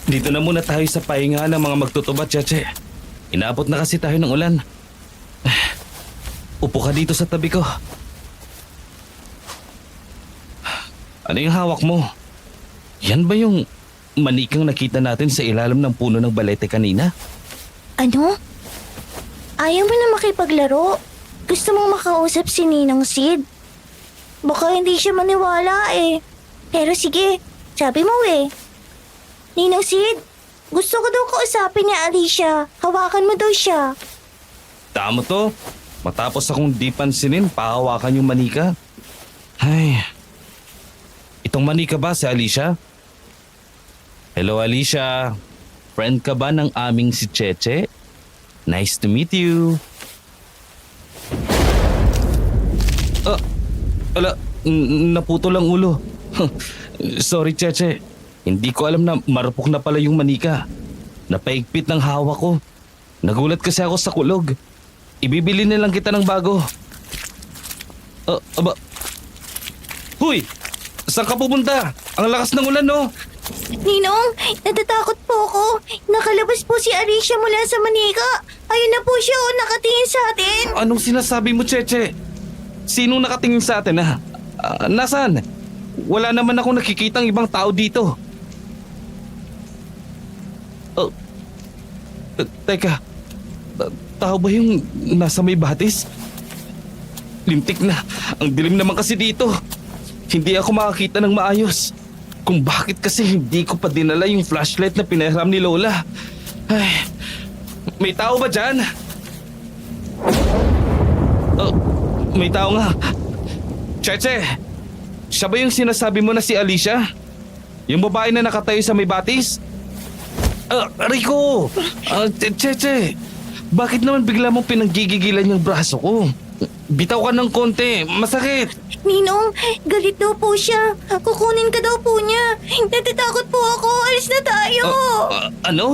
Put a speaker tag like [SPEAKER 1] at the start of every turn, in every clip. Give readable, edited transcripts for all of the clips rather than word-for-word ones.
[SPEAKER 1] Dito na muna tayo sa pahinga ng mga magtutubat, Cheche. Inaabot na kasi tayo ng ulan. Upo ka dito sa tabi ko. Ano yung hawak mo? Yan ba yung manikang nakita natin sa ilalim ng puno ng balete kanina?
[SPEAKER 2] Ano? Ayaw mo na makipaglaro? Gusto mong makausap si Ninang Sid? Baka hindi siya maniwala eh. Pero sige, sabi mo eh. Ninang Sid, gusto ko daw kausapin ni Alicia. Hawakan mo daw siya.
[SPEAKER 1] Tama to. Matapos akong di pansinin, pahawakan yung manika. Ay, itong manika ba si Alicia? Hello Alicia, friend ka ba ng aming si Cheche? Nice to meet you. Naputo lang ulo. Sorry Cheche, hindi ko alam na marupok na pala yung manika. Napaigpit ng hawak ko. Nagulat kasi ako sa kulog. Ibibili na lang kita ng bago. Huy! Saan ka pupunta? Ang lakas ng ulan, no?
[SPEAKER 2] Ninong, natatakot po ako. Nakalabas po si Alicia mula sa manika. Ayun na po siya nakatingin sa atin.
[SPEAKER 1] Anong sinasabi mo, Cheche? Sinong nakatingin sa atin, ha? Nasaan? Wala naman akong nakikitang ibang tao dito. Teka, tao ba yung nasa may batis? Lintik na. Ang dilim naman kasi dito. Hindi ako makakita ng maayos. Kung bakit kasi hindi ko pa dinala yung flashlight na pinahiram ni Lola. Ay, may tao ba dyan? May tao nga. Cheche, siya ba yung sinasabi mo na si Alicia? Yung babae na nakatayo sa may batis? Rico! Cheche, bakit naman bigla mong pinanggigigilan yung braso ko? Bitaw ka ng konti, masakit.
[SPEAKER 2] Ninong, galit daw po siya. Kukunin ka daw po niya. Natatakot po ako. Alis na tayo.
[SPEAKER 1] Ano?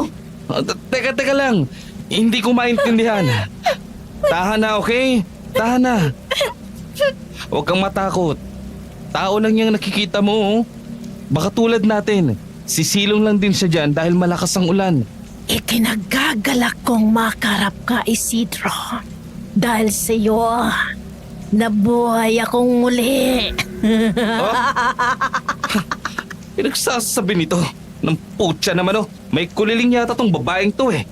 [SPEAKER 1] Teka lang. Hindi ko maintindihan. Tahan na, okay? Tahan na. Huwag kang matakot. Tao lang yung nakikita mo, oh. Baka tulad natin. Sisilong lang din siya dyan dahil malakas ang ulan.
[SPEAKER 3] Ikinagagalak kong makarap ka, Isidro. Dahil sa iyo, nabuhay akong muli.
[SPEAKER 1] Pinagsasabi nito. Ng putya naman, oh. May kuliling yata tong babaeng to, eh.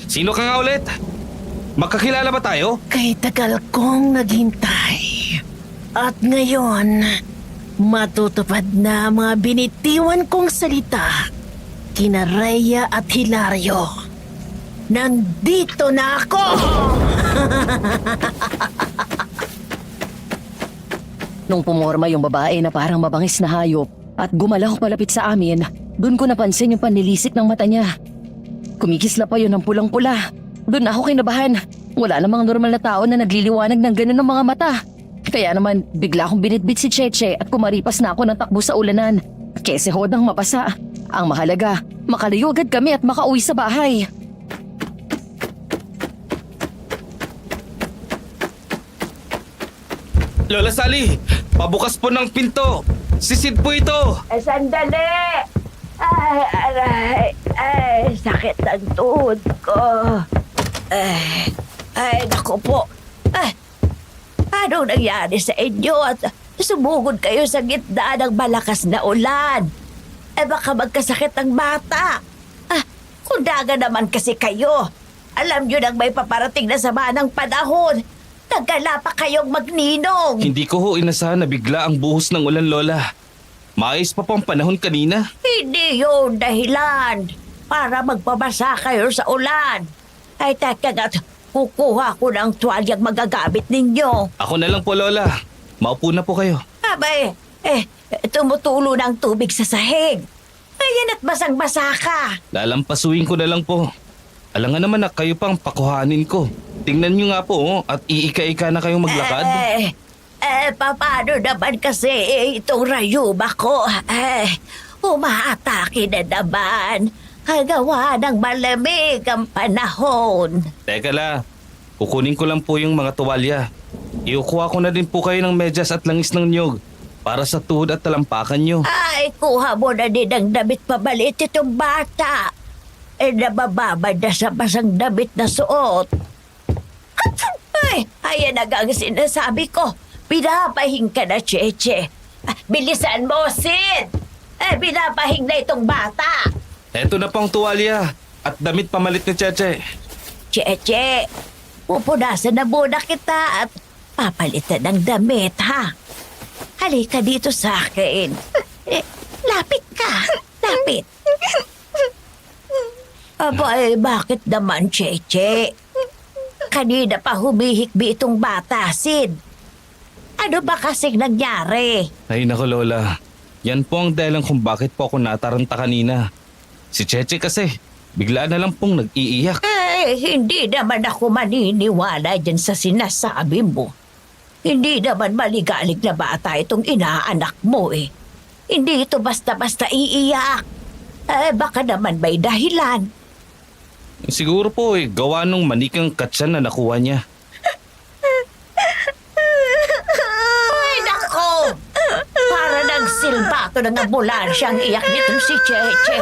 [SPEAKER 1] Sino ka nga ulit? Magkakilala ba tayo?
[SPEAKER 3] Kay tagal kong naghintay. At ngayon, matutupad na ang mga binitiwan kong salita. Kina Rhea at Hilario. Nandito na ako!
[SPEAKER 4] Nung pumorma yung babae na parang mabangis na hayop at gumalaw palapit sa amin, doon ko napansin yung panlilisik ng mata niya. Kumikisla pa yun ng pulang-pula. Doon ako kinabahan. Wala namang normal na tao na nagliliwanag ng ganun ng mga mata. Kaya naman bigla akong binitbit si Cheche at kumaripas na ako ng takbo sa ulanan. Kese hodang mapasa. Ang mahalaga, makalayo agad kami at makauwi sa bahay.
[SPEAKER 1] Lola Sally, pabukas po ng pinto. Sisid po ito.
[SPEAKER 3] Sandali! Ay, sakit ang tuhod ko. Naku po. Anong nangyari sa inyo at sumugod kayo sa gitna ng malakas na ulan? Baka magkasakit ang bata. Kundaga naman kasi kayo. Alam nyo nang may paparating na sama ng panahon. Tagala pa kayong magninong.
[SPEAKER 1] Hindi ko ho inasahan na bigla ang buhos ng ulan, Lola. Maayos pa po ang panahon kanina.
[SPEAKER 3] Hindi yun dahilan para magpabasa kayo sa ulan. Ay, teka nga, kukuha ko ng tuwalyang magagamit ninyo.
[SPEAKER 1] Ako na lang po, Lola. Maupo na po kayo.
[SPEAKER 3] Abay, tumutulo ng tubig sa sahig. Ayan at basang-basa ka.
[SPEAKER 1] Lalampasuin ko na lang po. Alangan naman na kayo pang pakuhanin ko. Tingnan nyo nga po, oh, at iika-ika na kayong maglakad.
[SPEAKER 3] Paano naman kasi itong rayuma ko? Umaatake na naman. Gawa ng malamig ang panahon.
[SPEAKER 1] Teka la, kukunin ko lang po yung mga tuwalya. Iukuha ko na din po kayo ng medyas at langis ng niyog. para sa tuhod at talampakan nyo.
[SPEAKER 3] Ay, kuha mo na din ang damit pabalit itong bata. Nabababad na sa basang damit na suot. Ay, ayan na nga ang sinasabi ko. Pinapahing ka na, Cheche. Bilisan mo, Sid! Pinapahing na itong bata.
[SPEAKER 1] Eto na pang tuwalya at damit pamalit ni Cheche.
[SPEAKER 3] Cheche, pupunasan na muna kita at papalitan ng damit, ha? Halika dito sa akin. Lapit ka. Lapit. Abay, bakit naman, Cheche? Kanina pa humihikbi itong bata, Sid. Ano ba kasing nangyari?
[SPEAKER 1] Ay nako Lola, yan po ang dahilan kung bakit po ako nataranta kanina. Si Cheche kasi, bigla na lang pong nag-iiyak.
[SPEAKER 3] Hindi naman ako maniniwala dyan sa sinasabi mo. Hindi naman maligalig na bata itong inaanak mo eh. Hindi ito basta-basta iiyak. Baka naman may dahilan.
[SPEAKER 1] Siguro po gawa nung manikang katsan na nakuha niya.
[SPEAKER 3] Ay, nako! Para nagsilbato ng ambulansya ang iyak nitong si Cheche.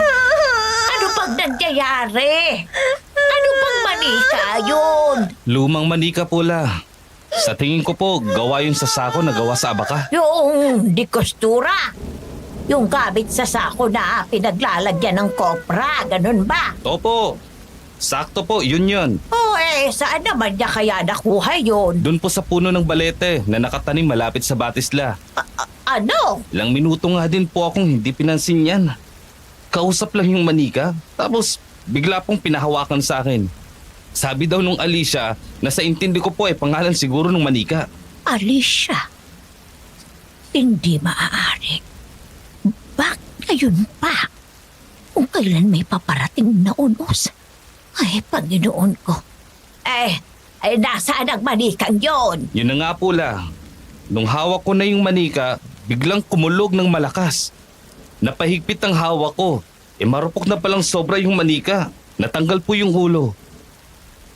[SPEAKER 3] Ano pang nangyayari? Ano pang manika yun?
[SPEAKER 1] Lumang manika po la. Sa tingin ko po, gawa yun sa sako na gawa sa abaka.
[SPEAKER 3] Yung di kostura. Yung gamit sa sako na pinaglalagyan ng kopra, ganun ba?
[SPEAKER 1] Opo, sakto po, yun.
[SPEAKER 3] Saan naman niya kaya nakuha yun?
[SPEAKER 1] Doon po sa puno ng balete na nakatanim malapit sa batisla.
[SPEAKER 3] Ano?
[SPEAKER 1] Ilang minuto nga din po akong hindi pinansin yan. Kausap lang yung manika, tapos bigla pong pinahawakan sa akin. Sabi daw nung Alicia na sa intindi ko po pangalan siguro nung manika.
[SPEAKER 3] Alicia, hindi maaari. Bakit ngayon pa? Kung kailan may paparating na unos. Ay, Panginoon ko. Nasaan ang manikang yon?
[SPEAKER 1] Yun na nga po la. Nung hawak ko na yung manika, biglang kumulog ng malakas. Napahigpit ang hawak ko. Marupok na palang sobra yung manika. Natanggal po yung ulo.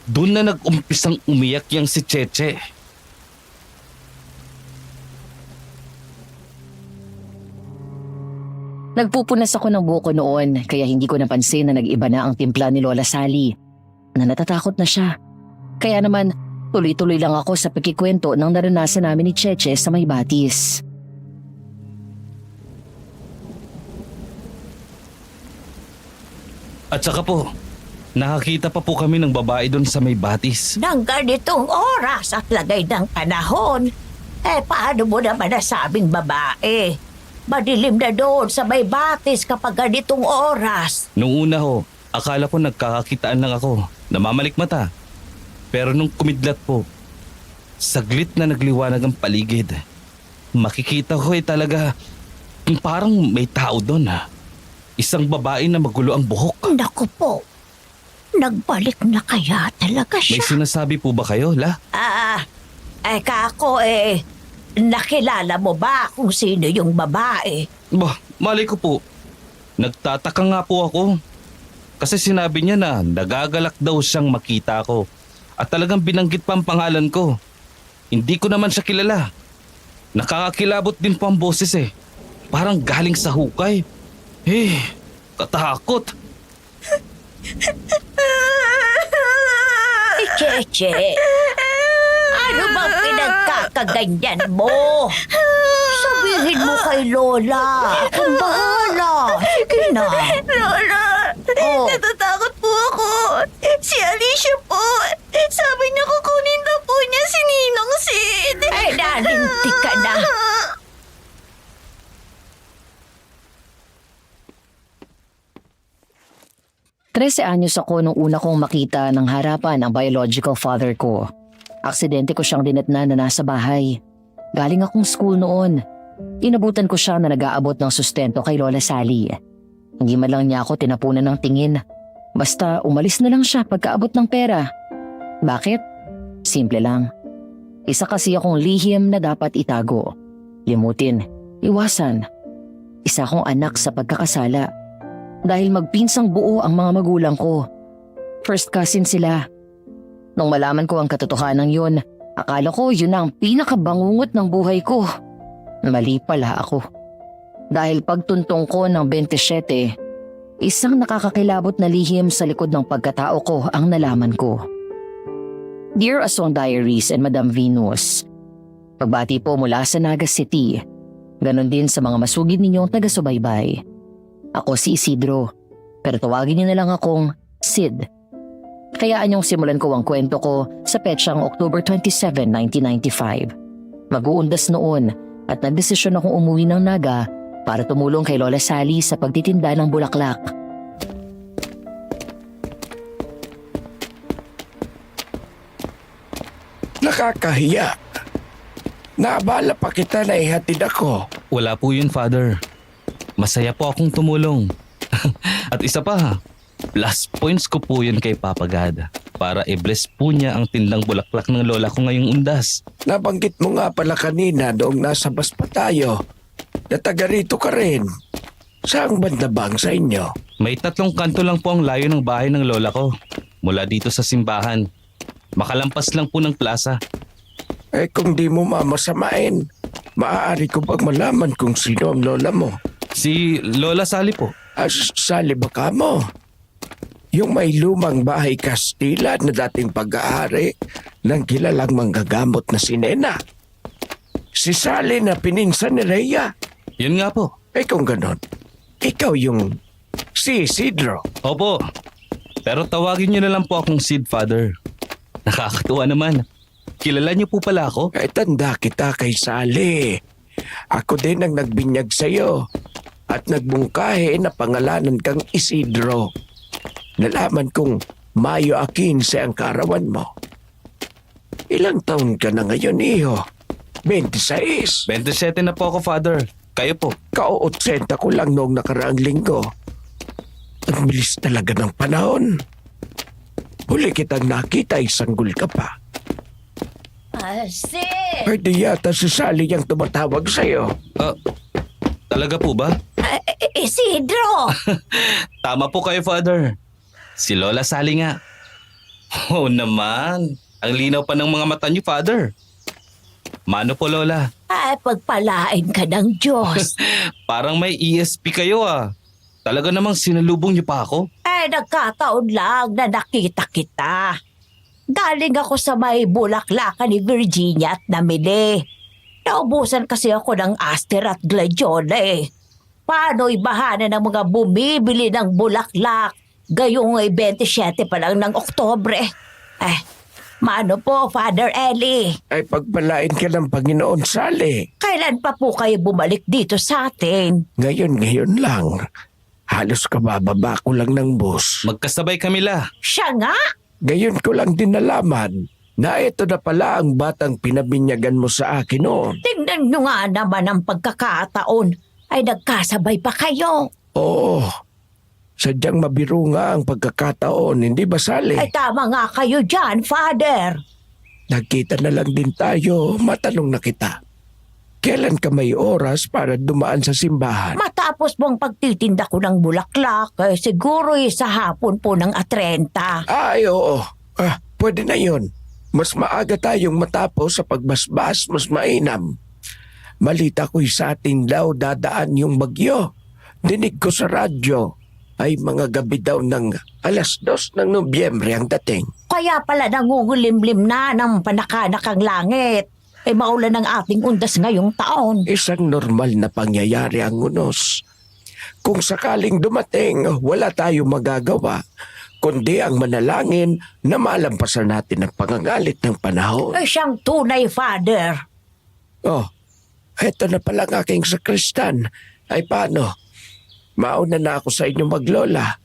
[SPEAKER 1] Doon na nag-umpisang umiyak yang si Cheche.
[SPEAKER 4] Nagpupunas ako ng buko noon kaya hindi ko napansin na nag-iba na ang timpla ni Lola Sally. Na natatakot na siya. Kaya naman, tuloy-tuloy lang ako sa pagkikwento ng naranasan namin ni Cheche sa may batis.
[SPEAKER 1] At saka po, nakakita pa po kami ng babae doon sa may batis.
[SPEAKER 3] Nang ganitong oras at lagay ng panahon, paano mo naman nasabing babae? Madilim na doon sa may batis kapag ganitong oras.
[SPEAKER 1] Nung una ho, akala ko nagkakakitaan lang ako. Namamalik mata. Pero nung kumidlat po, saglit na nagliwanag ang paligid. Makikita ko talaga parang may tao doon ha. Isang babae na magulo ang buhok.
[SPEAKER 3] Naku po, nagbalik na kaya talaga
[SPEAKER 1] May
[SPEAKER 3] siya.
[SPEAKER 1] sinasabi po ba kayo, la?
[SPEAKER 3] Kako nakilala mo ba kung sino yung babae?
[SPEAKER 1] Bah, malay ko po. Nagtataka nga po ako. Kasi sinabi niya na nagagalak daw siyang makita ko. At talagang binanggit pa ang pangalan ko. Hindi ko naman siya kilala. Nakakakilabot din po ang boses eh. Parang galing sa hukay. Katakot.
[SPEAKER 3] Cheche, ano bang pinagkakaganyan mo? Sabihin mo kay Lola. Akong bahala. Sige na.
[SPEAKER 2] Lola,
[SPEAKER 3] Oh.
[SPEAKER 2] natatakot po ako. Si Alicia po, sabi niya kukunin daw po niya si Ninong Sid.
[SPEAKER 3] Nalintik ka na.
[SPEAKER 4] 13 anyos ako nung una kong makita ng harapan ang biological father ko. Aksidente ko siyang dinatnan na nasa bahay. Galing akong school noon. Inabutan ko siya na nag-aabot ng sustento kay Lola Sally. Hindi man lang niya ako tinapunan ng tingin. Basta umalis na lang siya pagkaabot ng pera. Bakit? Simple lang. Isa kasi akong lihim na dapat itago. Limutin. Iwasan. Isa akong anak sa pagkakasala. Dahil magpinsang buo ang mga magulang ko. First cousin sila. Nung malaman ko ang katotohanan yun, akala ko yun ang pinakabangungot ng buhay ko. Mali pala ako. Dahil pagtuntong ko ng 27, isang nakakakilabot na lihim sa likod ng pagkatao ko ang nalaman ko. Dear Aswang Diaries and Madam Venus, pagbati po mula sa Naga City. Ganon din sa mga masugid ninyong taga-subaybay. Ako si Isidro, pero tawagin niyo na lang akong Sid. Kayaan niyong simulan ko ang kwento ko sa petsang October 27, 1995. Mag-uundas noon at nagdesisyon akong umuwi ng Naga para tumulong kay Lola Sally sa pagtitinda ng bulaklak.
[SPEAKER 5] Nakakahiya. Naabala pa kita na ihatid ako.
[SPEAKER 1] Wala po yun, Father. Masaya po akong tumulong. At isa pa, plus points ko po yun kay Papa God para i-bless po niya ang tindang bulaklak ng lola ko ngayong undas.
[SPEAKER 5] Nabanggit mo nga pala kanina noong nasa bus pa tayo na taga rito ka rin. Saang banda bang sa inyo?
[SPEAKER 1] May 3 kanto lang po ang layo ng bahay ng lola ko mula dito sa simbahan. Makalampas lang po ng plaza.
[SPEAKER 5] Eh kung di mo mamasamain, maaari ko bang malaman kung sino ang lola mo?
[SPEAKER 1] Si Lola Sally po.
[SPEAKER 5] Sali ba ka mo? Yung may lumang bahay Kastila na dating pag-aari ng kilalang manggagamot na si Nena. Si Sally na pininsan ni Rhea.
[SPEAKER 1] Yun nga po.
[SPEAKER 5] Eh kung ganon, ikaw yung si Isidro.
[SPEAKER 1] Opo. Pero tawagin niyo na lang po akong Sid, Father. Nakakatuwa naman. Kilala niyo po pala ako?
[SPEAKER 5] Eh tanda kita kay Sally. Ako din ang nagbinyag sa'yo at nagbungkahe na pangalanan kang Isidro. Nalaman kong Mayo 15 ang karawan mo. Ilang taon ka na ngayon, iho? 26.
[SPEAKER 1] 27 na po ako, Father. Kayo po.
[SPEAKER 5] Ka-80 ko lang noong nakaraang linggo. Ang bilis talaga ng panahon. Huli kitang nakita, isanggol ka pa.
[SPEAKER 3] Sid!
[SPEAKER 5] Pwede yata si Sally ang tumatawag sa'yo.
[SPEAKER 1] Talaga po ba?
[SPEAKER 3] Isidro!
[SPEAKER 1] Tama po kayo, Father. Si Lola Sally nga. Oo naman. Ang linaw pa ng mga mata niyo, Father. Mano po, Lola?
[SPEAKER 3] Ay, pagpalain ka ng Diyos.
[SPEAKER 1] Parang may ESP kayo ah. Talaga namang sinalubong niyo pa ako?
[SPEAKER 3] Ay, nagkataon lang na nakita kita. Galing ako sa may bulaklakan ni Virginia at namili. Naubusan kasi ako ng aster at gladiola eh. Paano ibahanan ng mga bumibili ng bulaklak? Gayong 27 pa lang ng Oktobre. Mano po, Father Eli?
[SPEAKER 5] Ay pagpalain ka ng Panginoon, Sally.
[SPEAKER 3] Kailan pa po kayo bumalik dito sa atin?
[SPEAKER 5] Ngayon lang. Halos kabababa ko lang ng bus.
[SPEAKER 1] Magkasabay kami la.
[SPEAKER 3] Siya nga!
[SPEAKER 5] Ngayon ko lang din nalaman na ito na pala ang batang pinabinyagan mo sa akin noon.
[SPEAKER 3] Tingnan nyo nga naman ang pagkakataon ay nagkasabay pa kayo.
[SPEAKER 5] Oo, sadyang mabiru nga ang pagkakataon, hindi ba Sally?
[SPEAKER 3] Ay tama nga kayo dyan, Father.
[SPEAKER 5] Nagkita na lang din tayo, matanong na kita. Kailan ka may oras para dumaan sa simbahan?
[SPEAKER 3] Matapos mong pagtitinda ko ng bulaklak, siguro sa hapon po ng 30.
[SPEAKER 5] Ay, oo. Pwede na yun. Mas maaga tayong matapos sa pagbasbas, mas mainam. Malita ko'y sa atin daw dadaan yung bagyo. Dinig ko sa radyo ay mga gabi daw ng 2:00 ng Nobyembre ang dating.
[SPEAKER 3] Kaya pala nangungulimlim na ng panakanakang langit. Maulan ang ating undas ngayong taon.
[SPEAKER 5] Isang normal na pangyayari ang unos. Kung sakaling dumating, wala tayong magagawa, kundi ang manalangin na malampasan natin ang pangangalit ng panahon.
[SPEAKER 3] Siyang tunay, Father.
[SPEAKER 5] Oh, eto na pala ang aking sakristan. Ay paano? Mauna na ako sa inyo maglola.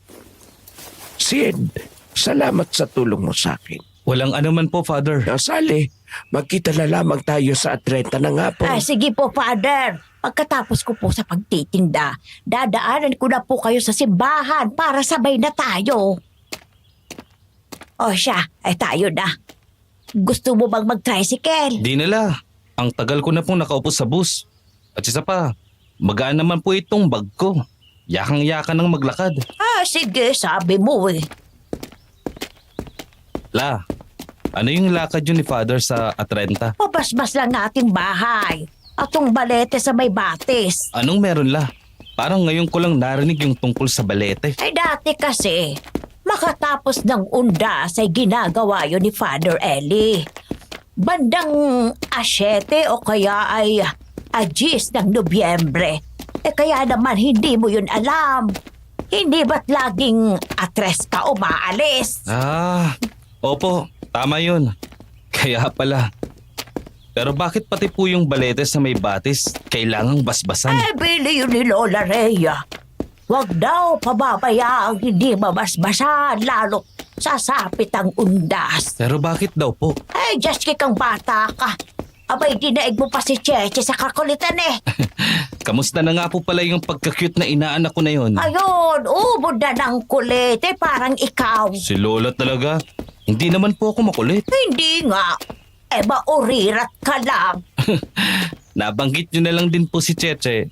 [SPEAKER 5] Sid, salamat sa tulong mo sa akin.
[SPEAKER 1] Walang anuman po, Father.
[SPEAKER 5] Sally, magkita na lamang tayo sa 30 ng hapon.
[SPEAKER 3] Sige po, Father. Pagkatapos ko po sa pagtitinda, dadaanan ko na po kayo sa simbahan para sabay na tayo. O siya, tayo na. Gusto mo bang mag-tricycle?
[SPEAKER 1] Di nila. Ang tagal ko na pong nakaupo sa bus. At isa pa, magaan naman po itong bag ko. Yakang-yakan ng maglakad.
[SPEAKER 3] Sige, sabi mo eh.
[SPEAKER 1] Ano yung lakad yun ni Father sa Atrenta?
[SPEAKER 3] Pabasbas lang ating bahay. Atong balete sa may batis.
[SPEAKER 1] Anong meron la? Parang ngayon ko lang narinig yung tungkol sa balete.
[SPEAKER 3] Ay dati kasi, makatapos ng undas ay ginagawa yun ni Father Eli. Bandang 7 o kaya ay 10 ng Nobyembre. Kaya naman hindi mo yun alam. Hindi ba't laging atres ka umaalis?
[SPEAKER 1] Ah, opo, tama yun. Kaya pala. Pero bakit pati po yung balete sa may batis kailangang basbasan?
[SPEAKER 3] Bili yun ni Lola Rhea. Huwag daw pababayaang hindi mabasbasan lalo sasapit ang undas.
[SPEAKER 1] Pero bakit daw po?
[SPEAKER 3] Just kang bata ka. Abay, dinaig mo pa si Cheche sa kakulitan eh.
[SPEAKER 1] Kamusta na nga po pala yung pagka-cute na inaanak ko na yun?
[SPEAKER 3] Ayun, ubod na ng kulit eh, parang ikaw.
[SPEAKER 1] Si Lola talaga. Hindi naman po ako makulit.
[SPEAKER 3] Hindi nga. Maurirat ka lang.
[SPEAKER 1] Nabanggit nyo na lang din po si Cheche.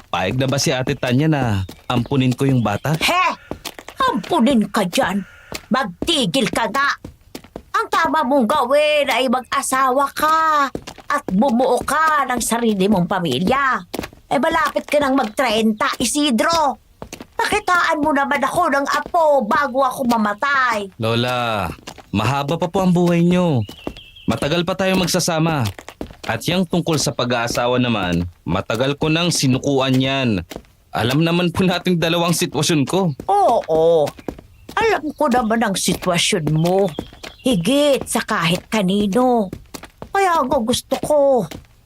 [SPEAKER 1] Paig na ba si Ate Tanya na ampunin ko yung bata?
[SPEAKER 3] Ampunin ka dyan. Magtigil ka nga. Ang tama mong gawin ay mag-asawa ka at bumuo ka ng sarili mong pamilya. Malapit ka nang mag-30, Isidro. Nakitaan mo naman ako ng apo bago ako mamatay.
[SPEAKER 1] Lola, mahaba pa po ang buhay nyo. Matagal pa tayo magsasama. At yung tungkol sa pag-aasawa naman, matagal ko nang sinukuan yan. Alam naman po nating dalawang sitwasyon ko.
[SPEAKER 3] Oo, alam ko naman ang sitwasyon mo. Higit sa kahit kanino. Kaya nga gusto ko,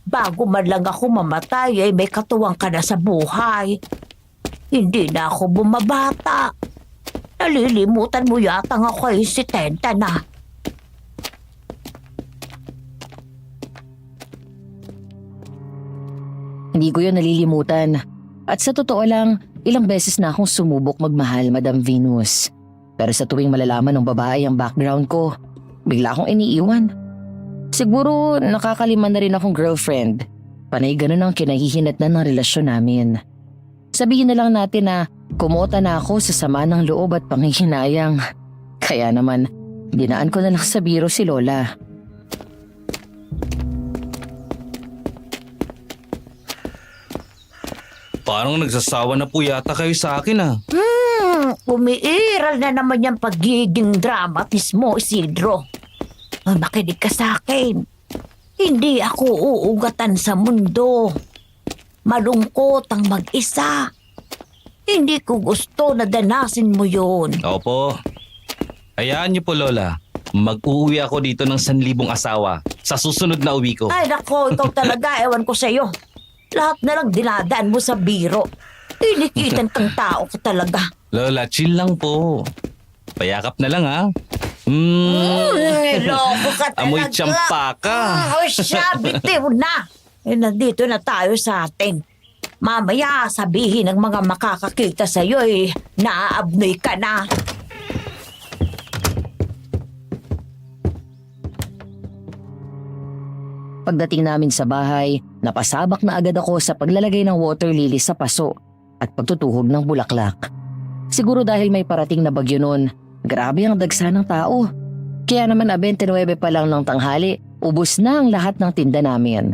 [SPEAKER 3] bago man lang ako mamatay ay may katuwang ka na sa buhay. Hindi na ako bumabata. Nalilimutan mo yata nga ako ay 70 na.
[SPEAKER 4] Hindi ko yun nalilimutan. At sa totoo lang, ilang beses na akong sumubok magmahal, Madam Venus. Pero sa tuwing malalaman ng babae ang background ko, bigla akong iniiwan. Siguro nakakaliman na rin akong girlfriend. Panay ganun ang kinahihinatnan ng relasyon namin. Sabihin na lang natin na kumota na ako sa sama ng loob at panghihinayang. Kaya naman, dinaan ko na lang sa biro si Lola.
[SPEAKER 1] Parang nagsasawa na po yata kayo sa akin ah.
[SPEAKER 3] Umiiral na naman yung pagiging dramatis mo, Isidro. Makinig ka sa akin. Hindi ako uugatan sa mundo. Malungkot ang mag-isa. Hindi ko gusto na danasin mo yun.
[SPEAKER 1] Opo. Hayaan niyo po Lola. Mag-uwi ako dito ng 1,000 asawa sa susunod na uwi ko.
[SPEAKER 3] Ay nako, ikaw talaga, ewan ko sa'yo. Lahat na lang dinadaan mo sa biro. Inikitan kang tao ka talaga.
[SPEAKER 1] Lola, chill lang po. Payakap na lang ha.
[SPEAKER 3] Loko ka talaga.
[SPEAKER 1] Amoy tsampa ka.
[SPEAKER 3] Siya, bitiw na. Nandito na tayo sa atin. Mamaya sabihin ng mga makakakita sa'yo naaabnoy ka na.
[SPEAKER 4] Pagdating namin sa bahay, napasabak na agad ako sa paglalagay ng water lily sa paso at pagtutuhog ng bulaklak. Siguro dahil may parating na bagyo noon, grabe ang dagsa ng tao. Kaya naman 29 pa lang ng tanghali, ubos na ang lahat ng tinda namin.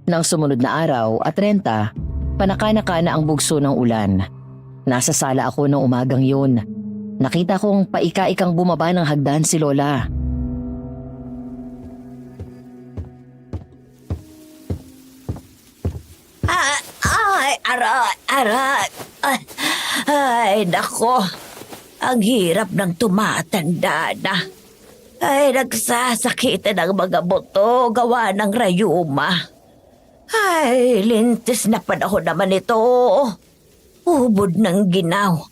[SPEAKER 4] Nang sumunod na araw at 30, panaka-naka na ang bugso ng ulan. Nasa sala ako ng umagang yun. Nakita kong paika-ikang bumaba ng hagdan si Lola.
[SPEAKER 3] Aray. Ay, nako. Ang hirap ng tumatanda na. Ay, nagsasakitan ang mga buto gawa ng rayuma. Ay, lintis na panahon naman ito. Ubod ng ginaw.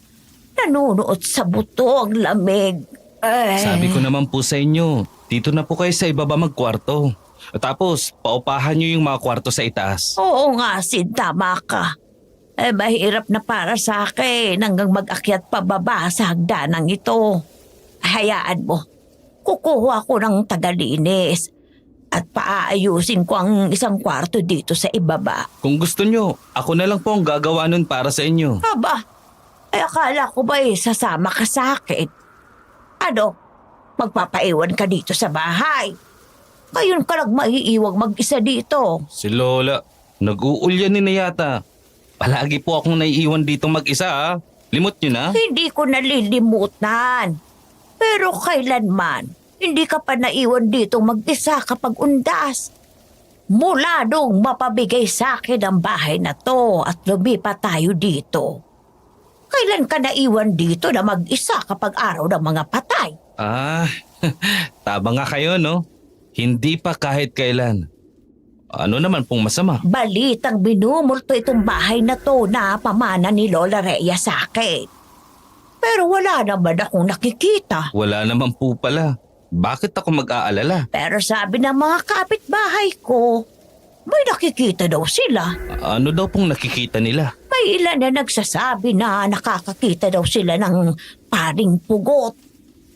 [SPEAKER 3] Nanunuot sa buto ang lamig. Ay.
[SPEAKER 1] Sabi ko naman po sa inyo, dito na po kayo sa ibaba magkwarto. Tapos, paupahan nyo yung mga kwarto sa itaas.
[SPEAKER 3] Oo nga, Sid, tama ka. Mahirap na para sa akin hanggang mag-akyat pababa sa hagdanang ito. Hayaan mo, kukuha ko ng tagalinis at paaayusin ko ang isang kwarto dito sa ibaba.
[SPEAKER 1] Kung gusto nyo, ako na lang po ang gagawa nun para sa inyo.
[SPEAKER 3] Aba, akala ko ba sasama ka sa akin? Ano, magpapaiwan ka dito sa bahay? Ngayon ka lang maiiwag mag-isa dito.
[SPEAKER 1] Si Lola, nag-uulyanin na yata. Palagi po akong naiiwan dito mag-isa ha. Limot nyo na?
[SPEAKER 3] Hindi ko nalilimutan. Pero kailanman, hindi ka pa naiwan dito mag-isa kapag undas. Mula nung mapabigay sa akin ang bahay na to at lumipat tayo dito. Kailan ka naiwan dito na mag-isa kapag araw ng mga patay?
[SPEAKER 1] Ah, tama nga kayo no? Hindi pa kahit kailan. Ano naman pong masama?
[SPEAKER 3] Balitang binumulto itong bahay na to na pamana ni Lola Rhea sa akin. Pero wala naman akong nakikita.
[SPEAKER 1] Wala naman po pala. Bakit ako mag-aalala?
[SPEAKER 3] Pero sabi ng mga kapitbahay ko, may nakikita daw sila.
[SPEAKER 1] Ano daw pong nakikita nila?
[SPEAKER 3] May ilan na nagsasabi na nakakakita daw sila ng paring pugot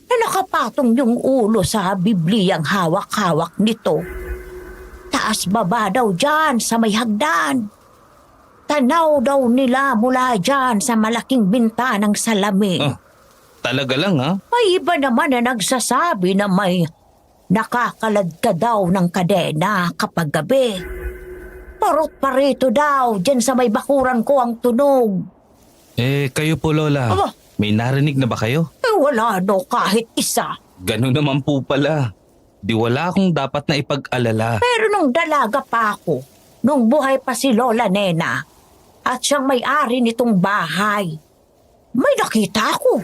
[SPEAKER 3] na nakapatong yung ulo sa Bibliyang hawak-hawak nito. Taas baba daw dyan sa may hagdan. Tanaw daw nila mula dyan sa malaking bintanang salamin.
[SPEAKER 1] Ah, talaga lang ha?
[SPEAKER 3] May iba naman na nagsasabi na may nakakalad ka daw ng kadena kapag gabi. Parot parito daw dyan sa may bakuran ko ang tunog.
[SPEAKER 1] Kayo po Lola.
[SPEAKER 3] Aba.
[SPEAKER 1] May narinig na ba kayo?
[SPEAKER 3] Wala daw kahit isa.
[SPEAKER 1] Ganun naman po pala. Di wala akong dapat na ipag-alala.
[SPEAKER 3] Pero nung dalaga pa ako, nung buhay pa si Lola Nena, at siyang may-ari nitong bahay, may nakita ako.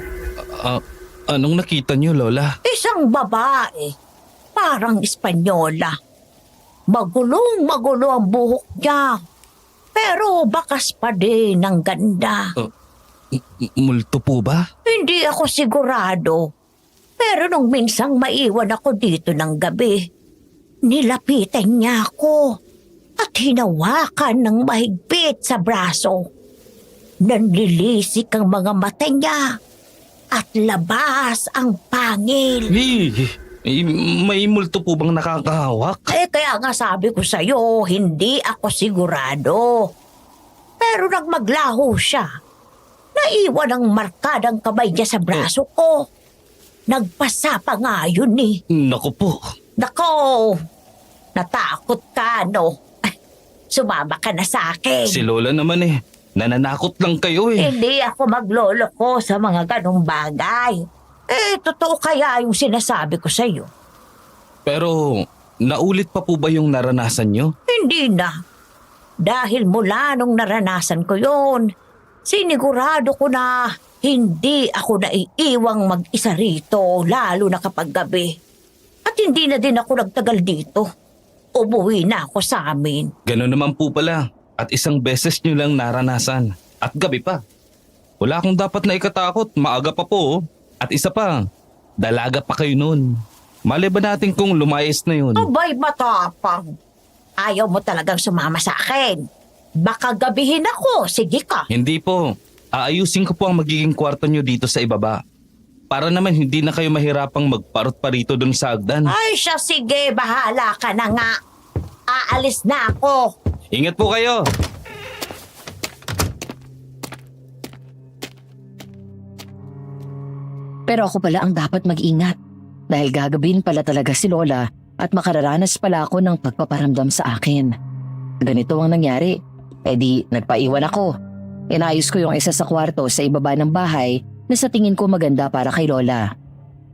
[SPEAKER 1] Anong nakita niyo Lola?
[SPEAKER 3] Isang babae, parang Espanyola. Magulong-magulo ang buhok niya. Pero bakas pa din ang ganda.
[SPEAKER 1] Multo po ba?
[SPEAKER 3] Hindi ako sigurado. Pero nung minsang maiwan ako dito ng gabi, nilapitan niya ako at hinawakan ng mahigpit sa braso. Nanlilisik ang mga mata niya at labas ang pangil.
[SPEAKER 1] May multo po bang nakakahawak?
[SPEAKER 3] Kaya nga sabi ko sa'yo, hindi ako sigurado. Pero nang maglaho siya, naiwan ang markadang kamay niya sa braso ko. Nagpasa pa nga yun eh.
[SPEAKER 1] Naku po.
[SPEAKER 3] Nako, natakot ka no? Sumama ka na sa akin.
[SPEAKER 1] Si Lola naman nananakot lang kayo
[SPEAKER 3] Hindi ako magloloko sa mga ganong bagay. Totoo kaya yung sinasabi ko sa'yo?
[SPEAKER 1] Pero naulit pa po ba yung naranasan nyo?
[SPEAKER 3] Hindi na. Dahil mula nung naranasan ko yon, sinigurado ko na hindi ako naiiwang mag-isa rito, lalo na kapag gabi. At hindi na din ako nagtagal dito. Umuwi na ako sa amin.
[SPEAKER 1] Ganun naman po pala. At isang beses nyo lang naranasan. At gabi pa. Wala akong dapat na ikatakot. Maaga pa po. At isa pa, dalaga pa kayo nun. Malay ba natin kung lumayas na yun?
[SPEAKER 3] Abay, matapang. Ayaw mo talagang sumama sa akin. Baka gabihin ako. Sige ka.
[SPEAKER 1] Hindi po. Aayusin ko po ang magiging kwarto nyo dito sa ibaba. Para naman hindi na kayo mahirapang magparot pa rito dun sa hagdan.
[SPEAKER 3] Ay, siya, sige. Bahala ka na nga. Aalis na ako.
[SPEAKER 1] Ingat po kayo!
[SPEAKER 4] Pero ako pala ang dapat mag-ingat. Dahil gagabin pala talaga si Lola at makararanas pala ako ng pagpaparamdam sa akin. Ganito ang nangyari. Di nagpaiwan ako. Inayos ko yung isa sa kwarto sa ibaba ng bahay na sa tingin ko maganda para kay Lola.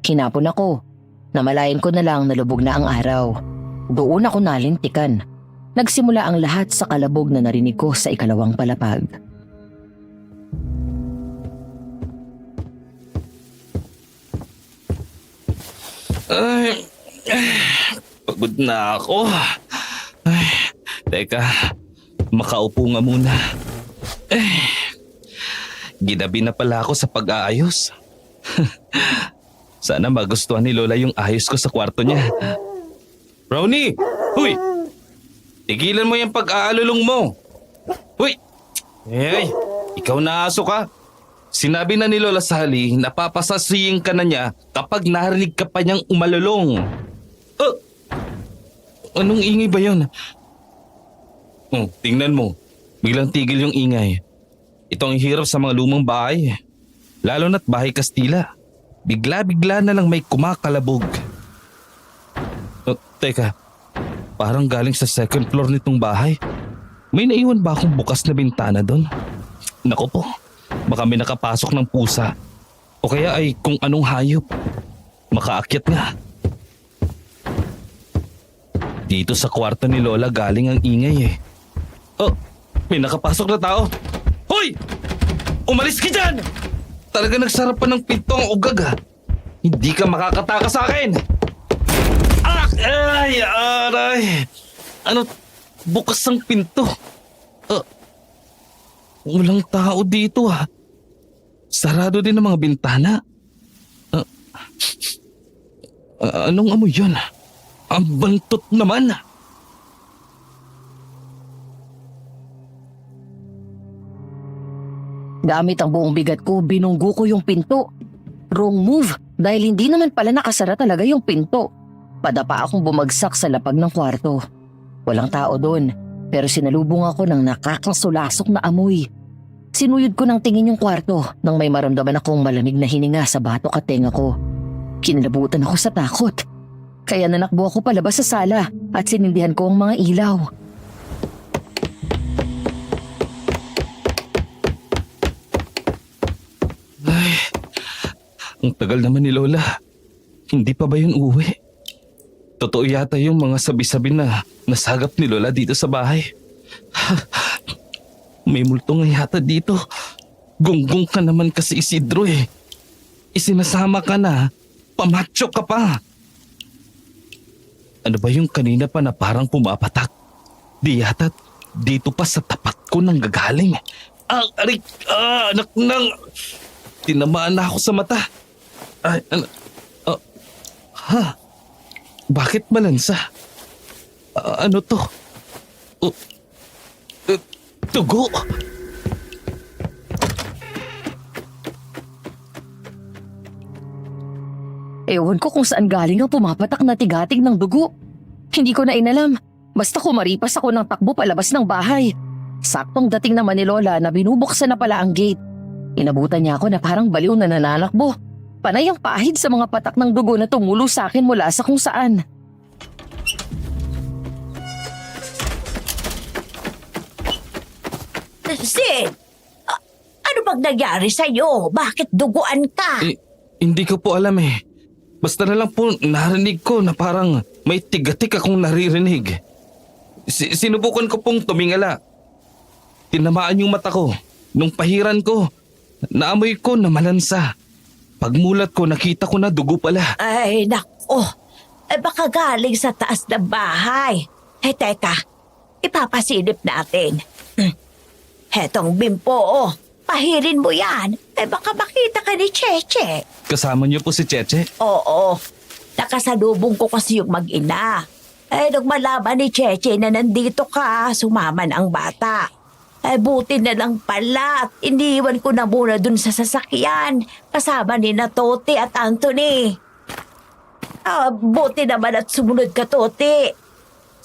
[SPEAKER 4] Hinapon ako. Namalayan ko na lang na lubog na ang araw. Doon ako nalintikan. Nagsimula ang lahat sa kalabog na narinig ko sa ikalawang palapag.
[SPEAKER 1] Pagod na ako. Teka, makaupo nga muna. Ginabi na pala ako sa pag-aayos. Sana magustuhan ni Lola yung ayos ko sa kwarto niya. Brownie! Huy! Tigilan mo yung pag-aalulong mo. Huy! Hey, ikaw na aso ka. Sinabi na ni Lola Sally na papasasiyin ka na niya kapag narinig ka pa niyang umalulong. Anong ingay ba yun? Tingnan mo. Biglang tigil yung ingay. Ito ang hirap sa mga lumang bahay. Lalo na't bahay Kastila. Bigla-bigla na lang may kumakalabog. Teka, Parang galing sa second floor nitong bahay. May naiwan ba akong bukas na bintana doon? Nako po, baka may nakapasok ng pusa. O kaya ay kung anong hayop. Makaakyat nga. Dito sa kwarto ni Lola galing ang ingay eh. Oh, may nakapasok na tao. Hoy! Umalis ka dyan! Talaga nagsarap pa ng pinto ang ugag ha. Hindi ka makakataka sa akin! Ay, aray! Ano, bukas ang pinto. Walang tao dito ha. Sarado din ang mga bintana. Anong amoy yun? Ang bantot naman.
[SPEAKER 4] Gamit ang buong bigat ko, binunggo ko yung pinto. Wrong move dahil hindi naman pala nakasara talaga yung pinto. Padapa akong bumagsak sa lapag ng kwarto. Walang tao doon, pero sinalubong ako ng nakakasulasok na amoy. Sinuyod ko ng tingin yung kwarto nang may maramdaman akong malamig na hininga sa batok at tenga ko. Kinilabutan ako sa takot. Kaya nanakbo ako palabas sa sala at sinindihan ko ang mga ilaw.
[SPEAKER 1] Ay, ang tagal naman ni Lola. Hindi pa ba yun uwi? Totoo yata yung mga sabi-sabi na nasagap ni Lola dito sa bahay. May multo nga yata dito. Gonggong ka naman kasi Isidro eh. Isinasama ka na, pamacho ka pa. Ano ba yung kanina pa na parang pumapatak? Di yata dito pa sa tapat ko nang gagaling. Arik! Anak nang... Tinamaan na ako sa mata. Ay, Bakit malansa? Ano to? Tugo!
[SPEAKER 4] Ewan ko kung saan galing ang pumapatak na tigatig ng dugo. Hindi ko na inalam. Basta kumaripas ako ng takbo palabas ng bahay. Saktong dating naman ni Lola na binubuksan na pala ang gate. Inabutan niya ako na parang baliw na nananakbo. Panay ang pahid sa mga patak ng dugo na tumulo sa akin mula sa kung saan.
[SPEAKER 3] Sid! Ano bang nangyari sa'yo? Bakit duguan ka?
[SPEAKER 1] Hindi ko po alam eh. Basta na lang po narinig ko na parang may tigatik akong naririnig. Sinubukan ko pong tumingala. Tinamaan yung mata ko. Nung pahiran ko, naamoy ko na malansa. Pagmulat ko, nakita ko na dugo pala.
[SPEAKER 3] Ay, nako. Baka galing sa taas ng bahay. Teka. Ipapasilip natin. Hetong bimpo, oh. Pahirin mo yan. Baka makita ka ni Cheche.
[SPEAKER 1] Kasama niyo po si Cheche?
[SPEAKER 3] Oo. Nakasalubong ko kasi yung mag-ina. Nung malaman ni Cheche na nandito ka, sumaman ang bata. Buti na lang pala at iniwan ko na muna dun sa sasakyan kasama ni na Toti at Anthony. Buti naman at sumunod ka, Toti.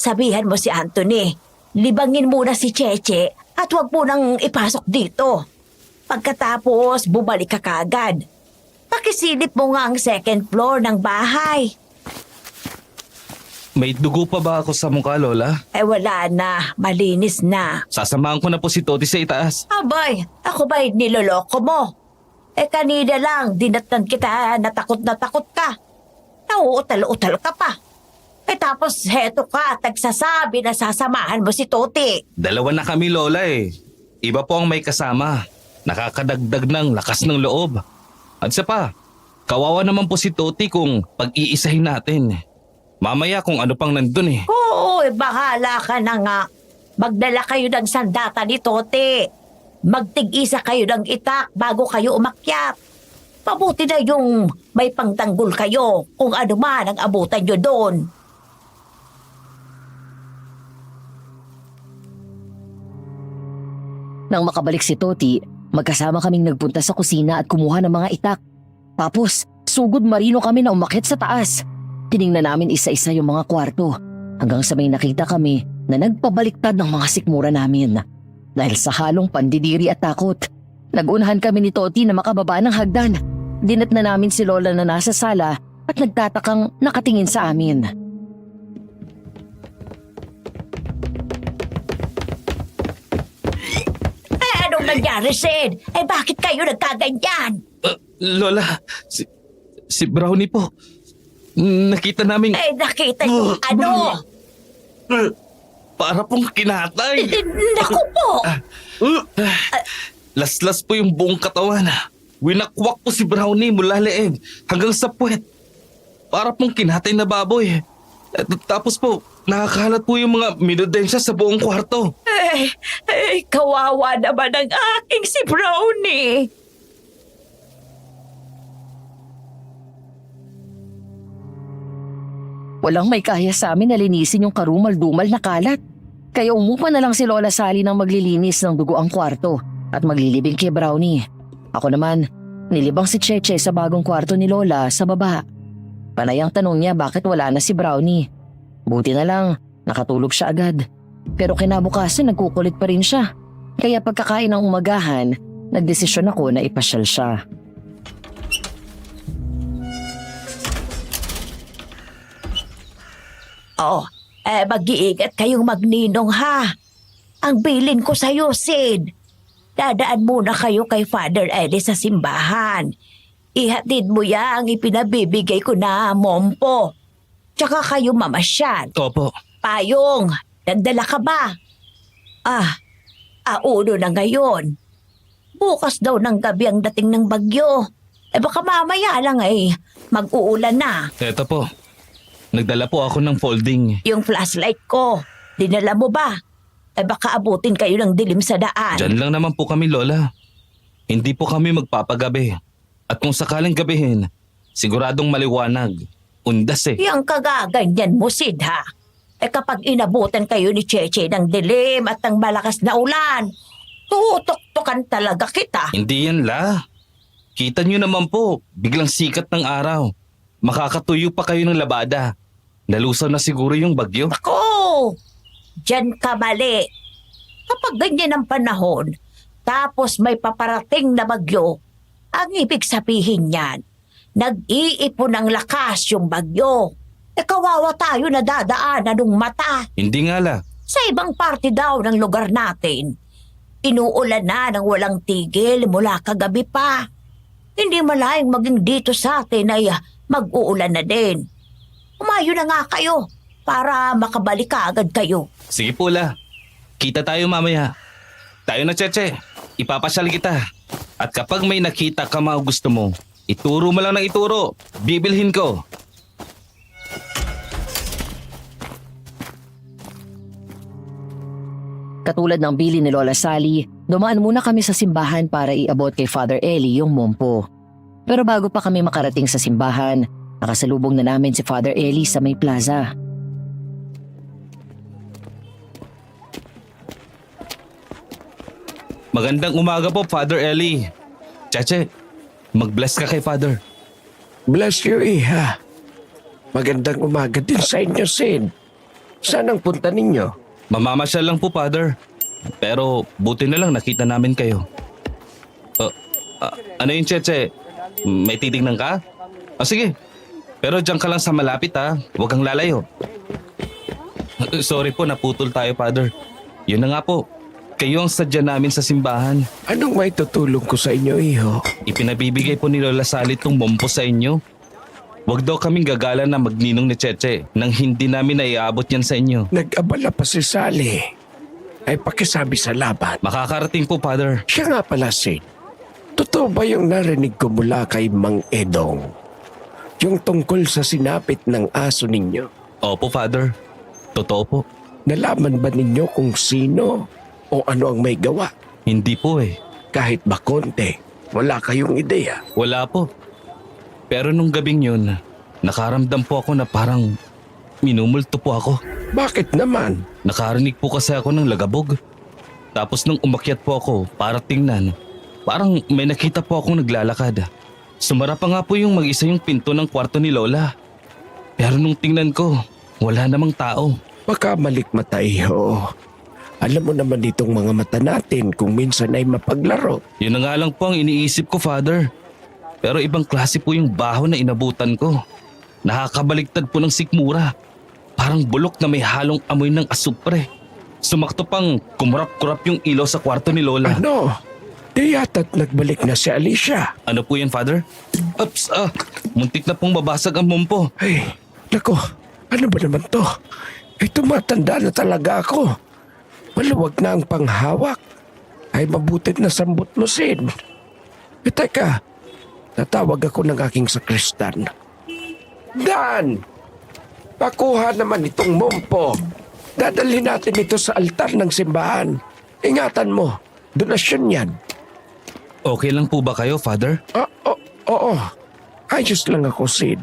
[SPEAKER 3] Sabihan mo si Anthony, libangin muna si Cheche at huwag mo nang ipasok dito. Pagkatapos, bumalik ka kaagad. Pakisilip mo nga ang second floor ng bahay.
[SPEAKER 1] May dugo pa ba ako sa mukha, Lola?
[SPEAKER 3] Wala na. Malinis na.
[SPEAKER 1] Sasamahan ko na po si Toti sa itaas.
[SPEAKER 3] Abay, ako ba'y niloloko mo? Kanina lang, dinatnan kita na takot ka. Nauutal-utal ka pa. Tapos heto ka, tagsasabi na sasamahan mo si Toti.
[SPEAKER 1] Dalawa na kami, Lola eh. Iba po ang may kasama. Nakakadagdag ng lakas ng loob. At isa pa, kawawa naman po si Toti kung pag-iisahin natin. Mamaya kung ano pang nandun eh.
[SPEAKER 3] Oo, bahala ka na nga. Magdala kayo ng sandata ni Toti. Magtig-isa kayo ng itak bago kayo umakyat. Mabuti na yung may pangtanggol kayo kung ano man ang abutan nyo doon.
[SPEAKER 4] Nang makabalik si Toti, magkasama kaming nagpunta sa kusina at kumuha ng mga itak. Tapos, sugod marino kami na umakyat sa taas. Tiningnan namin isa-isa yung mga kwarto hanggang sa may nakita kami na nagpabaliktad ng mga sikmura namin. Dahil sa halong pandidiri at takot, nagunahan kami ni Toti na makababa ng hagdan. Dinat na namin si Lola na nasa sala at nagtatakang nakatingin sa amin.
[SPEAKER 3] nangyari, Sid? Eh bakit kayo nagkaganyan?
[SPEAKER 1] Lola, si Brownie po. Nakita namin
[SPEAKER 3] Eh nakita niyo ano?
[SPEAKER 1] para pong kinatay.
[SPEAKER 3] Naku po!
[SPEAKER 1] Laslas po yung buong katawan. Winakwak po si Brownie mula leeg hanggang sa puwet. Para pong kinatay na baboy. Tapos po, nakakalat po yung mga minudensya sa buong kwarto.
[SPEAKER 3] Kawawa naman ang aking si Brownie.
[SPEAKER 4] Walang may kaya sa amin na linisin yung karumal-dumal na kalat. Kaya umupa na lang si Lola Sally ng maglilinis ng dugo ang kwarto at maglilibing kay Brownie. Ako naman, nilibang si Cheche sa bagong kwarto ni Lola sa baba. Panay ang tanong niya bakit wala na si Brownie. Buti na lang, nakatulog siya agad. Pero kinabukasan nagkukulit pa rin siya. Kaya pagkakain ng umagahan, nagdesisyon ako na ipasyal siya.
[SPEAKER 3] Oh, mag-iingat kayong magninong ha. Ang bilin ko sa'yo, Sid. Dadaan muna kayo kay Father Eddie sa simbahan. Ihatid mo ya ang ipinabibigay ko na mompo. Tsaka kayo mamasyal.
[SPEAKER 1] Opo.
[SPEAKER 3] Payong, nagdala ka ba? Uno na ngayon. Bukas daw ng gabi ang dating ng bagyo. Baka mamaya lang mag-uulan na.
[SPEAKER 1] Eto po. Nagdala po ako ng folding.
[SPEAKER 3] Yung flashlight ko, dinala mo ba? Baka abutin kayo ng dilim sa daan.
[SPEAKER 1] Diyan lang naman po kami, Lola. Hindi po kami magpapagabi. At kung sakaling gabihin, siguradong maliwanag. Undas eh.
[SPEAKER 3] Yang kagaganyan mo, Sid, ha? Kapag inabutan kayo ni Cheche ng dilim at ng malakas na ulan, tutok-tokan talaga kita.
[SPEAKER 1] Hindi yan, La. Kita nyo naman po, biglang sikat ng araw. Makakatuyo pa kayo ng labada. Nalusaw na siguro yung bagyo.
[SPEAKER 3] Ako! Diyan ka mali. Kapag ganyan ang panahon, tapos may paparating na bagyo, ang ibig sabihin niyan, nag-iipon ng lakas yung bagyo. Kawawa tayo na dadaanan ng mata.
[SPEAKER 1] Hindi nga, La.
[SPEAKER 3] Sa ibang parte daw ng lugar natin, inuulan na ng walang tigil mula kagabi pa. Hindi malayang maging dito sa atin ay mag-uulan na din. Umayo na nga kayo para makabalik agad kayo.
[SPEAKER 1] Sige po, La. Kita tayo mamaya. Tayo na, Cheche. Ipapasyal kita. At kapag may nakita ka mga gusto mo, ituro mo lang ng ituro. Bibilhin ko.
[SPEAKER 4] Katulad ng bili ni Lola Sally, dumaan muna kami sa simbahan para iabot kay Father Eli yung mompo. Pero bago pa kami makarating sa simbahan, nakasalubong na namin si Father Eli sa may plaza.
[SPEAKER 1] Magandang umaga po, Father Eli. Cheche, mag-bless ka kay Father.
[SPEAKER 5] Bless you, Iha. Magandang umaga din sa inyo, Sid. Saan ang punta ninyo?
[SPEAKER 1] Mamamasyal lang po, Father. Pero buti na lang nakita namin kayo. Ano yun, Cheche? May titignan ka? Sige. Pero diyan ka lang sa malapit, ha. Huwag kang lalayo. Sorry po, naputol tayo, Father. Yun na nga po. Kayo ang sadya namin sa simbahan.
[SPEAKER 5] Anong may tutulong ko sa inyo, Iho?
[SPEAKER 1] Ipinabibigay po ni Lola Sally tong mompo sa inyo. Huwag daw kaming gagala na magninong ni Cheche nang hindi namin naiabot yan sa inyo.
[SPEAKER 5] Nag-abala pa si Sally. Ay pakisabi sa laban.
[SPEAKER 1] Makakarating po, Father.
[SPEAKER 5] Siya nga pala, Sid. Totoo ba yung narinig ko mula kay Mang Edong? Yung tungkol sa sinapit ng aso ninyo?
[SPEAKER 1] Opo, Father. Totoo po.
[SPEAKER 5] Nalaman ba ninyo kung sino o ano ang may gawa?
[SPEAKER 1] Hindi po eh.
[SPEAKER 5] Kahit ba konti, wala kayong ideya.
[SPEAKER 1] Wala po. Pero nung gabing yun, nakaramdam po ako na parang minumulto po ako.
[SPEAKER 5] Bakit naman?
[SPEAKER 1] Nakarinig po kasi ako ng lagabog. Tapos nung umakyat po ako para tingnan, parang may nakita po akong naglalakad. Sumara pa nga po yung mag-isa yung pinto ng kwarto ni Lola. Pero nung tingnan ko, wala namang tao.
[SPEAKER 5] Baka malikmata, Iho. Alam mo naman itong mga mata natin kung minsan ay mapaglaro.
[SPEAKER 1] Yun na nga lang po ang iniisip ko, Father. Pero ibang klase po yung baho na inabutan ko. Nakakabaliktad po ng sikmura. Parang bulok na may halong amoy ng asupre. Sumakto pang kumurap-kurap yung ilaw sa kwarto ni Lola.
[SPEAKER 5] Ano? Yata't nagbalik na si Alicia.
[SPEAKER 1] Ano po yan, Father? Ups, muntik na pong mabasag ang mumpo.
[SPEAKER 5] Ay, nako, ano ba naman to? Ay, tumatanda na talaga ako. Maluwag na ang panghawak. Ay, mabutit na sambot mo, Sid. Teka, natawag ako ng aking sakristan. Dan! Pakuha naman itong mumpo. Dadalhin natin ito sa altar ng simbahan. Ingatan mo, donasyon yan.
[SPEAKER 1] Okay lang po ba kayo, Father?
[SPEAKER 5] Oo. Ayos lang ako, Sid.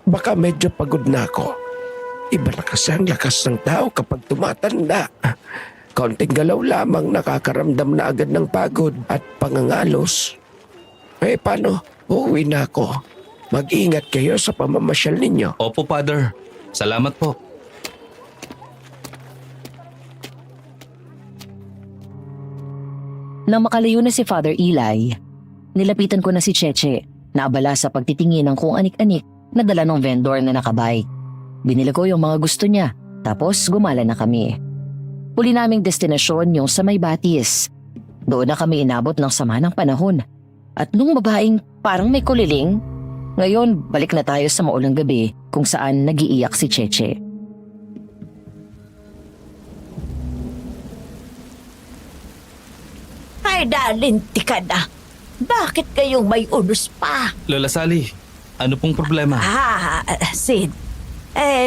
[SPEAKER 5] Baka medyo pagod na ako. Iba na kasi ang lakas ng tao kapag tumatanda. Konting galaw lamang nakakaramdam na agad ng pagod at pangangalos. Eh, paano? Uuwi na ako. Mag-ingat kayo sa pamamasyal ninyo.
[SPEAKER 1] Opo, Father. Salamat po.
[SPEAKER 4] Nang makalayo na si Father Eli, nilapitan ko na si Cheche na abala sa pagtitingin ng kung anik-anik na dala ng vendor na nakabike. Binili ko yung mga gusto niya, tapos gumala na kami. Huli naming destinasyon yung sa May Batis. Doon na kami inabot ng sama ng panahon. At nung babaeng parang may kuliling, ngayon balik na tayo sa maulang gabi kung saan nagiiyak si Cheche.
[SPEAKER 3] Ay, dalinti ka na. Bakit kayong may unos pa?
[SPEAKER 1] Lola Sally, ano pong problema?
[SPEAKER 3] Sid,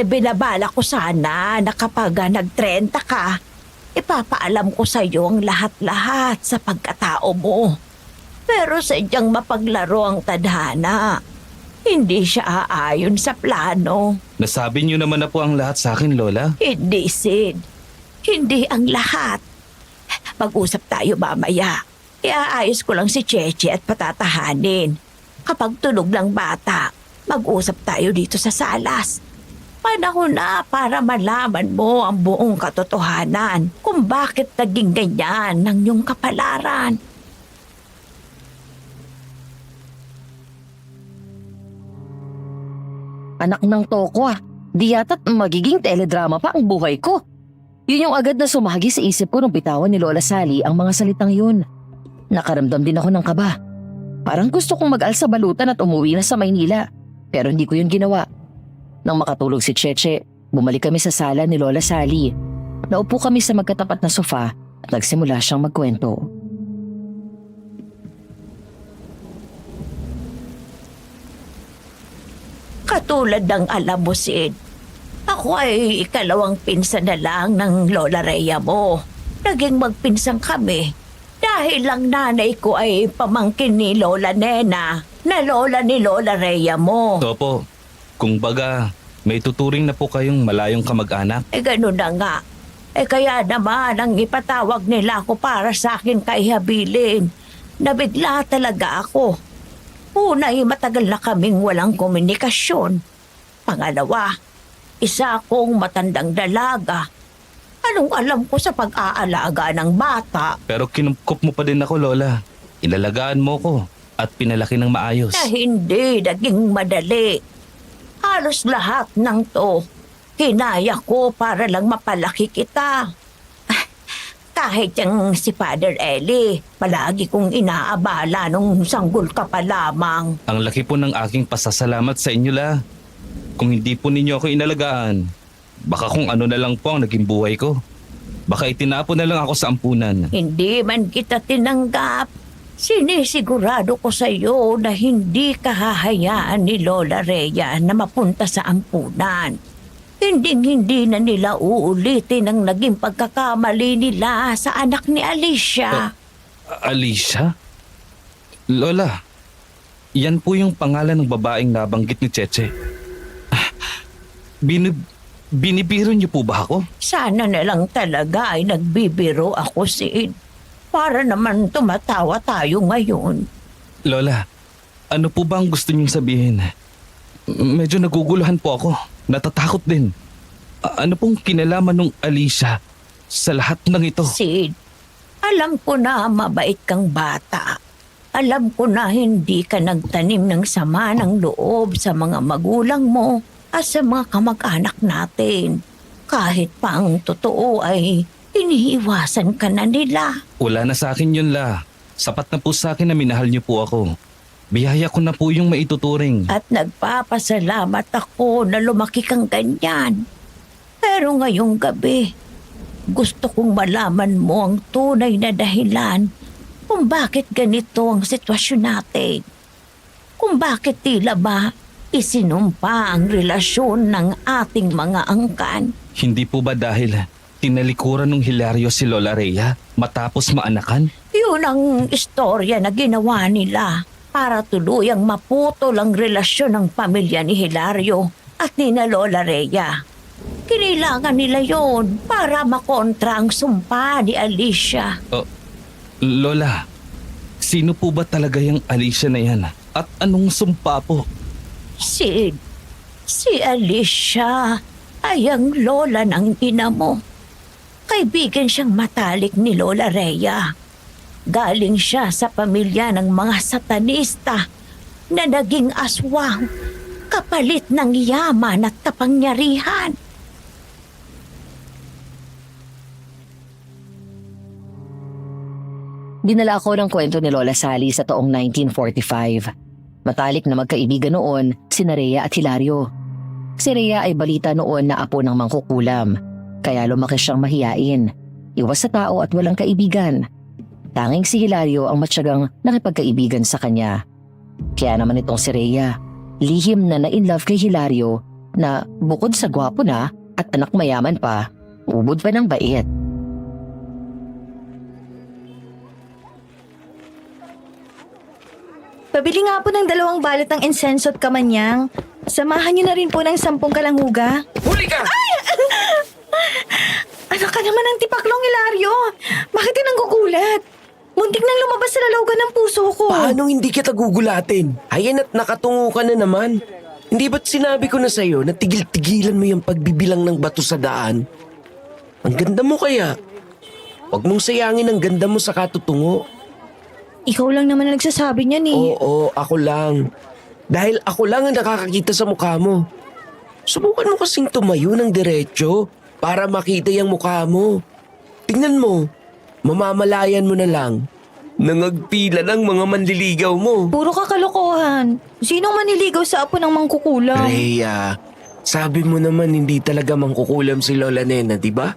[SPEAKER 3] binabala ko sana na kapag nag-30 ka, ipapaalam ko sa iyo ang lahat-lahat sa pagkatao mo. Pero sadyang mapaglaro ang tadhana. Hindi siya aayon sa plano.
[SPEAKER 1] Nasabi niyo naman na po ang lahat sa akin, Lola.
[SPEAKER 3] Hindi, Sid. Hindi ang lahat. Mag-usap tayo mamaya. Iaayos ko lang si Cheche at patatahanin. Kapag tunog ng bata, mag-usap tayo dito sa salas. Panahon na para malaman mo ang buong katotohanan kung bakit naging ganyan ng iyong kapalaran.
[SPEAKER 4] Anak ng toko di yata't magiging teledrama pa ang buhay ko. Yun yung agad na sumagi sa isip ko nung bitawan ni Lola Sally ang mga salitang yun. Nakaramdam din ako ng kaba. Parang gusto kong mag-alsa balutan at umuwi na sa Maynila. Pero hindi ko yun ginawa. Nang makatulog si Cheche, bumalik kami sa sala ni Lola Sally. Naupo kami sa magkatapat na sofa at nagsimula siyang magkwento.
[SPEAKER 3] Katulad ng alam mo, Sid, ako ay ikalawang pinsan na lang ng Lola Rhea mo. Naging magpinsan kami dahil lang nanay ko ay pamangkin ni Lola Nena na lola ni Lola Rhea mo.
[SPEAKER 1] Opo, kung baga, may tuturing na po kayong malayong kamag-anak.
[SPEAKER 3] Ganun na nga. Kaya naman ang ipatawag nila ako para sa akin kay habilin. Nabigla talaga ako. Una matagal na kaming walang komunikasyon. Pangalawa, isa akong matandang dalaga. Anong alam ko sa pag-aalaga ng bata?
[SPEAKER 1] Pero kinupkup mo pa din ako, Lola. Inalagaan mo ko at pinalaki ng maayos.
[SPEAKER 3] Na hindi naging madali. Halos lahat ng to, kinaya ko para lang mapalaki kita. Kahit yung si Father Eli, palagi kong inaabala nung sanggol ka pa lamang.
[SPEAKER 1] Ang laki po ng aking pasasalamat sa inyo, La. Kung hindi po ninyo ako inalagaan, baka kung ano na lang po ang naging buhay ko. Baka itinapon na lang ako sa ampunan.
[SPEAKER 3] Hindi man kita tinanggap. Sinisigurado ko sa iyo na hindi ka hahayaan ni Lola Rhea na mapunta sa ampunan. Hindi na nila uulitin ang naging pagkakamali nila sa anak ni Alicia.
[SPEAKER 1] Alicia? Lola, yan po yung pangalan ng babaeng nabanggit ni Cheche. Binibiro niyo po ba ako?
[SPEAKER 3] Sana na lang talaga ay nagbibiro ako, Sid. Para naman tumatawa tayo ngayon.
[SPEAKER 1] Lola, ano po ba ang gusto niyong sabihin? Medyo naguguluhan po ako. Natatakot din. Ano pong kinalaman ng Alicia sa lahat ng ito?
[SPEAKER 3] Sid, alam ko na mabait kang bata. Alam ko na hindi ka nagtanim ng sama ng loob sa mga magulang mo at sa mga kamag-anak natin. Kahit pa ang totoo ay iniiwasan ka na nila.
[SPEAKER 1] Wala na sa akin yun, La. Sapat na po sa akin na minahal niyo po ako. Biyaya ko na po yung maituturing.
[SPEAKER 3] At nagpapasalamat ako na lumaki kang ganyan. Pero ngayong gabi, gusto kong malaman mo ang tunay na dahilan kung bakit ganito ang sitwasyon natin. Kung bakit tila ba isinumpa ang relasyon ng ating mga angkan.
[SPEAKER 1] Hindi po ba dahil tinalikuran ng Hilario si Lola Rhea matapos maanakan?
[SPEAKER 3] Yun ang istorya na ginawa nila para tuluyang maputol ang relasyon ng pamilya ni Hilario at ni na Lola Rhea. Kailangan nila yon para makontra ang sumpa ni Alicia.
[SPEAKER 1] Lola, sino po ba talaga yung Alicia na yan? At anong sumpa po?
[SPEAKER 3] Si Alicia ay ang lola ng ina mo. Kaibigan siyang matalik ni Lola Rhea. Galing siya sa pamilya ng mga satanista na naging aswang kapalit ng yaman at kapangyarihan.
[SPEAKER 4] Dinala ako ng kwento ni Lola Sally sa taong 1945. Matalik na magkaibigan noon sina Rhea at Hilario. Si Rhea ay balita noon na apo ng mangkukulam, kaya lumaki siyang mahiyain, iwas sa tao at walang kaibigan. Tanging si Hilario ang matyagang nakipagkaibigan sa kanya. Kaya naman itong si Rhea, lihim na na-inlove kay Hilario na bukod sa gwapo na at anak mayaman pa, ubod pa ng bait.
[SPEAKER 2] Pabili nga po ng 2 balot ng insenso at kamanyang. Samahan niyo na rin po ng 10 kalanghuga.
[SPEAKER 5] Huli ka!
[SPEAKER 2] Anak ka naman ng tipaklong, Hilario. Bakit ka nanggugulat? Muntik nang lumabas sa lalawagan ng puso ko.
[SPEAKER 5] Paano hindi kita gugulatin? Ayan at nakatungo ka na naman. Hindi ba't sinabi ko na sa'yo na tigil-tigilan mo yung pagbibilang ng bato sa daan? Ang ganda mo kaya. Huwag mong sayangin ang ganda mo sa katutungo.
[SPEAKER 2] Ikaw lang naman ang nagsasabi niyan eh.
[SPEAKER 5] Oo, ako lang. Dahil ako lang ang nakakakita sa mukha mo. Subukan mo kasing tumayo ng diretsyo para makita yung mukha mo. Tingnan mo, mamamalayan mo na lang. Nangagpila ng mga manliligaw mo.
[SPEAKER 2] Puro ka kalokohan. Sinong maniligaw sa apo ng mangkukulam?
[SPEAKER 5] Rhea, sabi mo naman hindi talaga mangkukulam si Lola Nena, di ba?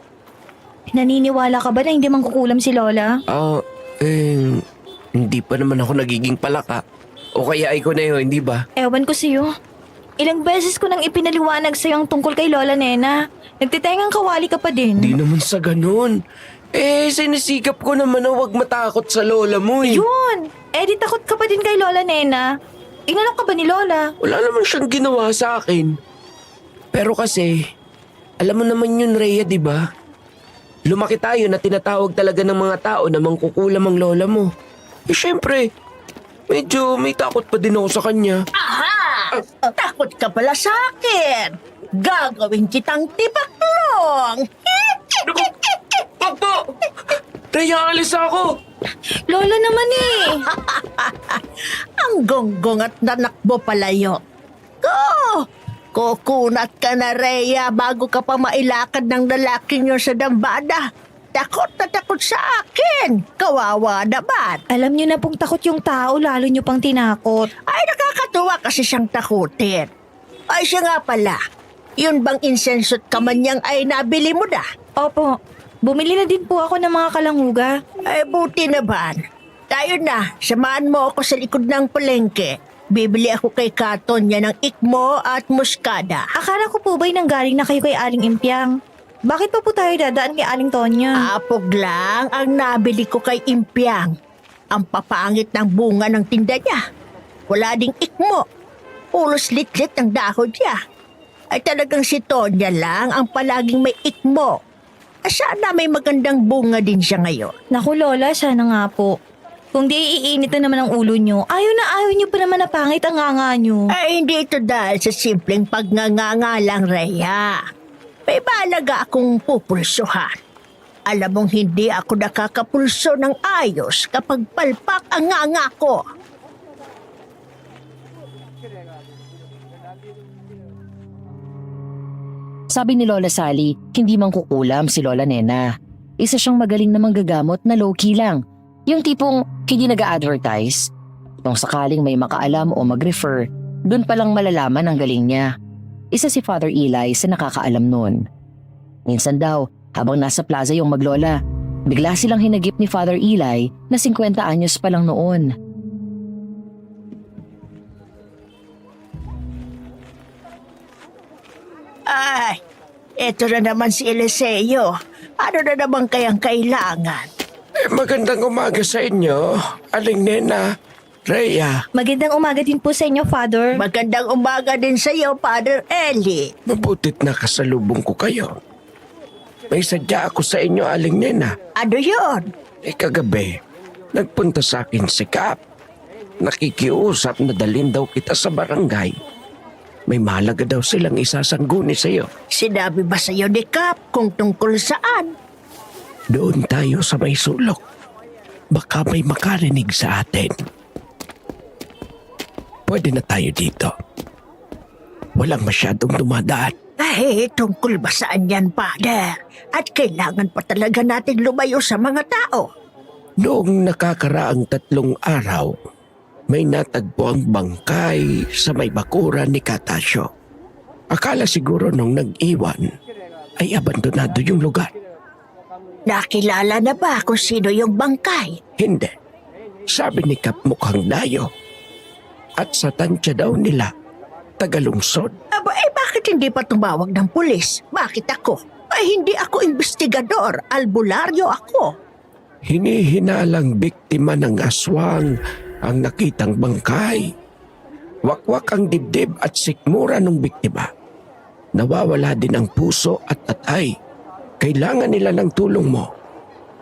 [SPEAKER 2] Naniniwala ka ba na hindi mangkukulam si Lola?
[SPEAKER 5] Hindi pa naman ako nagiging palaka. O kaya ikaw na yun, hindi ba?
[SPEAKER 2] Ewan ko sa'yo. Ilang beses ko nang ipinaliwanag sa'yo ang tungkol kay Lola Nena. Nagtitengang kawali ka pa din.
[SPEAKER 5] Hindi naman sa ganun. Sinisikap ko naman na huwag matakot sa lola mo eh.
[SPEAKER 2] Yun! Di takot ka pa din kay Lola Nena. Inalok ka ba ni Lola?
[SPEAKER 5] Wala naman siyang ginawa sa akin. Pero kasi, alam mo naman yun, Rhea, di ba? Lumaki tayo na tinatawag talaga ng mga tao na mangkukulam ang lola mo. Syempre, medyo may takot pa din ako sa kanya.
[SPEAKER 3] Aha! Takot ka pala sa akin! Gagawin kitang tipaklong!
[SPEAKER 5] Opo! Rhea, alis ako!
[SPEAKER 2] Lola naman eh!
[SPEAKER 3] Ang gonggong at nanakbo palayo. Kukunat ka na, Rhea, bago ka pa mailakad ng lalaking yun sa dambada. Takot na takot sa akin. Kawawa naman.
[SPEAKER 2] Alam niyo na pong takot yung tao, lalo niyo pang tinakot.
[SPEAKER 3] Ay, nakakatuwa kasi siyang takutin. Ay, siya nga pala. Yun bang insenso at kamanyang ay nabili mo na?
[SPEAKER 2] Opo, bumili na din po ako ng mga kalanghuga.
[SPEAKER 3] Ay, buti naman. Tayo na, samahan mo ako sa likod ng palengke. Bibili ako kay Katonya ng ikmo at muskada.
[SPEAKER 2] Akala ko po ba'y nanggaling na kayo kay Aling Impyang? Bakit pa po tayo dadaan kay Aling Tonya?
[SPEAKER 3] Apog lang ang nabili ko kay Impyang. Ang papangit ng bunga ng tinda niya. Wala ding ikmo. Pulos litlit ang dahon niya. Ay talagang si Tonya lang ang palaging may ikmo. Sana may magandang bunga din siya ngayon.
[SPEAKER 2] Naku Lola, sana nga po. Kung di iinit na naman ang ulo nyo, ayaw nyo pa naman na pangit ang nganga nyo.
[SPEAKER 3] Ay hindi ito dahil sa simpleng pagnganganga lang, Rhea. May balaga akong pupulsuhan. Alam mong hindi ako nakakapulso ng ayos kapag palpak ang nganga ko.
[SPEAKER 4] Sabi ni Lola Sally, hindi mangkukulam si Lola Nena. isa siyang magaling na manggagamot na low-key lang. Yung tipong hindi nag-a-advertise. Kung sakaling may makaalam o mag-refer, dun palang malalaman ang galing niya. Isa si Father Eli sa nakakaalam nun. Minsan daw, habang nasa plaza yung maglola, bigla silang hinagip ni Father Eli na 50 anyos pa lang noon.
[SPEAKER 3] Ay, eto na naman si Eliseo. Ano na naman kayang kailangan?
[SPEAKER 5] Magandang umaga sa inyo, Aling Nena, Rhea.
[SPEAKER 2] Magandang umaga din po sa inyo, Father.
[SPEAKER 3] Magandang umaga din sa iyo, Father Eli.
[SPEAKER 5] Mabutit na kasalubong ko kayo. May sadya ako sa inyo, Aling Nena.
[SPEAKER 3] Ano yon?
[SPEAKER 5] Kagabi, nagpunta sa akin si Kap. Nakikiusap na dalhin daw kita sa barangay. May mahalaga daw silang isasangguni sa iyo.
[SPEAKER 3] Sinabi ba sa iyo ni Kap kung tungkol saan?
[SPEAKER 5] Doon tayo sa may sulok. Baka may makarinig sa atin. Pwede na tayo dito. Walang masyadong dumadaan.
[SPEAKER 3] Ay, tungkol ba saan yan, Father? At kailangan pa talaga natin lumayo sa mga tao.
[SPEAKER 5] Noong nakakaraang 3 araw, may natagpo ang bangkay sa may bakuran ni Katasyo. Akala siguro nung nag-iwan ay abandonado yung lugar.
[SPEAKER 3] Nakilala na ba kung sino yung bangkay?
[SPEAKER 5] Hindi. Sabi ni Kap mukhang dayo. At sa tansya daw nila, tagalungsod.
[SPEAKER 3] Aba, bakit hindi pa tumawag ng pulis? Bakit ako? Ay, hindi ako investigador. Albularyo ako.
[SPEAKER 5] Hinihinalang biktima ng aswang ang nakitang bangkay. Wakwak ang dibdib at sikmura ng biktima. Nawawala din ang puso at atay. Kailangan nila ng tulong mo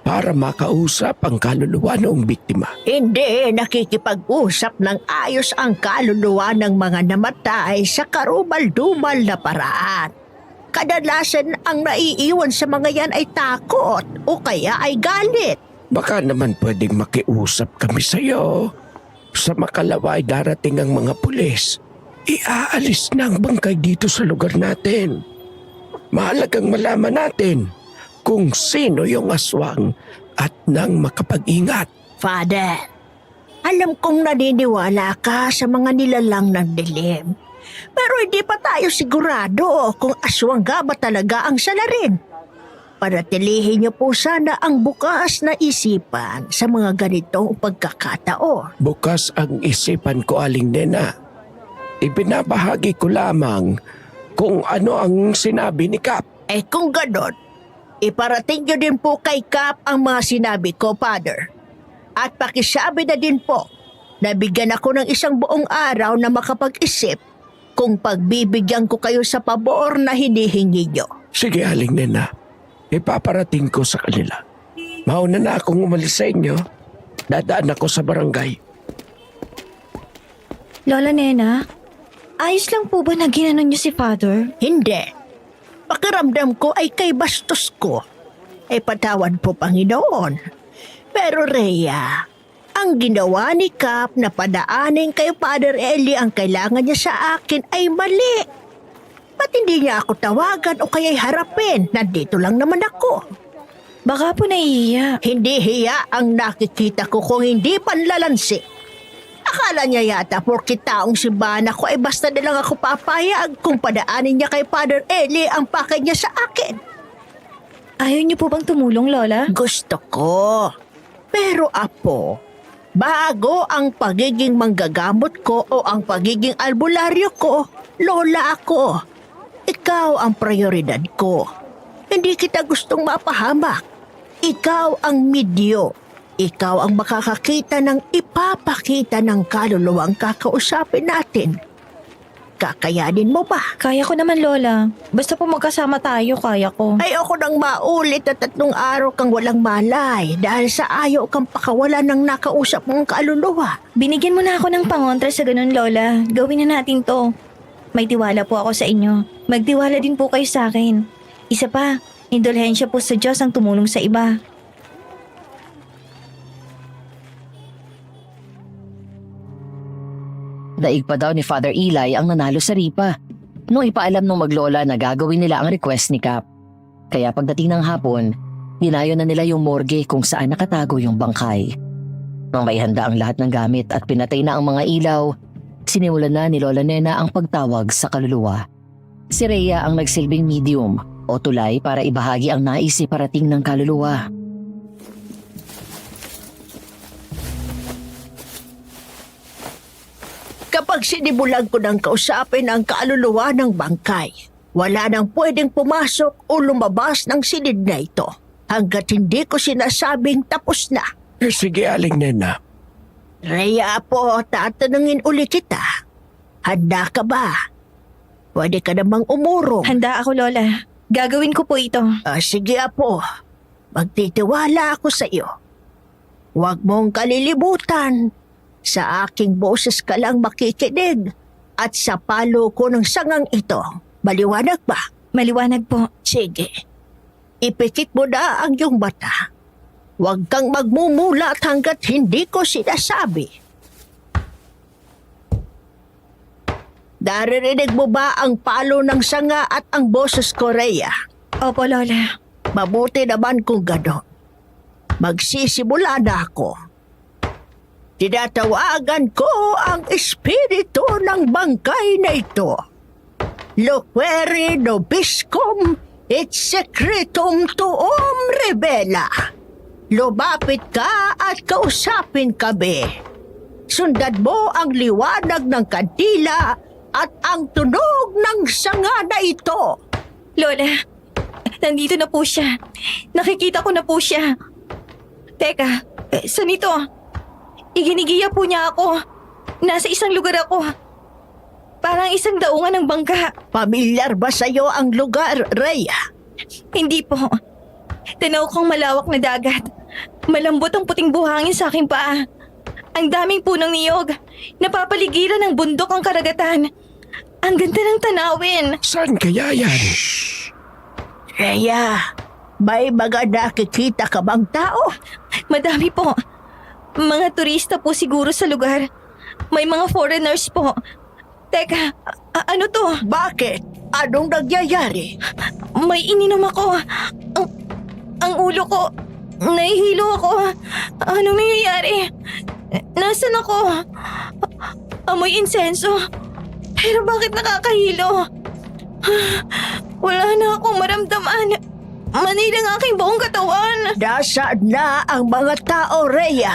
[SPEAKER 5] para makausap ang kaluluwa ng biktima.
[SPEAKER 3] Hindi nakikipag-usap ng ayos ang kaluluwa ng mga namatay sa karumal-dumal na paraan. Kadalasan ang naiiwan sa mga yan ay takot o kaya ay galit.
[SPEAKER 5] Baka naman pwedeng makiusap kami sa iyo. Sa makalawa ay darating ang mga pulis. Iaalis na ang bangkay dito sa lugar natin. Mahalagang malaman natin kung sino yung aswang at nang makapag-ingat.
[SPEAKER 3] Father, alam kong naniniwala ka sa mga nilalang ng dilim. Pero hindi pa tayo sigurado kung aswang nga ba talaga ang salarin. Panatilihin niyo po sana ang bukas na isipan sa mga ganitong pagkakataon.
[SPEAKER 5] Bukas ang isipan ko, Aling Nena. Ibinabahagi ko lamang kung ano ang sinabi ni Kap.
[SPEAKER 3] Kung ganon, iparating niyo din po kay Kap ang mga sinabi ko, Father. At pakisabi na din po na bigyan ako ng isang buong araw na makapag-isip kung pagbibigyan ko kayo sa pabor na hinihingi niyo.
[SPEAKER 5] Sige, Aling Nena. Ipaparating ko sa kanila. Mauna na akong umalis sa inyo. Dadaan ako sa barangay.
[SPEAKER 2] Lola Nena, ayos lang po ba na ginanon niyo si Father?
[SPEAKER 3] Hindi. Pakiramdam ko ay kay bastos ko. Patawad po, Panginoon. Pero Rhea, ang ginawa ni Kap na padaanin kay Father Eli ang kailangan niya sa akin ay mali. Ba't hindi niya ako tawagan o kaya'y harapin? Nandito lang naman ako.
[SPEAKER 2] Baka po naiiya.
[SPEAKER 3] Hindi hiya ang nakikita ko kung hindi panlalansi. Akala niya yata porkit taong simbahan ako ay basta na lang ako papayag kung padaanin niya kay Father Eli ang pakay niya sa akin.
[SPEAKER 2] Ayaw niyo po bang tumulong, Lola?
[SPEAKER 3] Gusto ko. Pero Apo, bago ang pagiging manggagamot ko o ang pagiging albularyo ko, Lola ako. Ikaw ang prioridad ko. Hindi kita gustong mapahamak. Ikaw ang medyo. Ikaw ang makakakita ng ipapakita ng kaluluwang kakausapin natin. Kakayanin mo ba?
[SPEAKER 2] Kaya ko naman, Lola. Basta po magkasama tayo, kaya ko.
[SPEAKER 3] Ayoko nang maulit na 3 araw kang walang malay dahil sa ayaw kang pakawalan ng nakausap mong kaluluwa.
[SPEAKER 2] Binigyan mo na ako ng pangontra sa ganun, Lola. Gawin na natin to. May tiwala po ako sa inyo. Magtiwala din po kayo sa akin. Isa pa, indulhensya po sa Diyos ang tumulong sa iba.
[SPEAKER 4] Daig pa daw ni Father Eli ang nanalo sa ripa nung ipaalam ng maglola na gagawin nila ang request ni Kap. Kaya pagdating ng hapon, Dinayo na nila yung morgue kung saan nakatago yung bangkay. Nang may handa ang lahat ng gamit at pinatay na ang mga ilaw, sinimulan na ni Lola Nena ang pagtawag sa kaluluwa. Si Rhea ang nagsilbing medium o tulay para ibahagi ang nais iparating ng kaluluwa.
[SPEAKER 3] Kapag sinimulan ko ng kausapin ang kaluluwa ng bangkay, wala nang pwedeng pumasok o lumabas ng silid na ito hanggat hindi ko sinasabing tapos na.
[SPEAKER 5] Sige, Aling Nena.
[SPEAKER 3] Rhea po, tatanungin uli kita. Handa ka ba? Pwede ka namang umurong.
[SPEAKER 2] Handa ako, Lola. Gagawin ko po ito.
[SPEAKER 3] Sige Apo, magtitiwala ako sa iyo. Huwag mong kalilimutan. Sa aking boses ka lang makikinig at sa palo ko ng sangang ito. Maliwanag ba?
[SPEAKER 2] Maliwanag po.
[SPEAKER 3] Sige. Ipikit mo na ang iyong mata. Huwag kang magmumulat hanggat hindi ko sinasabi. Naririnig mo ba ang palo ng sanga at ang boses ko, Rhea?
[SPEAKER 2] Opo, Lola.
[SPEAKER 3] Mabuti naman kung gano'n. Magsisimula na ako. Tinatawagan ko ang espiritu ng bangkay na ito. Loquere nobiscum et secretum tuum revela. Lumapit ka at kausapin kami. Sundan mo ang liwanag ng kandila at ang tunog ng sanga na ito.
[SPEAKER 2] Lola, nandito na po siya. Nakikita ko na po siya. Teka, saan ito? Iginigiya po niya ako. Nasa isang lugar ako. Parang isang daungan ng bangka.
[SPEAKER 3] Pamilyar ba sa'yo ang lugar, Rhea?
[SPEAKER 2] Hindi po. Tanaw kong malawak na dagat. Malambot ang puting buhangin sa aking paa. Ang daming punong niyog. Napapaligiran ng bundok ang karagatan. Ang ganda ng tanawin.
[SPEAKER 5] Saan kaya yan?
[SPEAKER 3] Rhea, may mga nakikita ka bang tao?
[SPEAKER 2] Madami po. Mga turista po siguro sa lugar. May mga foreigners po. Teka, ano to?
[SPEAKER 3] Bakit? Anong nangyayari?
[SPEAKER 2] May ininom ako. Ang ulo ko. Nahihilo ako. Anong nangyayari? Nasaan ako? Amoy insenso. Pero bakit nakakahilo? Wala na akong maramdaman. Manila ang aking buong katawan.
[SPEAKER 3] Nasaan na ang mga tao, Rhea?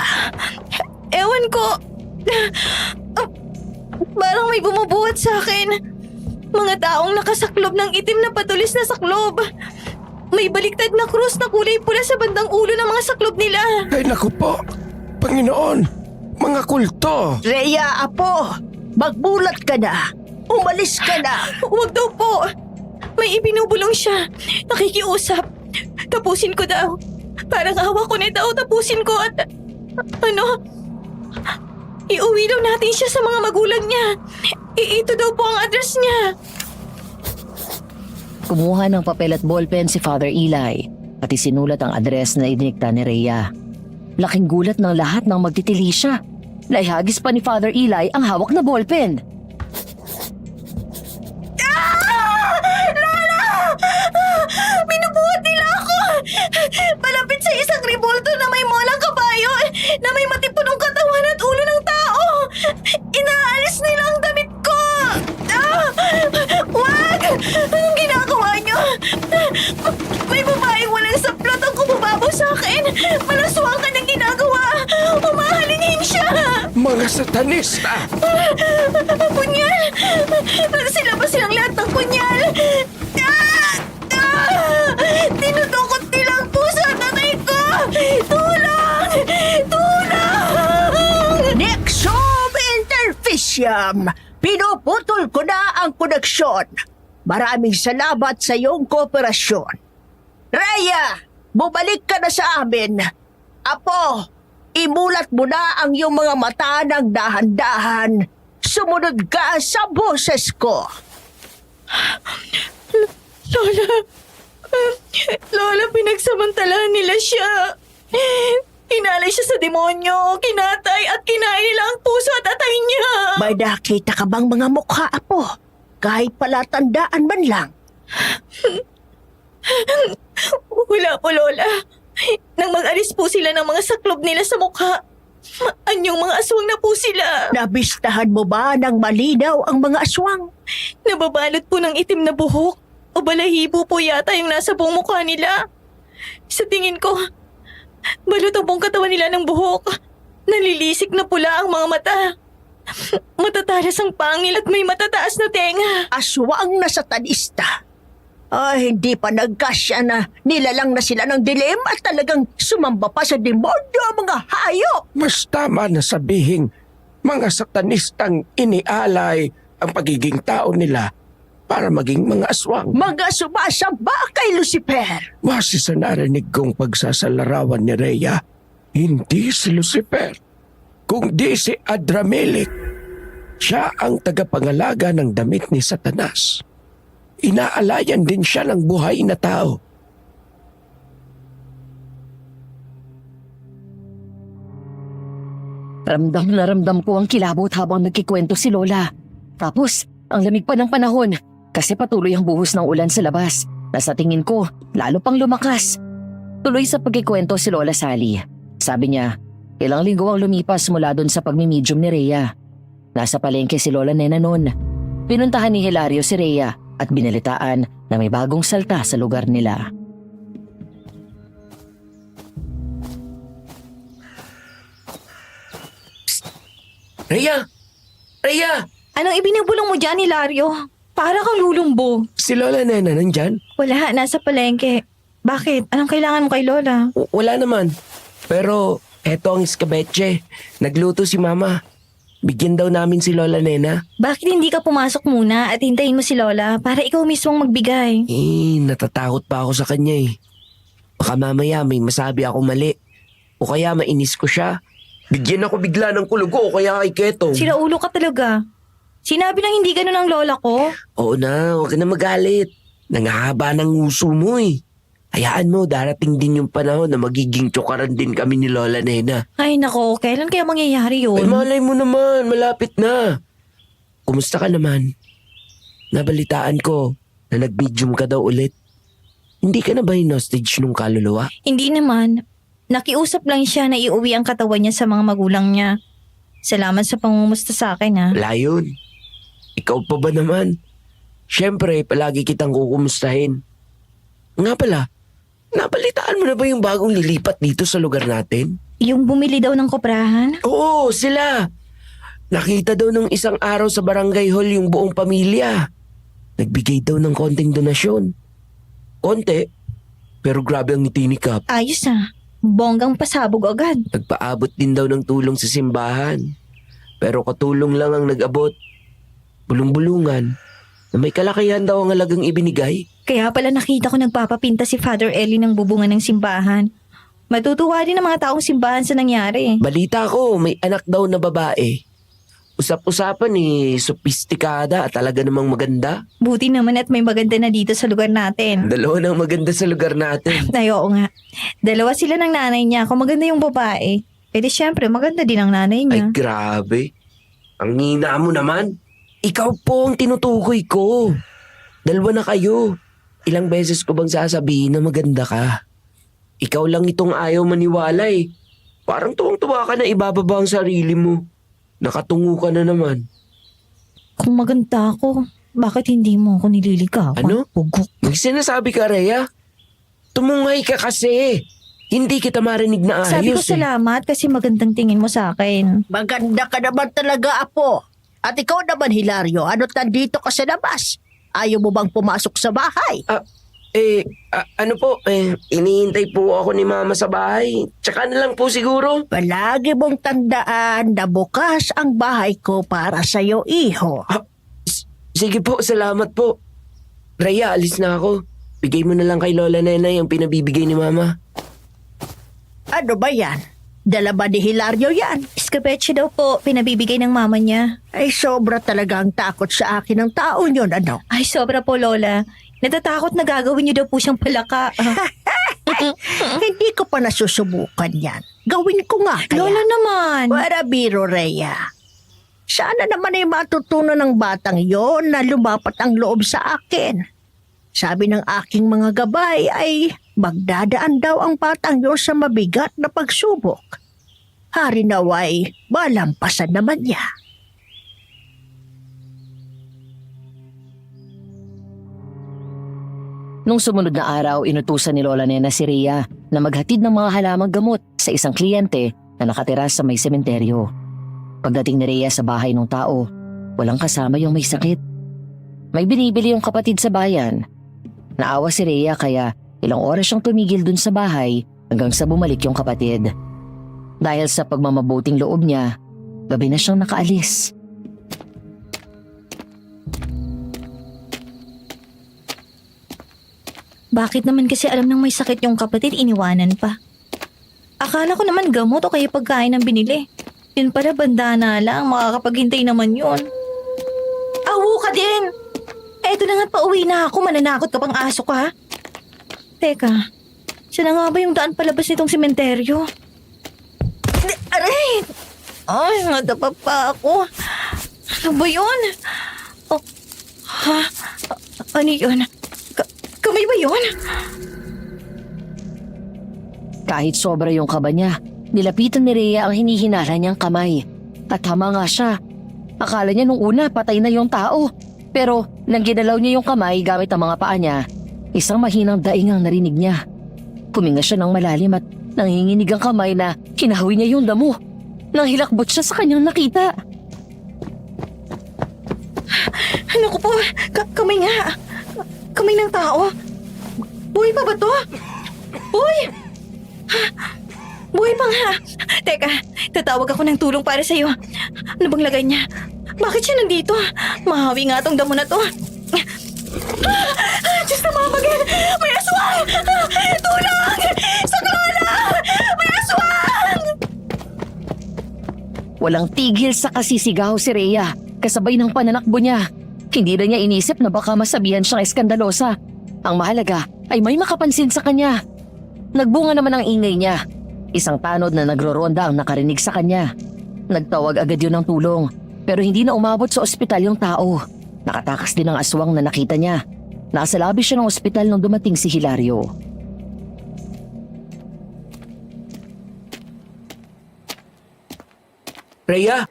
[SPEAKER 2] Ewan ko. Parang may bumubuhat sa akin. Mga taong nakasaklob ng itim na patulis na saklob. May baliktad na krus na kulay pula sa bandang ulo ng mga saklob nila.
[SPEAKER 5] Ay naku po, Panginoon, mga kulto.
[SPEAKER 3] Rhea, Apo, magbulat ka na. Umalis ka na.
[SPEAKER 2] Huwag daw po. May ibinubulong siya. Nakikiusap. Tapusin ko daw. Parang awa ko na daw. Tapusin ko at... Iuwi daw natin siya sa mga magulang niya. Ito daw po ang address niya.
[SPEAKER 4] Kumuha ng papel at ballpen si Father Eli at isinulat ang address na idinikta ni Rhea. Laking gulat ng lahat ng magtitili siya. Naihagis pa ni Father Eli ang hawak na ballpen.
[SPEAKER 2] Binubuhat nila ako! Malapit sa isang revolto na may molang kabayo na may matipunong katawan at ulo ng tao! Inaalis nila ang damit ko! Wag! Anong ginagawa niyo? May babaeng walang saplot ang kumababaw sa akin! Malaswakan ang ginagawa! Umahalingin siya!
[SPEAKER 5] Mga satanista!
[SPEAKER 2] Punyal! Nagsilabas silang lahat ng punyal! Tinudukot nila ang puso at nanay ko! Tulong! Tulong!
[SPEAKER 3] Nexum Interficium! Pinuputol ko na ang koneksyon. Maraming salamat sa iyong kooperasyon. Rhea, bumalik ka na sa amin. Apo, imulat mo na ang iyong mga mata ng dahan-dahan. Sumunod ka sa boses ko.
[SPEAKER 2] Lola, pinagsamantalahan nila siya. Inalay siya sa demonyo, kinatay at kinain nila ang puso at atay niya.
[SPEAKER 3] May nakita ka bang mga mukha, Apo? Kahit palatandaan man lang.
[SPEAKER 2] Wala po, Lola. Nang mag-alis po sila ng mga saklob nila sa mukha, anyong mga aswang na po sila.
[SPEAKER 3] Nabistahan mo ba ng malinaw ang mga aswang?
[SPEAKER 2] Nababalot po ng itim na buhok o balahibo po yata yung nasa buong mukha nila. Sa tingin ko, balot ang buong katawan nila ng buhok. Nalilisik na pula ang mga mata. Matatalas ang pangil at may matataas na tenga.
[SPEAKER 3] Aswang na satanista. Hindi pa nagkasya na nilalang na sila ng dilim at talagang sumamba pa sa demonyo ang mga hayop.
[SPEAKER 5] Mas tama na sabihin, mga satanistang inialay ang pagiging tao nila para maging mga aswang.
[SPEAKER 3] Mga sumasamba kay Lucifer.
[SPEAKER 5] Base sa narinig kong pagsasalarawan ni Rhea, hindi si Lucifer, kundi si Adramelech. Siya ang tagapangalaga ng damit ni Satanas. Inaalayan din siya ng buhay na tao.
[SPEAKER 4] Ramdam na ramdam ko ang kilabot habang nagkikwento si Lola. Tapos, ang lamig pa ng panahon kasi patuloy ang buhos ng ulan sa labas na sa tingin ko lalo pang lumakas. Tuloy sa pagkikwento si Lola Sally. Sabi niya, ilang linggo ang lumipas mula doon sa pagmimedium ni Rhea. Nasa palengke si Lola Nena noon. Pinuntahan ni Hilario si Rhea at binalitaan na may bagong salta sa lugar nila.
[SPEAKER 5] Rhea! Rhea!
[SPEAKER 2] Anong ibinubulong mo dyan, Hilario? Para kang lulumbo.
[SPEAKER 5] Si Lola Nena nandyan?
[SPEAKER 2] Wala, nasa palengke. Bakit? Anong kailangan mo kay Lola?
[SPEAKER 6] Wala naman. Pero eto ang iskabeche. Nagluto si Mama. Bigyan daw namin si Lola Nena.
[SPEAKER 2] Bakit hindi ka pumasok muna at hintayin mo si Lola para ikaw mismong magbigay?
[SPEAKER 6] Natatakot pa ako sa kanya eh. Baka mamaya may masabi ako mali. O kaya mainis ko siya. Bigyan ako bigla ng kulugo o kaya kay Ketong.
[SPEAKER 2] Sira ulo ka talaga. Sinabi lang hindi ganun ang lola ko.
[SPEAKER 6] Oo na, huwag ka na magalit. Nangahaba ng uso mo eh. Hayaan mo, darating din yung panahon na magiging tsukaran din kami ni Lola Nena.
[SPEAKER 2] Ay nako, kailan kaya mangyayari
[SPEAKER 6] Ay,
[SPEAKER 2] yun?
[SPEAKER 6] malay mo naman, malapit na. Kumusta ka naman? Nabalitaan ko na nag-medium ka daw ulit. Hindi ka na ba hostage nung kaluluwa?
[SPEAKER 2] Hindi naman. Nakiusap lang siya na iuwi ang katawan niya sa mga magulang niya. Salamat sa pangumusta sa akin ha.
[SPEAKER 6] Wala yun. Ikaw pa ba naman? Siyempre, palagi kitang kukumustahin. Nga pala, nabalitaan mo na ba yung bagong lilipat dito sa lugar natin?
[SPEAKER 2] Yung bumili daw ng koprahan?
[SPEAKER 6] Oo, sila. Nakita daw nung isang araw sa barangay hall yung buong pamilya. Nagbigay daw ng konting donasyon. Konti, pero grabe ang ngiti ni Kap.
[SPEAKER 2] Ayos ah. Bonggang pasabog agad.
[SPEAKER 6] Nagpaabot din daw ng tulong sa simbahan. Pero katulong lang ang nag-abot. Bulong-bulungan. Na may kalakihan daw ang halagang ibinigay.
[SPEAKER 2] Kaya pala nakita ko nagpapapinta si Father Eli ng bubungan ng simbahan. Matutuwa din ang mga taong simbahan sa nangyari.
[SPEAKER 6] Balita ko, may anak daw na babae. Usap-usapan sopistikada at talaga namang maganda.
[SPEAKER 2] Buti naman at may maganda na dito sa lugar natin.
[SPEAKER 6] Dalawa nang maganda sa lugar natin.
[SPEAKER 2] Ay, oo nga. Dalawa sila ng nanay niya. Kung maganda yung babae, edi syempre maganda din ang nanay
[SPEAKER 6] Ay,
[SPEAKER 2] niya.
[SPEAKER 6] grabe. Ang hina mo naman. Ikaw po ang tinutukoy ko. Dalawa na kayo. Ilang beses ko bang sasabihin na maganda ka? Ikaw lang itong ayaw maniwala eh. Parang tuwang-tuwa ka na ibababa ang sarili mo. Nakatungo ka na naman.
[SPEAKER 2] Kung maganda ako, bakit hindi mo ako nililigawan?
[SPEAKER 6] Ano?
[SPEAKER 2] Ugok.
[SPEAKER 6] May sinasabi ka, Rhea? Tumungay ka kasi. Hindi kita marinig na ayos.
[SPEAKER 2] Sabi ko salamat kasi magandang tingin mo sa akin.
[SPEAKER 3] Maganda ka naman talaga, Apo. At ikaw naman, Hilario, ano't nandito ka sa labas? Ayaw mo bang pumasok sa bahay?
[SPEAKER 6] Ano po, inihintay po ako ni Mama sa bahay. Tsaka na lang po siguro.
[SPEAKER 3] Palagi mong tandaan na bukas ang bahay ko para sa'yo, iho.
[SPEAKER 6] Sige po, salamat po. Rhea, alis na ako. Bigay mo na lang kay Lola Nena yung pinabibigay ni Mama.
[SPEAKER 3] Ano ba yan? Dala ba ni Hilario yan?
[SPEAKER 2] Escabeche daw po, pinabibigay ng mama niya.
[SPEAKER 3] Ay, sobra talaga ang takot sa akin ng taon yun, ano?
[SPEAKER 2] Ay, sobra po, Lola. Natatakot na gagawin niyo daw po siyang palaka.
[SPEAKER 3] Hindi ko pa nasusubukan yan. Gawin ko nga kaya.
[SPEAKER 2] Lola naman.
[SPEAKER 3] Para biro, Rhea. Sana naman ay matutunan ng batang yon na lumapat ang loob sa akin.
[SPEAKER 7] Sabi ng aking mga gabay ay magdadaan daw ang batang yun sa mabigat na pagsubok. Hari naway, malampasan naman niya.
[SPEAKER 4] Nung sumunod na araw, inutusan ni Lola Nena si Rhea na maghatid ng mga halamang gamot sa isang kliyente na nakatira sa may sementeryo. Pagdating ni Rhea sa bahay ng tao, walang kasama yung may sakit. May binibili yung kapatid sa bayan. Naawa si Rhea kaya ilang oras siyang tumigil dun sa bahay hanggang sa bumalik yung kapatid. Dahil sa pagmamabuting loob niya, gabi na siyang nakaalis.
[SPEAKER 2] Bakit naman kasi alam ng may sakit yung kapatid, iniwanan pa? Akala ko naman gamot o kaya pagkain ang binili. Yun pala, bandana lang, makakapaghintay naman yun. Awo ka din! Eto na nga't pauwi na ako, mananakot ka pang aso ka, ha? Teka, saan nga ba yung daan palabas nitong sementeryo? Aray! Ay, nadapa pa ako. Ano ba yun? Oh, ha? Ano yun? Kamay ba yun?
[SPEAKER 4] Kahit sobra yung kaba niya, nilapitan ni Rhea ang hinihinala niyang kamay. At tama nga siya. Akala niya nung una patay na yung tao. Pero nang ginalaw niya yung kamay gamit ang mga paa niya, isang mahinang daing ang narinig niya. Huminga siya ng malalim at nanginginig ang kamay na kinahawi niya yung damo. Nang hilakbot siya sa kanyang nakita.
[SPEAKER 2] Ano ko po? Kamay nga. Kamay ng tao. Buhay pa ba to? Buhay! Buhay pa nga. Teka, tatawag ako ng tulong para sa'yo. Ano bang lagay niya? Bakit siya nandito? Mahawi nga tong damo na to. Diyos na mga bagay! May aswang! Tulong! Sakala! May aswang!
[SPEAKER 4] Walang tigil sa kasisigaw si Rhea kasabay ng pananakbo niya. Hindi na niya inisip na baka masabihan siyang eskandalosa. Ang mahalaga ay may makapansin sa kanya. Nagbunga naman ang ingay niya. Isang tanod na nagroronda ang nakarinig sa kanya. Nagtawag agad yun ng tulong pero hindi na umabot sa ospital yung tao. Nakatakas din ang aswang na nakita niya. Nasa labi siya ng ospital nung dumating si Hilario.
[SPEAKER 6] Rhea,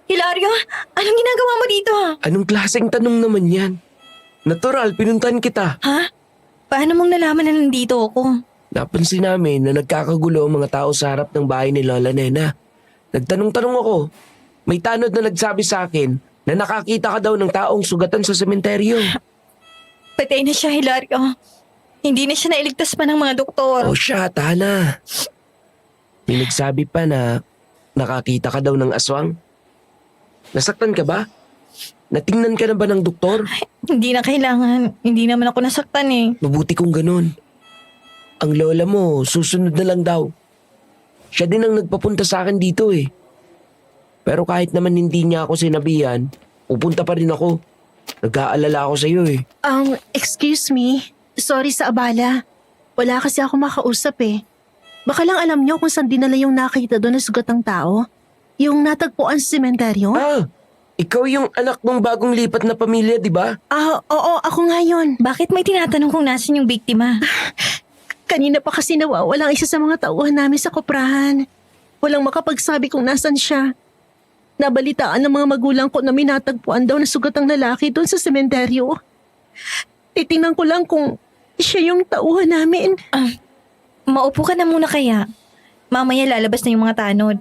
[SPEAKER 2] Hilario, anong ginagawa mo dito?
[SPEAKER 6] anong klaseng tanong naman yan? Natural, pinuntahan kita.
[SPEAKER 2] Ha? Paano mong nalaman na nandito ako?
[SPEAKER 6] Napansin namin na nagkakagulo ang mga tao sa harap ng bahay ni Lola Nena. Nagtanong-tanong ako. May tanod na nagsabi sa akin na nakakita ka daw ng taong sugatan sa sementeryo.
[SPEAKER 2] Patay na siya, Hilario. Hindi na siya nailigtas pa ng mga doktor.
[SPEAKER 6] Oh siya, Tana. May nagsabi pa na nakakita ka daw ng aswang. Nasaktan ka ba? Natingnan ka na ba ng doktor?
[SPEAKER 2] Hindi na kailangan. Hindi naman ako nasaktan eh.
[SPEAKER 6] Mabuti kung ganun. Ang lola mo, susunod na lang daw. Siya din ang nagpapunta sa akin dito eh. Pero kahit naman hindi niya ako sinabihan, pupunta pa rin ako. Nag-aalala ako sa iyo eh.
[SPEAKER 7] Excuse me. Sorry sa abala. Wala kasi ako makausap eh. Baka lang alam niyo kung saan dinala yung nakita doon na sugatang tao? Yung natagpuan sa sementeryo?
[SPEAKER 6] Ikaw yung anak ng bagong lipat na pamilya, di ba?
[SPEAKER 7] Oo, ako nga yun.
[SPEAKER 2] Bakit may tinatanong kung nasan yung biktima?
[SPEAKER 7] Kanina pa kasi nawawalang isa sa mga tauhan namin sa koprahan. Walang makapagsabi kung nasan siya. Nabalitaan ng mga magulang ko na minatagpuan daw na sugatang lalaki doon sa sementeryo. Titingnan ko lang kung siya yung tauhan namin.
[SPEAKER 2] Maupo ka na muna kaya. Mamaya lalabas na yung mga tanod.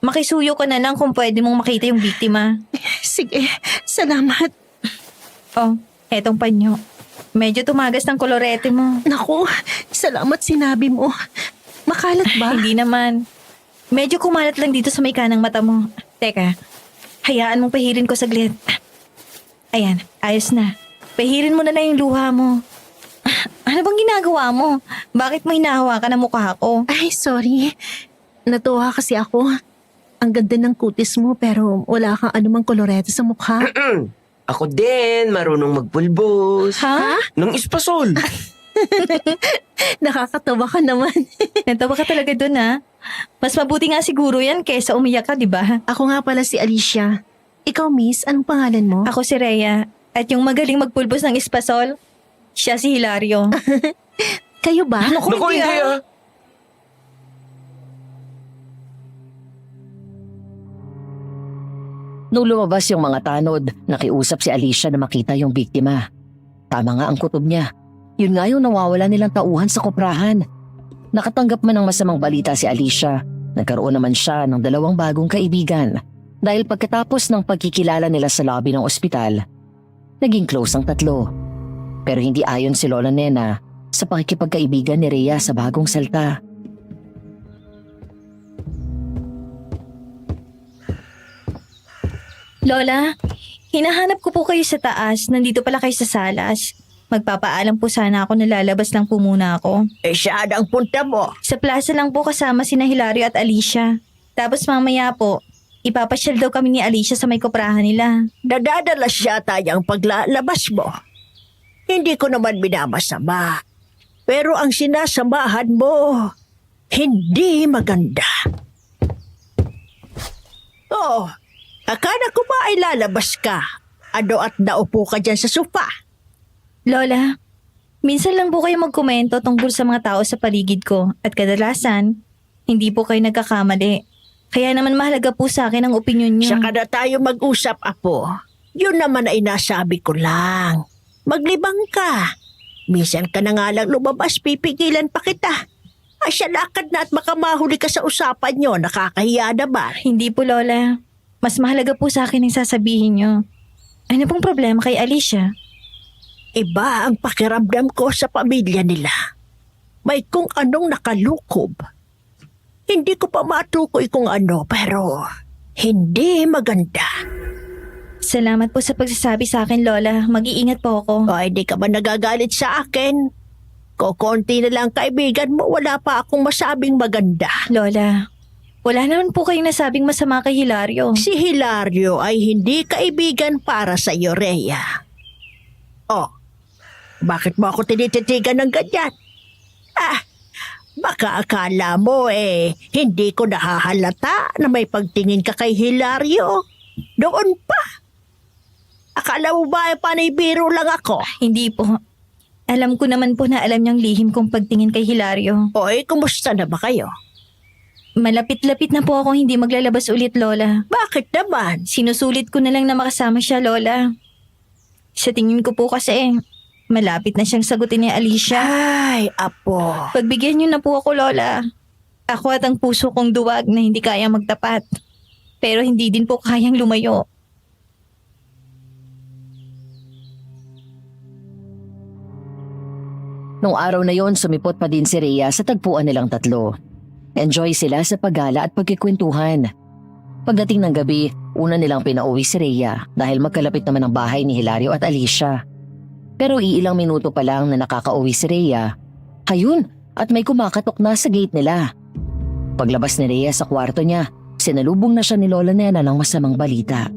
[SPEAKER 2] Makisuyo ka na lang kung pwede mong makita yung biktima.
[SPEAKER 7] Sige, salamat.
[SPEAKER 2] Oh, etong panyo. Medyo tumagas ng kolorete mo.
[SPEAKER 7] Naku, salamat sinabi mo. Makalat ba?
[SPEAKER 2] Hindi naman. Medyo kumalat lang dito sa may kanang mata mo. Teka, hayaan mong pahirin ko saglit. Ayan, ayos na. Pahirin mo na yung luha mo. Ano bang ginagawa mo? Bakit mo hinahawakan ang mukha ko?
[SPEAKER 7] Ay, sorry. Natuwa kasi ako. Ang ganda ng kutis mo pero wala kang anumang kolorete sa mukha.
[SPEAKER 6] Ako din, marunong magpulbos.
[SPEAKER 2] Ha?
[SPEAKER 6] Nung ispasol.
[SPEAKER 7] Nakakatawa ka naman.
[SPEAKER 2] Natawa ka talaga dun ha? Mas mabuti nga siguro yan kaysa umiyak ka, di ba?
[SPEAKER 7] Ako nga pala si Alicia. Ikaw, miss, anong pangalan mo?
[SPEAKER 2] Ako si Rhea. At yung magaling magpulbos ng espasol, Siya si Hilario.
[SPEAKER 7] Kayo ba?
[SPEAKER 1] Naku, hindi ah.
[SPEAKER 4] Nung lumabas yung mga tanod, nakiusap si Alicia na makita yung biktima. Tama nga ang kutob niya. Yun nga yung nawawala nilang tauhan sa koprahan. Nakatanggap man ng masamang balita si Alicia, nagkaroon naman siya ng 2 bagong kaibigan. Dahil pagkatapos ng pagkikilala nila sa lobby ng ospital, naging close ang 3. Pero hindi ayon si Lola Nena sa pakikipagkaibigan ni Rhea sa bagong salta.
[SPEAKER 2] Lola, hinahanap ko po kayo sa taas. Nandito pala kayo sa salas. Magpapaalam po sana ako na lalabas lang po muna ako.
[SPEAKER 3] Saan ang punta mo?
[SPEAKER 2] Sa plaza lang po kasama sina Hilario at Alicia. Tapos mamaya po, ipapasyal daw kami ni Alicia sa may koprahan nila.
[SPEAKER 3] Nadadalas yata yung paglalabas mo. Hindi ko naman minamasama. Pero ang sinasamahan mo, hindi maganda. Oh, akala ko ba ay lalabas ka? Ano at naupo ka dyan sa sofa?
[SPEAKER 2] Lola, minsan lang po kayo magkomento tungkol sa mga tao sa paligid ko at kadalasan, hindi po kayo nagkakamali. Kaya naman mahalaga po sa akin ang opinyon niyo.
[SPEAKER 3] Saka na tayo mag-usap, Apo. Yun naman ay nasabi ko lang. Maglibang ka. Minsan ka na nga lang lumabas, pipigilan pa kita. Ay siya lakad na at makamahuli ka sa usapan nyo, nakakahiya naman.
[SPEAKER 2] Hindi po, Lola. Mas mahalaga po sa akin ang sasabihin niyo. Ano pong problema kay Alicia?
[SPEAKER 3] Iba ang pakiramdam ko sa pamilya nila. May kung anong nakalukob. Hindi ko pa matukoy kung ano, pero hindi maganda.
[SPEAKER 2] Salamat po sa pagsasabi sa akin, Lola. Mag-iingat po ako.
[SPEAKER 3] O, hindi ka ba nagagalit sa akin? Kokonti na lang kaibigan mo, wala pa akong masabing maganda.
[SPEAKER 2] Lola, wala naman po kayong nasabing masama kay Hilario.
[SPEAKER 3] Si Hilario ay hindi kaibigan para sa iyo, Rhea. Oh, bakit mo ako tinititigan ng ganyan? Baka akala mo hindi ko nahahalata na may pagtingin ka kay Hilario. Doon pa. Akala mo ba panibiro lang ako?
[SPEAKER 2] Hindi po. Alam ko naman po na alam niyang lihim kong pagtingin kay Hilario.
[SPEAKER 3] Oy, kumusta na ba kayo?
[SPEAKER 2] Malapit-lapit na po akong hindi maglalabas ulit, Lola.
[SPEAKER 3] Bakit naman?
[SPEAKER 2] Sinusulit ko na lang na makasama siya, Lola. Sa tingin ko po kasi, malapit na siyang sagutin ni Alicia.
[SPEAKER 3] Ay, Apo.
[SPEAKER 2] Pagbigyan niyo na po ako, Lola. Ako at ang puso kong duwag na hindi kaya magtapat. Pero hindi din po kayang lumayo.
[SPEAKER 4] Nung araw na yon, sumipot pa din si Rhea sa tagpuan nilang 3. Enjoy sila sa paggala at pagkikwentuhan. Pagdating ng gabi, una nilang pinauwi si Rhea dahil magkalapit naman ang bahay ni Hilario at Alicia. Pero iilang minuto pa lang na nakakauwi si Rhea, hayun, at may kumakatok na sa gate nila. Paglabas ni Rhea sa kwarto niya, sinalubong na siya ni Lola Nena ng masamang balita.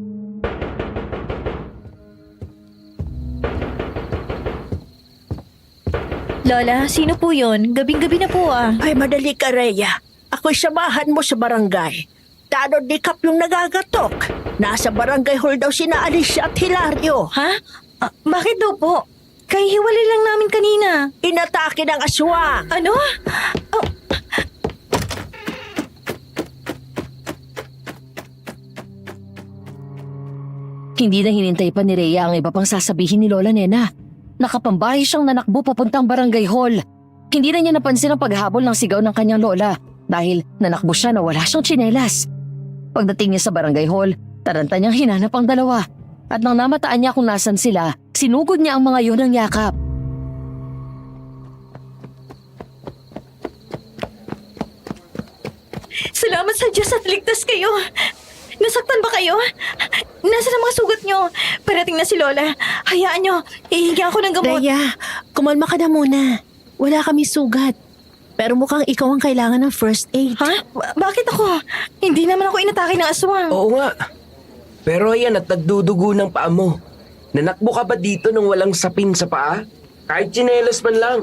[SPEAKER 2] Lola, sino po yun? Gabing-gabi na po ah.
[SPEAKER 3] Ay, madali ka, Rhea. Ako'y samahan mo sa barangay. Tanod ni Kap yung nagagatok. Nasa barangay hall daw sina Alicia at Hilario.
[SPEAKER 2] Ha? Bakit daw po? Kay hiwalay lang namin kanina.
[SPEAKER 3] Inatake ng aswang.
[SPEAKER 2] Ano? Oh,
[SPEAKER 4] Hindi na hinintay pa ni Rhea ang iba pang sasabihin ni Lola Nena. Nakapambahay siyang nanakbo papuntang barangay hall. Hindi na niya napansin ang paghabol ng sigaw ng kanyang lola dahil nanakbo siya na wala siyang tsinelas. Pagdating niya sa barangay hall, taranta niyang hinanap ang 2 at nang namataan niya kung nasan sila, sinugod niya ang mga yun ng yakap.
[SPEAKER 2] salamat sa Diyos at ligtas kayo. Nasaktan ba kayo? Nasaan ang mga sugat nyo? Parating na si Lola. Hayaan nyo, ihingi ako ng gamot.
[SPEAKER 7] Rhea, kumalma ka na muna. Wala kami sugat. Pero mukhang ikaw ang kailangan ng first aid.
[SPEAKER 2] Ha? Bakit ako? Hindi naman ako inatake ng aswang.
[SPEAKER 6] Oo nga. Pero yan at nagdudugo ng paa mo. Nanakbo ka ba dito nang walang sapin sa paa? Kahit tsinelas man lang.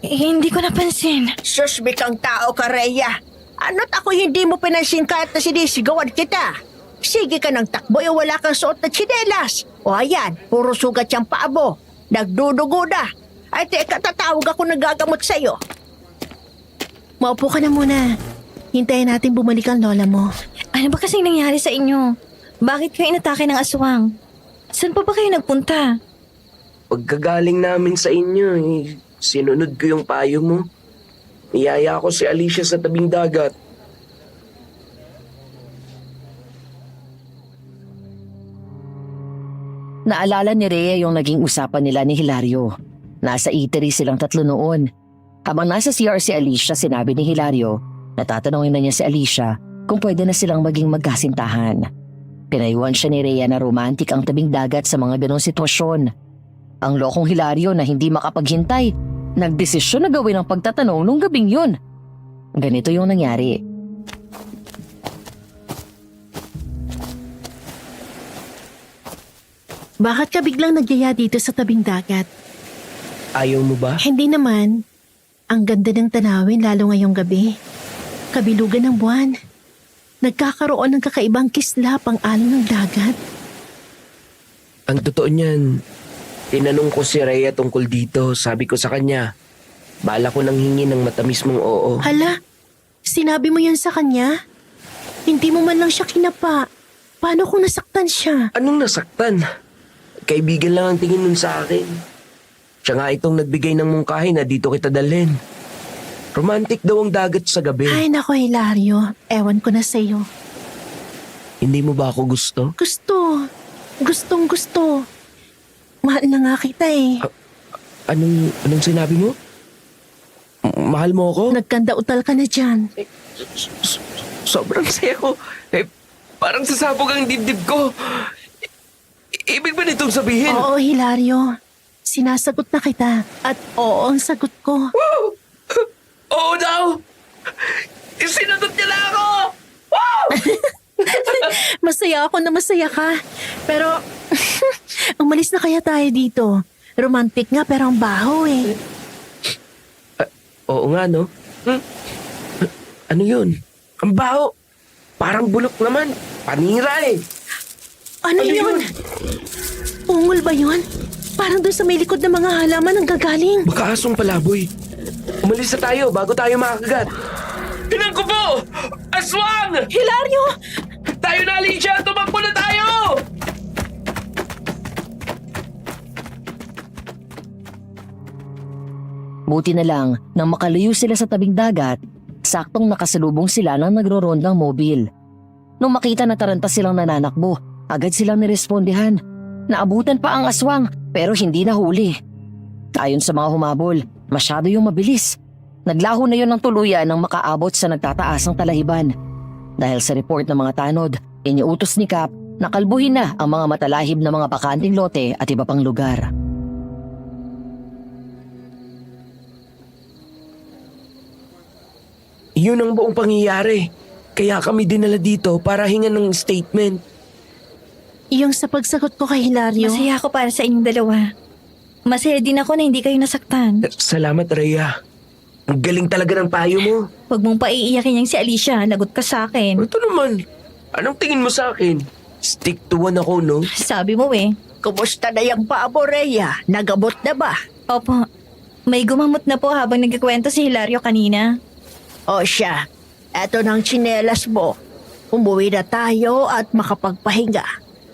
[SPEAKER 2] Hindi ko napansin.
[SPEAKER 3] Susbik ang tao ka, Rhea. Ano't ako hindi mo pinansin kahit na sinisigawan kita? Sige ka ng takbo o wala kang suot na tsinelas. O ayan, puro sugat siyang paa mo. Nagdudugo na.
[SPEAKER 7] Ay, teka, tatawag ako nagagamot sa'yo. Maupo ka na muna. Hintayin natin bumalik ang lola mo.
[SPEAKER 2] Ano ba kasing nangyari sa inyo? Bakit kayo inatake ng aswang? Saan pa ba kayo nagpunta?
[SPEAKER 6] Pagkagaling namin sa inyo, sinunod ko yung payo mo. Niyaya ko si Alicia sa tabing dagat.
[SPEAKER 4] Naalala ni Rhea yung naging usapan nila ni Hilario. Nasa eatery silang tatlo noon. Habang nasa CR si Alicia, sinabi ni Hilario na tatanungin na niya si Alicia kung pwede na silang maging magkasintahan. Pinayuhan siya ni Rhea na romantic ang tabing dagat sa mga ganong sitwasyon. Ang lokong Hilario na hindi makapaghintay, nagdesisyon na gawin ang pagtatanong nung gabing yun. Ganito yung nangyari.
[SPEAKER 7] Bakit ka biglang nagyaya dito sa tabing dagat?
[SPEAKER 6] Ayaw mo ba?
[SPEAKER 7] Hindi naman. Ang ganda ng tanawin lalo ngayong gabi. Kabilugan ng buwan. Nagkakaroon ng kakaibang kislap ang alon ng dagat.
[SPEAKER 6] Ang totoo niyan, tinanong ko si Rhea tungkol dito. Sabi ko sa kanya, bala ko nang hingi ng matamis mong oo.
[SPEAKER 7] Hala, sinabi mo yan sa kanya? Hindi mo man lang siya kinapa. Paano kung nasaktan siya?
[SPEAKER 6] Anong nasaktan? Kaibigan lang ang tingin nun sa akin. Siya nga itong nagbigay ng mungkahi na dito kita dalhin. Romantic daw ang dagat sa gabi.
[SPEAKER 7] Ay nako Hilario, ewan ko na sa'yo.
[SPEAKER 6] Hindi mo ba ako gusto?
[SPEAKER 7] Gusto. Gustong gusto. Mahal na nga kita eh.
[SPEAKER 6] Anong sinabi mo? Mahal mo ako?
[SPEAKER 7] Nagkandautal ka na dyan.
[SPEAKER 6] Sobrang saya ko. Parang sasabog ang dibdib ko. Ibig ba nitong sabihin?
[SPEAKER 7] Oo Hilario, sinasagot na kita. At oo ang sagot ko.
[SPEAKER 6] Oo daw! Sinagot niya na ako!
[SPEAKER 7] Masaya ako na masaya ka. Pero, umalis na kaya tayo dito. Romantic nga pero ang baho eh.
[SPEAKER 6] Oo nga, no? Ano yun? Ang baho. Parang bulok naman. Panira eh.
[SPEAKER 7] Ano yun? Ungol ba yun? Parang doon sa may likod ng mga halaman ang gagaling.
[SPEAKER 6] Baka asong palaboy. Umalis na tayo bago tayo makakagat. Tinan ko po! Aswang!
[SPEAKER 7] Hilario!
[SPEAKER 6] Tayo na, Alicia! Tumakbo na tayo!
[SPEAKER 4] Buti na lang, nang makalayo sila sa tabing dagat, saktong nakasalubong sila ng nagro-rondang mobil. Nung makita na taranta silang nananakbo, agad silang nirespondihan. Naabutan pa ang aswang pero hindi nahuli. Ayon sa mga humabol, masyado yung mabilis. Naglaho na yun ng tuluyan nang makaabot sa nagtataasang talahiban. Dahil sa report ng mga tanod, iniutos ni Cap na kalbuhin na ang mga matalahib na mga bakanting lote at iba pang lugar.
[SPEAKER 6] Yun ang buong pangyayari. Kaya kami dinala dito para hingan ng statement.
[SPEAKER 7] Yung sa pagsagot ko kay Hilario.
[SPEAKER 2] Masaya ako para sa inyong dalawa. Masaya din ako na hindi kayo nasaktan.
[SPEAKER 6] Salamat, Rhea. Ang galing talaga ng payo mo.
[SPEAKER 2] Huwag mong paiiyakin yung si Alicia. Lagot ka sa akin.
[SPEAKER 6] Ito naman. Anong tingin mo sa akin? Stick to one ako, no?
[SPEAKER 2] Sabi mo eh.
[SPEAKER 3] Kumusta na yung paa mo, Rhea? Nagabot na ba?
[SPEAKER 2] Opo. May gumamot na po habang nagkikwento si Hilario kanina.
[SPEAKER 3] O siya, eto ng tsinelas mo. Umuwi na tayo at makapagpahinga.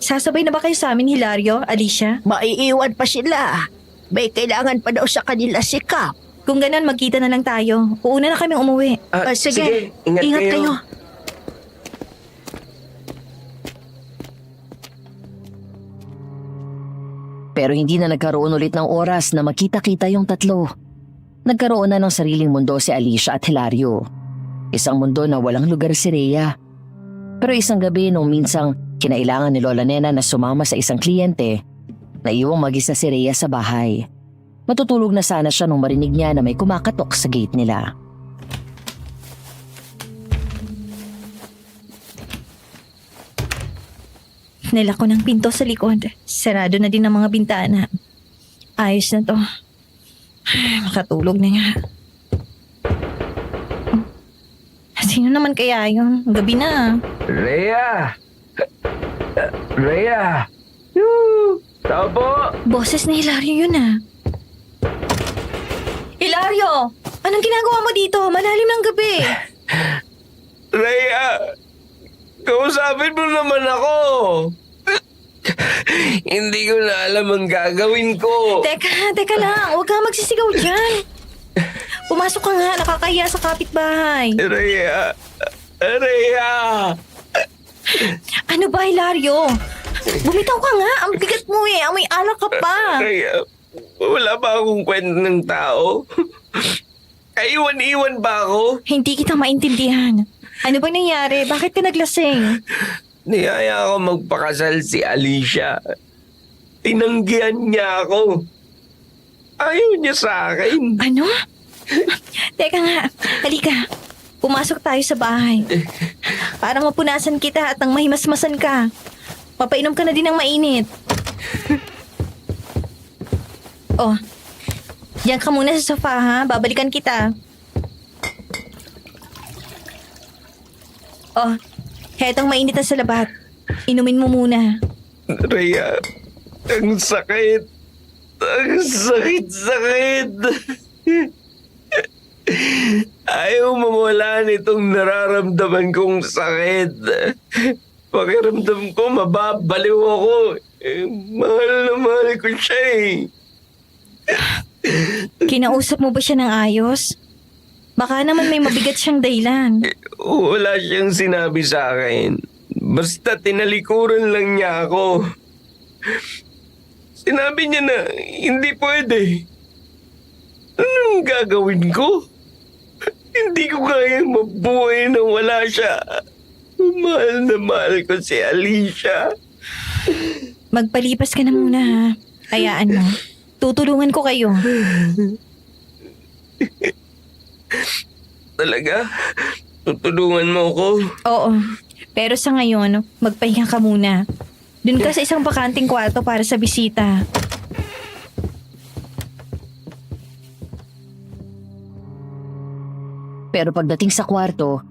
[SPEAKER 2] Sasabay na ba kayo sa amin, Hilario, Alicia?
[SPEAKER 3] Maiiwan pa sila. May kailangan pa daw sa kanila si Cap.
[SPEAKER 2] Kung ganun, magkita na lang tayo. Uuna na kaming umuwi.
[SPEAKER 3] Sige.
[SPEAKER 6] Ingat kayo.
[SPEAKER 4] Pero hindi na nagkaroon ulit ng oras na makita-kita yung tatlo. Nagkaroon na ng sariling mundo si Alicia at Hilario. Isang mundo na walang lugar si Rhea. Pero isang gabi nung minsang kinailangan ni Lola Nena na sumama sa isang kliyente, naiwang mag-isa si Rhea sa bahay. Matutulog na sana siya nung marinig niya na may kumakatok sa gate nila.
[SPEAKER 2] Nilako ng pinto sa likod. Sarado na din ang mga bintana. Ayos na to. Makatulog na nga. Sino naman kaya yun? Gabi na.
[SPEAKER 6] Rhea! Rhea! Yoo! Tao po!
[SPEAKER 2] Boses ni Hilario yun ah. Hilario! Anong ginagawa mo dito? Malalim ng gabi.
[SPEAKER 6] Rhea, kausapin mo naman ako. Hindi ko na alam ang gagawin ko.
[SPEAKER 2] Teka lang. Huwag kang magsisigaw dyan. Pumasok ka nga. Nakakahiya sa kapitbahay.
[SPEAKER 6] Rhea.
[SPEAKER 2] Ano ba, Hilario? Bumitaw ka nga. Ang bigat mo eh. Amoy alak ka pa.
[SPEAKER 6] Rhea, wala ba akong kwento ng tao? Kaiwan-iwan ba ako?
[SPEAKER 2] Hindi kita maintindihan. Ano bang nangyari? Bakit ka naglasing?
[SPEAKER 6] Niyaya ako magpakasal si Alicia. Tinanggihan niya ako. Ayaw niya sa akin.
[SPEAKER 2] Ano? Teka nga. Halika. Pumasok tayo sa bahay. Para mapunasan kita at nang mahimasmasan ka. Papainom ka na din ng mainit. Oh, diyan ka muna sa sofa ha. Babalikan kita. Oh, hetong mainit na sa labat. Inumin mo muna.
[SPEAKER 6] Rhea, ang sakit. Ang sakit. Ayaw mawala nitong nararamdaman kong sakit. Pakiramdam ko, mababaliw ako. Mahal na mahal ko siya eh.
[SPEAKER 2] Kinausap mo ba siya ng ayos? Baka naman may mabigat siyang dahilan.
[SPEAKER 6] Wala siyang sinabi sa akin. Basta tinalikuran lang niya ako. Sinabi niya na hindi pwede. Anong gagawin ko? Hindi ko kaya mabuhay na wala siya. Mahal na mahal ko si Alicia.
[SPEAKER 2] Magpalipas ka na muna ha. Hayaan mo. Tutulungan ko kayo.
[SPEAKER 6] Talaga? Tutulungan mo ko?
[SPEAKER 2] Oo. Pero sa ngayon, magpahinga ka muna. Doon ka sa isang bakanting kwarto para sa bisita.
[SPEAKER 4] Pero pagdating sa kwarto,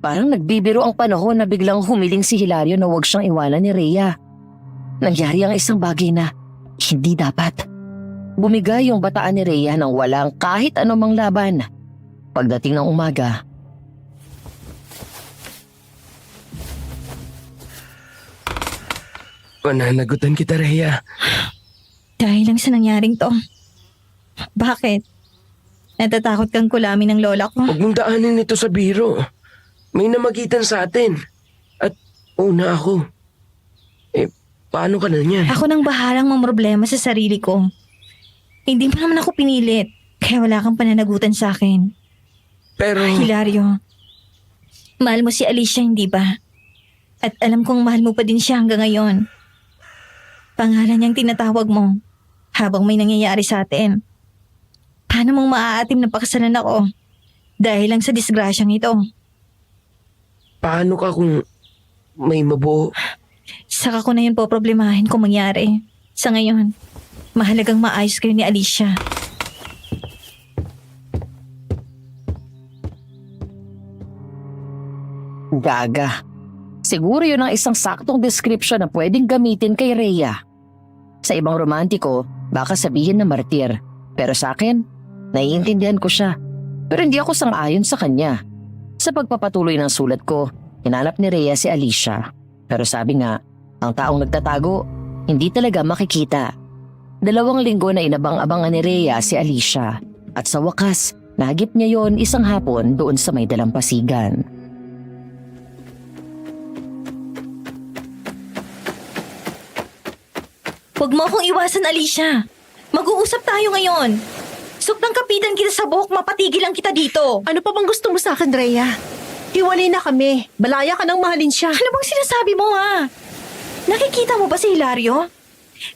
[SPEAKER 4] parang nagbibiro ang panahon na biglang humiling si Hilario na huwag siyang iwanan ni Rhea. Nangyari ang isang bagay na hindi dapat. Bumigay yung bataan ni Rhea nang walang kahit anumang laban. Pagdating ng umaga,
[SPEAKER 6] Pananagutan kita, Rhea.
[SPEAKER 2] Dahil lang sa nangyaring to. Bakit? Natatakot kang kulamin ng lola ko?
[SPEAKER 6] Huwag mong daanin ito sa biro. May namagitan sa atin. At una ako. Paano ka na niyan?
[SPEAKER 2] Ako nang bahalang mamroblema sa sarili ko. Hindi mo naman ako pinilit. Kaya wala kang pananagutan sa akin.
[SPEAKER 6] Pero...
[SPEAKER 2] Hilario, mahal mo si Alicia, hindi ba? At alam kong mahal mo pa din siya hanggang ngayon. Pangalan niyang tinatawag mo habang may nangyayari sa atin. Paano mong maaatim na pakasalan ako dahil lang sa disgrasyang ito?
[SPEAKER 6] Paano ka kung may mabuo?
[SPEAKER 2] Saka ko na yun po problemahin kung mangyari. Sa ngayon, mahalagang maayos kayo ni Alicia.
[SPEAKER 4] gaga. Siguro yun ang isang saktong description na pwedeng gamitin kay Rhea. Sa ibang romantiko, baka sabihin na martir. Pero sa akin, naiintindihan ko siya. Pero hindi ako sang-ayon sa kanya. Sa pagpapatuloy ng sulat ko, hinanap ni Rhea si Alicia. Pero sabi nga, ang taong nagtatago, hindi talaga makikita. 2 linggo na inabang-abangan ni Rhea si Alicia. At sa wakas, nahagip niya yon isang hapon doon sa may dalampasigan.
[SPEAKER 2] Huwag mo akong iwasan, Alicia. Mag-uusap tayo ngayon. Suktang kapitan kita sa buhok, mapatigil lang kita dito.
[SPEAKER 7] Ano pa bang gusto mo sa akin, Rhea? Hiwalay na kami. Balaya ka nang mahalin siya.
[SPEAKER 2] Ano bang sinasabi mo, ha? Nakikita mo ba si Hilario?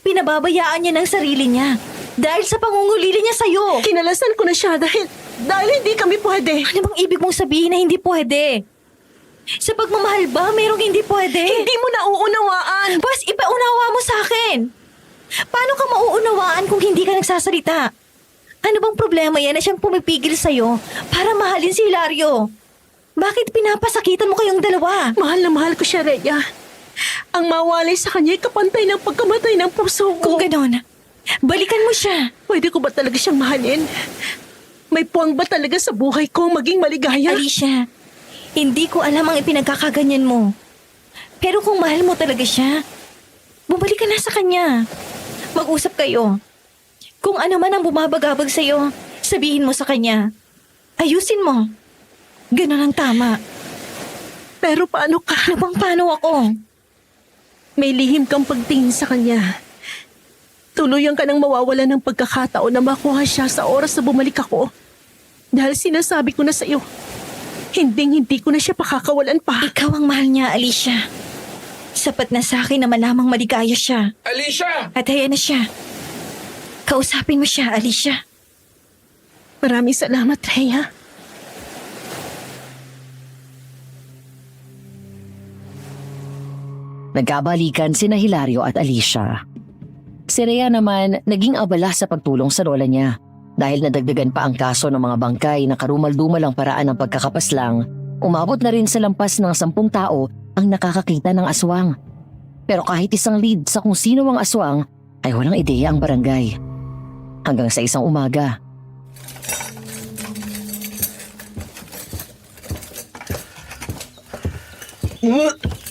[SPEAKER 2] Pinababayaan niya ng sarili niya dahil sa pangungulili niya sa'yo.
[SPEAKER 7] Kinalasan ko na siya dahil hindi kami pwede.
[SPEAKER 2] Ano bang ibig mong sabihin na hindi pwede? Sa pagmamahal ba, merong hindi pwede?
[SPEAKER 7] Hindi mo na uunawaan.
[SPEAKER 2] Bas, ipaunawa mo sa akin. Paano ka mauunawaan kung hindi ka nagsasalita? Ano bang problema yan na siyang pumipigil sa'yo para mahalin si Hilario? Bakit pinapasakitan mo kayong dalawa?
[SPEAKER 7] Mahal na mahal ko siya, Rhea. Ang mawalay sa kanya ay kapantay ng pagkamatay ng puso ko.
[SPEAKER 2] Kung ganon, balikan mo siya.
[SPEAKER 7] Pwede ko ba talaga siyang mahalin? May puwang ba talaga sa buhay ko maging maligaya?
[SPEAKER 2] Alicia, hindi ko alam ang ipinagkakaganyan mo. Pero kung mahal mo talaga siya, bumalik ka na sa kanya. Mag-usap kayo. Kung ano man ang bumabagabag sa'yo, sabihin mo sa kanya. Ayusin mo. Ganon ang tama.
[SPEAKER 7] Pero paano ka?
[SPEAKER 2] Ano bang paano ako?
[SPEAKER 7] May lihim kang pagtingin sa kanya. Tuluyan ka nang mawawala ng pagkakataon na makuha siya sa oras na bumalik ako. Dahil sinasabi ko na sa iyo, hindi ko na siya pakakawalan pa.
[SPEAKER 2] Ikaw ang mahal niya, Alicia. Sapat na sa akin na malamang maligaya siya.
[SPEAKER 5] Alicia!
[SPEAKER 2] At ayan na siya. Kausapin mo siya, Alicia.
[SPEAKER 7] Maraming salamat, Rhea.
[SPEAKER 4] Nagkabalikan sina Hilario at Alicia. Si Rhea naman naging abala sa pagtulong sa lola niya. Dahil nadagdagan pa ang kaso ng mga bangkay na karumal-dumal ang paraan ng pagkakapaslang, umabot na rin sa lampas ng 10 tao ang nakakakita ng aswang. Pero kahit isang lead sa kung sino ang aswang, ay walang ideya ang barangay. Hanggang sa isang umaga.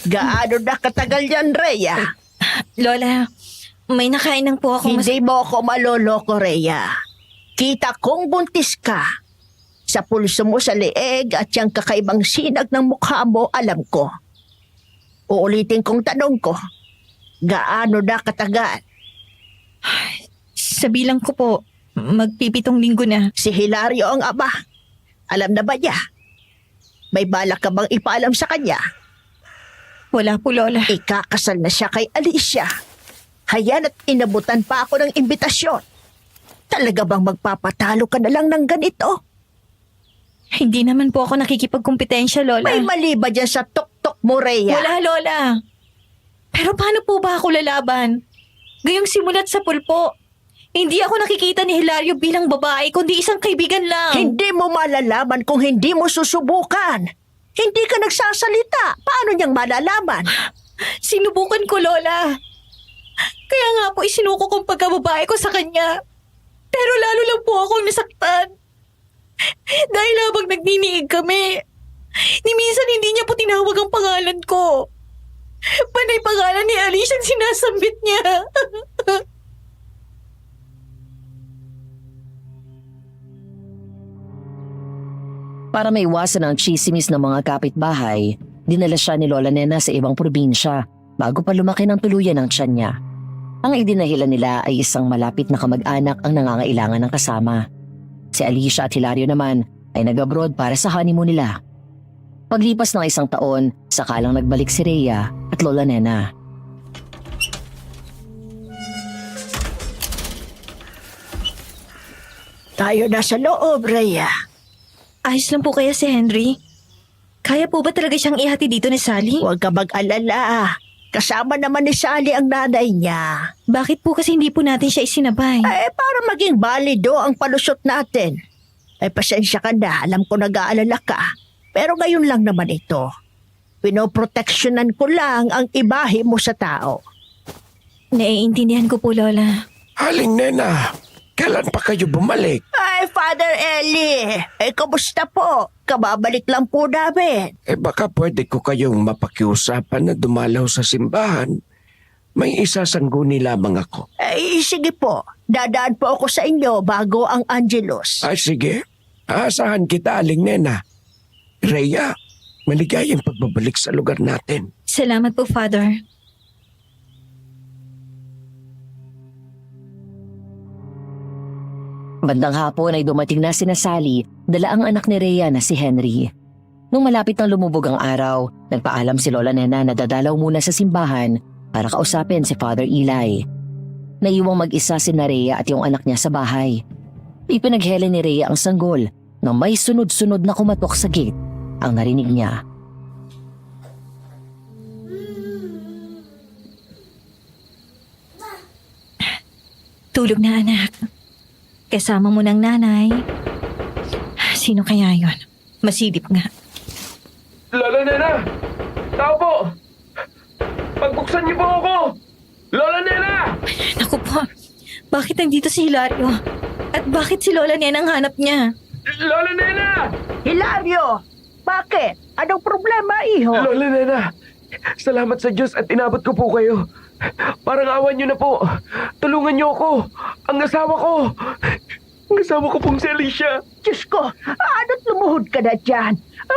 [SPEAKER 3] Gaano na katagal yan, Rhea?
[SPEAKER 2] Lola, may nakain lang po ako.
[SPEAKER 3] Hindi mo ako maloloko, Rhea. Kita kong buntis ka. Sa pulso mo sa leeg at yung kakaibang sinag ng mukha mo, alam ko. Uulitin kong tanong ko, gaano na katagal?
[SPEAKER 2] Sa bilang ko po, magpipitong linggo na.
[SPEAKER 3] Si Hilario ang ama. Alam na ba niya? May balak ka bang ipaalam sa kanya?
[SPEAKER 2] Wala po, Lola.
[SPEAKER 3] Ikakasal na siya kay Alicia. Hayan at inabutan pa ako ng imbitasyon. Talaga bang magpapatalo ka na lang ng ganito?
[SPEAKER 2] Hindi naman po ako nakikipagkumpetensya, Lola.
[SPEAKER 3] May mali ba dyan sa tuktok mo, Rhea?
[SPEAKER 2] Wala, Lola. Pero paano po ba ako lalaban? Gayong simulat sa pulpo. Hindi ako nakikita ni Hilario bilang babae, kundi isang kaibigan lang.
[SPEAKER 3] Hindi mo malalaman kung hindi mo susubukan. Hindi ka nagsasalita. Paano niyang malalaman?
[SPEAKER 2] Sinubukan ko, Lola. Kaya nga po isinuko kong pagkababae ko sa kanya. Pero lalo lang po akong nasaktan. Dahil habang nagniniig kami, ni minsan hindi niya po tinawag ang pangalan ko. Panay pangalan ni Alicia ang sinasambit niya.
[SPEAKER 4] Para maiwasan ang chismis ng mga kapitbahay, dinala siya ni Lola Nena sa ibang probinsya bago pa lumaki ng tuluyan ang tiyan niya. Ang idinahilan nila ay isang malapit na kamag-anak ang nangangailangan ng kasama. Si Alicia at Hilario naman ay nag-abroad para sa honeymoon nila. Paglipas ng 1 taon, sakalang nagbalik si Rhea at Lola Nena.
[SPEAKER 3] Tayo na sa loob, Rhea.
[SPEAKER 2] Ayos lang po kaya si Henry? Kaya po ba talaga siyang ihati dito ni Sally?
[SPEAKER 3] Huwag ka mag-alala. Kasama naman ni Sally ang nanay niya.
[SPEAKER 2] Bakit po kasi hindi po natin siya isinabay?
[SPEAKER 3] Para maging balido ang palusot natin. Pasensya ka na. Alam ko nag-aalala ka. Pero ngayon lang naman ito. Pinoproteksyonan ko lang ang ibahe mo sa tao.
[SPEAKER 2] Naiintindihan ko po, Lola.
[SPEAKER 5] Aling Nena, kailan pa kayo bumalik?
[SPEAKER 3] Ay, Father Eli. Kamusta po? Kababalik lang po namin.
[SPEAKER 5] Baka pwede ko kayong mapakiusapan na dumalaw sa simbahan. May isasangguni lamang ako.
[SPEAKER 3] Sige po. Dadaan po ako sa inyo bago ang Angelus.
[SPEAKER 5] Ay sige, aasahan kita, Aling Nena. Rhea, maligayang pagbabalik sa lugar natin.
[SPEAKER 2] Salamat po, Father.
[SPEAKER 4] Bandang hapon ay dumating na sina Sally, dala ang anak ni Rhea na si Henry. Nung malapit nang lumubog ang araw, nagpaalam si Lola Nena na dadalaw muna sa simbahan para kausapin si Father Eli. Naiwang mag-isa si Rhea at yung anak niya sa bahay. Ipinaghele ni Rhea ang sanggol na may sunod-sunod na kumatok sa gate ang narinig niya.
[SPEAKER 2] Tulog na, anak. Kasama mo ng nanay. Sino kaya yon? Masilip nga.
[SPEAKER 1] Lola Nena! Tao po! Pagbuksan niyo po ako! Lola Nena!
[SPEAKER 2] Naku po, bakit nandito si Hilario? At bakit si Lola Nena ang hanap niya?
[SPEAKER 5] Lola Nena!
[SPEAKER 3] Hilario! Bakit? Anong problema, iho?
[SPEAKER 5] Lola Nena! Salamat sa Diyos at inabot ko po kayo. Parang awan niyo na po. Tulungan niyo ako. Ang asawa ko. Ang asawa ko pong si Alicia.
[SPEAKER 3] Diyos ko, ano't lumuhod ka na dyan?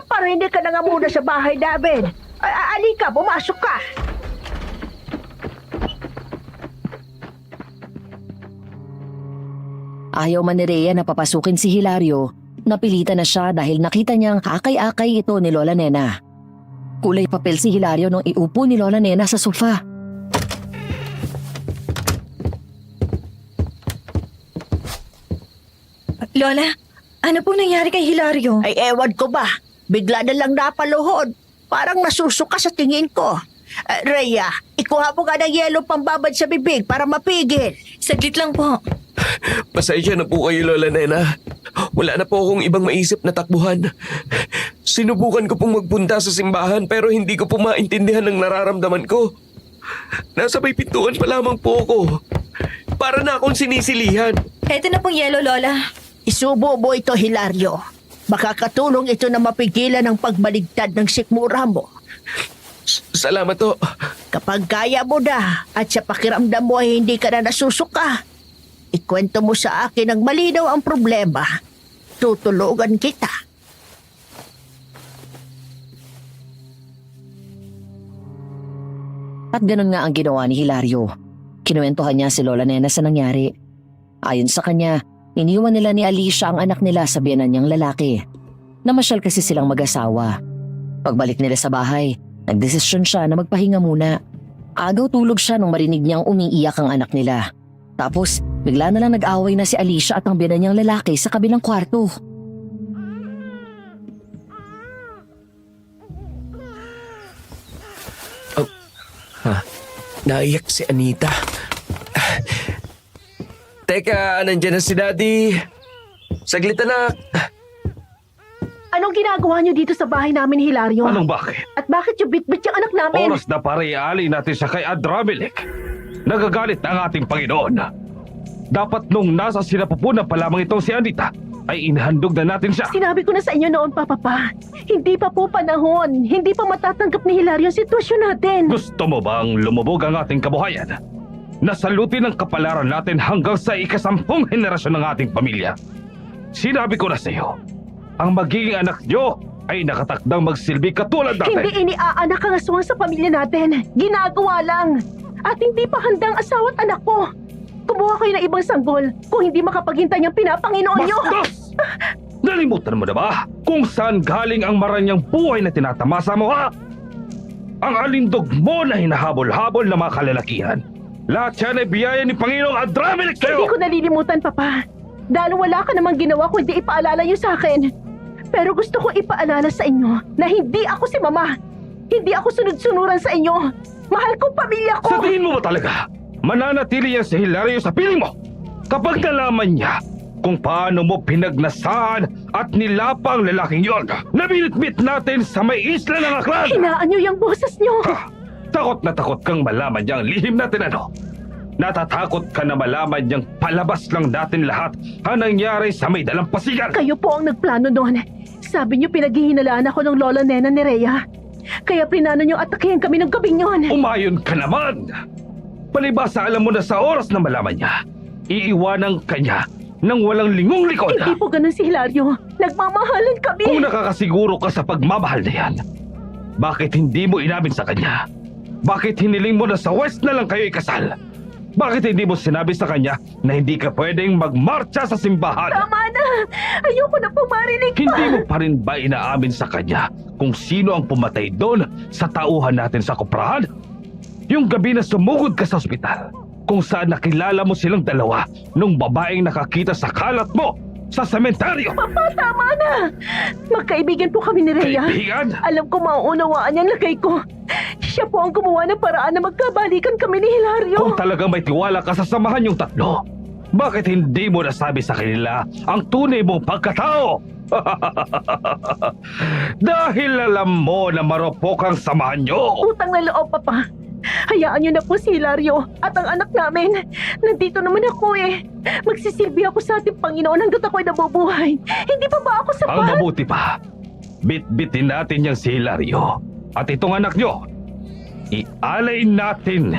[SPEAKER 3] Para hindi ka na nga muna sa bahay namin. Alika, pumasok ka.
[SPEAKER 4] Ayaw man ni Rhea na papasukin si Hilario. Napilitan na siya dahil nakita niyang akay-akay ito ni Lola Nena. Kulay papel si Hilario nung iupo ni Lola Nena sa sofa.
[SPEAKER 2] Lola, ano pong nangyari kay Hilario?
[SPEAKER 3] Ay, ewan ko ba? Bigla na lang napaluhod. Parang nasusuka sa tingin ko. Rhea, ikuha mo nga ng yelo pambabad sa bibig para mapigil.
[SPEAKER 2] Saglit lang po.
[SPEAKER 5] Pasensya na po kayo, Lola Nena. Wala na po akong ibang maisip na takbuhan. Sinubukan ko pong magpunta sa simbahan pero hindi ko po maintindihan ang nararamdaman ko. Nasa may pintuan pa lamang po ako. Para na akong sinisilihan.
[SPEAKER 2] Eto na pong yelo, Lola.
[SPEAKER 3] Isubo mo ito, Hilario. Makakatulong ito na mapigilan ang pagbaligtad ng sikmura mo.
[SPEAKER 5] Salamat to.
[SPEAKER 3] Kapag kaya mo na at sa pakiramdam mo ay hindi ka na nasusuka, ikwento mo sa akin ang malinaw ang problema. Tutulungan kita.
[SPEAKER 4] At ganun nga ang ginawa ni Hilario. Kinuwentuhan niya si Lola Nena sa nangyari. Ayon sa kanya, iniwan nila ni Alicia ang anak nila sa biyenan niyang lalaki. Namasyal kasi silang mag-asawa. Pagbalik nila sa bahay, nagdesisyon siya na magpahinga muna. Agaw tulog siya nung marinig niyang umiiyak ang anak nila. Tapos, bigla na lang nag-away na si Alicia at ang biyenan niyang lalaki sa kabilang kwarto.
[SPEAKER 5] Naiyak si Anita. Teka, nandiyan na si Daddy. Saglit anak.
[SPEAKER 7] Anong ginagawa niyo dito sa bahay namin, Hilario?
[SPEAKER 1] Anong bakit?
[SPEAKER 7] At bakit yung bitbit yung anak namin?
[SPEAKER 1] Oras na para iali natin siya kay Adramelech. Nagagalit na ang ating Panginoon. Dapat nung nasa sinapupunan pa lamang itong si Anita, ay inahandog na natin siya.
[SPEAKER 7] Sinabi ko na sa inyo noon, Papa. Hindi pa po panahon. Hindi pa matatanggap ni Hilario ang sitwasyon natin.
[SPEAKER 1] Gusto mo bang lumubog ang ating kabuhayan? Nasalutin ang kapalaran natin hanggang sa ika-10 henerasyon ng ating pamilya. Sinabi ko na sa iyo, ang magiging anak nyo ay nakatakdang magsilbi katulad natin.
[SPEAKER 7] Hindi iniaanak ang aswang sa pamilya natin. Ginagawa lang. At hindi pa handang asawa at anak ko. Kumuha kayo ng ibang sanggol kung hindi makapaghintay ang pinapanginoon nyo.
[SPEAKER 1] Bastos! Nalimutan mo na ba kung saan galing ang maranyang buhay na tinatamasa mo, ha? Ang alindog mo na hinahabol-habol na mga kalalakihan. Lahat yan ay biyaya ni Panginoong Adramelech
[SPEAKER 7] Hindi
[SPEAKER 1] sa'yo!
[SPEAKER 7] ko nalilimutan, Papa. Dahil wala ka namang ginawa kundi ipaalala niyo sa akin. Pero gusto ko ipaalala sa inyo na hindi ako si Mama. Hindi ako sunod-sunuran sa inyo. Mahal ko pamilya ko.
[SPEAKER 1] Sa tingin mo ba talaga, mananatili yan si Hilario sa piling mo kapag nalaman niya kung paano mo pinagnasaan at nilapa ang lalaking yon na binitbit natin sa may isla ng Aklan?
[SPEAKER 7] Hinaan niyo yung boses niyo.
[SPEAKER 1] Ha? Takot na takot kang malaman niyang lihim natin ano? Natatakot ka na malaman niyang palabas lang natin lahat ang nangyari sa may dalampasigan.
[SPEAKER 7] Kayo po ang nagplano doon. Sabi niyo pinaghihinalaan ako ng Lola Nena ni Rhea. Kaya plinano niyo atakihin kami ng gabing yon.
[SPEAKER 1] Umayon ka naman! Palibasa alam mo na sa oras na malaman niya, iiwanan ka niya nang walang lingong likod.
[SPEAKER 7] Hindi po ganun si Hilario. Nagmamahalan kami.
[SPEAKER 1] Kung nakakasiguro ka sa pagmamahal na yan, bakit hindi mo inamin sa kanya? Bakit hiniling mo na sa West na lang kayo ikasal? Bakit hindi mo sinabi sa kanya na hindi ka pwedeng magmarcha sa simbahan?
[SPEAKER 7] Tama na. Ayoko na pong marinig pa.
[SPEAKER 1] Hindi mo pa rin ba inaamin sa kanya kung sino ang pumatay doon sa tauhan natin sa kuprahan? Yung gabi na sumugod ka sa ospital, kung saan nakilala mo silang dalawa nung babaeng nakakita sa kalat mo sa sementeryo.
[SPEAKER 7] Papa, tama na. Magkaibigan po kami ni Rhea.
[SPEAKER 1] Kaibigan?
[SPEAKER 7] Alam ko mauunawaan niyang lagay ko. Siya po ang gumawa ng paraan na magkabalikan kami ni Hilario.
[SPEAKER 1] Kung talagang may tiwala ka sa samahan yung tatlo, bakit hindi mo nasabi sa kanila ang tunay mong pagkatao? Dahil alam mo na marupok ang samahan nyo.
[SPEAKER 7] Utang na loob, Papa. Hayaan niyo na po si Hilario at ang anak namin. Nandito naman ako eh. Magsisilbi ako sa ating Panginoon hanggat ako'y nabubuhay. Hindi pa ba ako
[SPEAKER 1] Ang
[SPEAKER 7] sapat?
[SPEAKER 1] mabuti pa, bit-bitin natin yung si Hilario at itong anak nyo. Ialay natin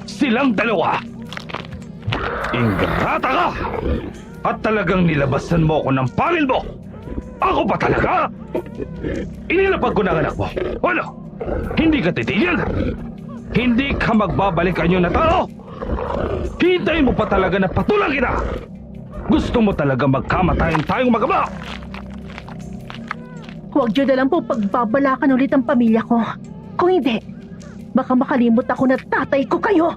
[SPEAKER 1] silang dalawa. Ingrata ka! At talagang nilabasan mo ako ng pangil mo! Ako pa talaga? Inilapag ko ng anak mo. Ano? Hindi ka titigil? Hindi ka magbabalik anyo na tao? Hintayin mo pa talaga na patulang kita? Gusto mo talaga magkamatayan tayong magama?
[SPEAKER 7] Huwag niyo na lang po pagbabalakan ulit ang pamilya ko. Kung hindi, baka makalimot ako na tatay ko kayo.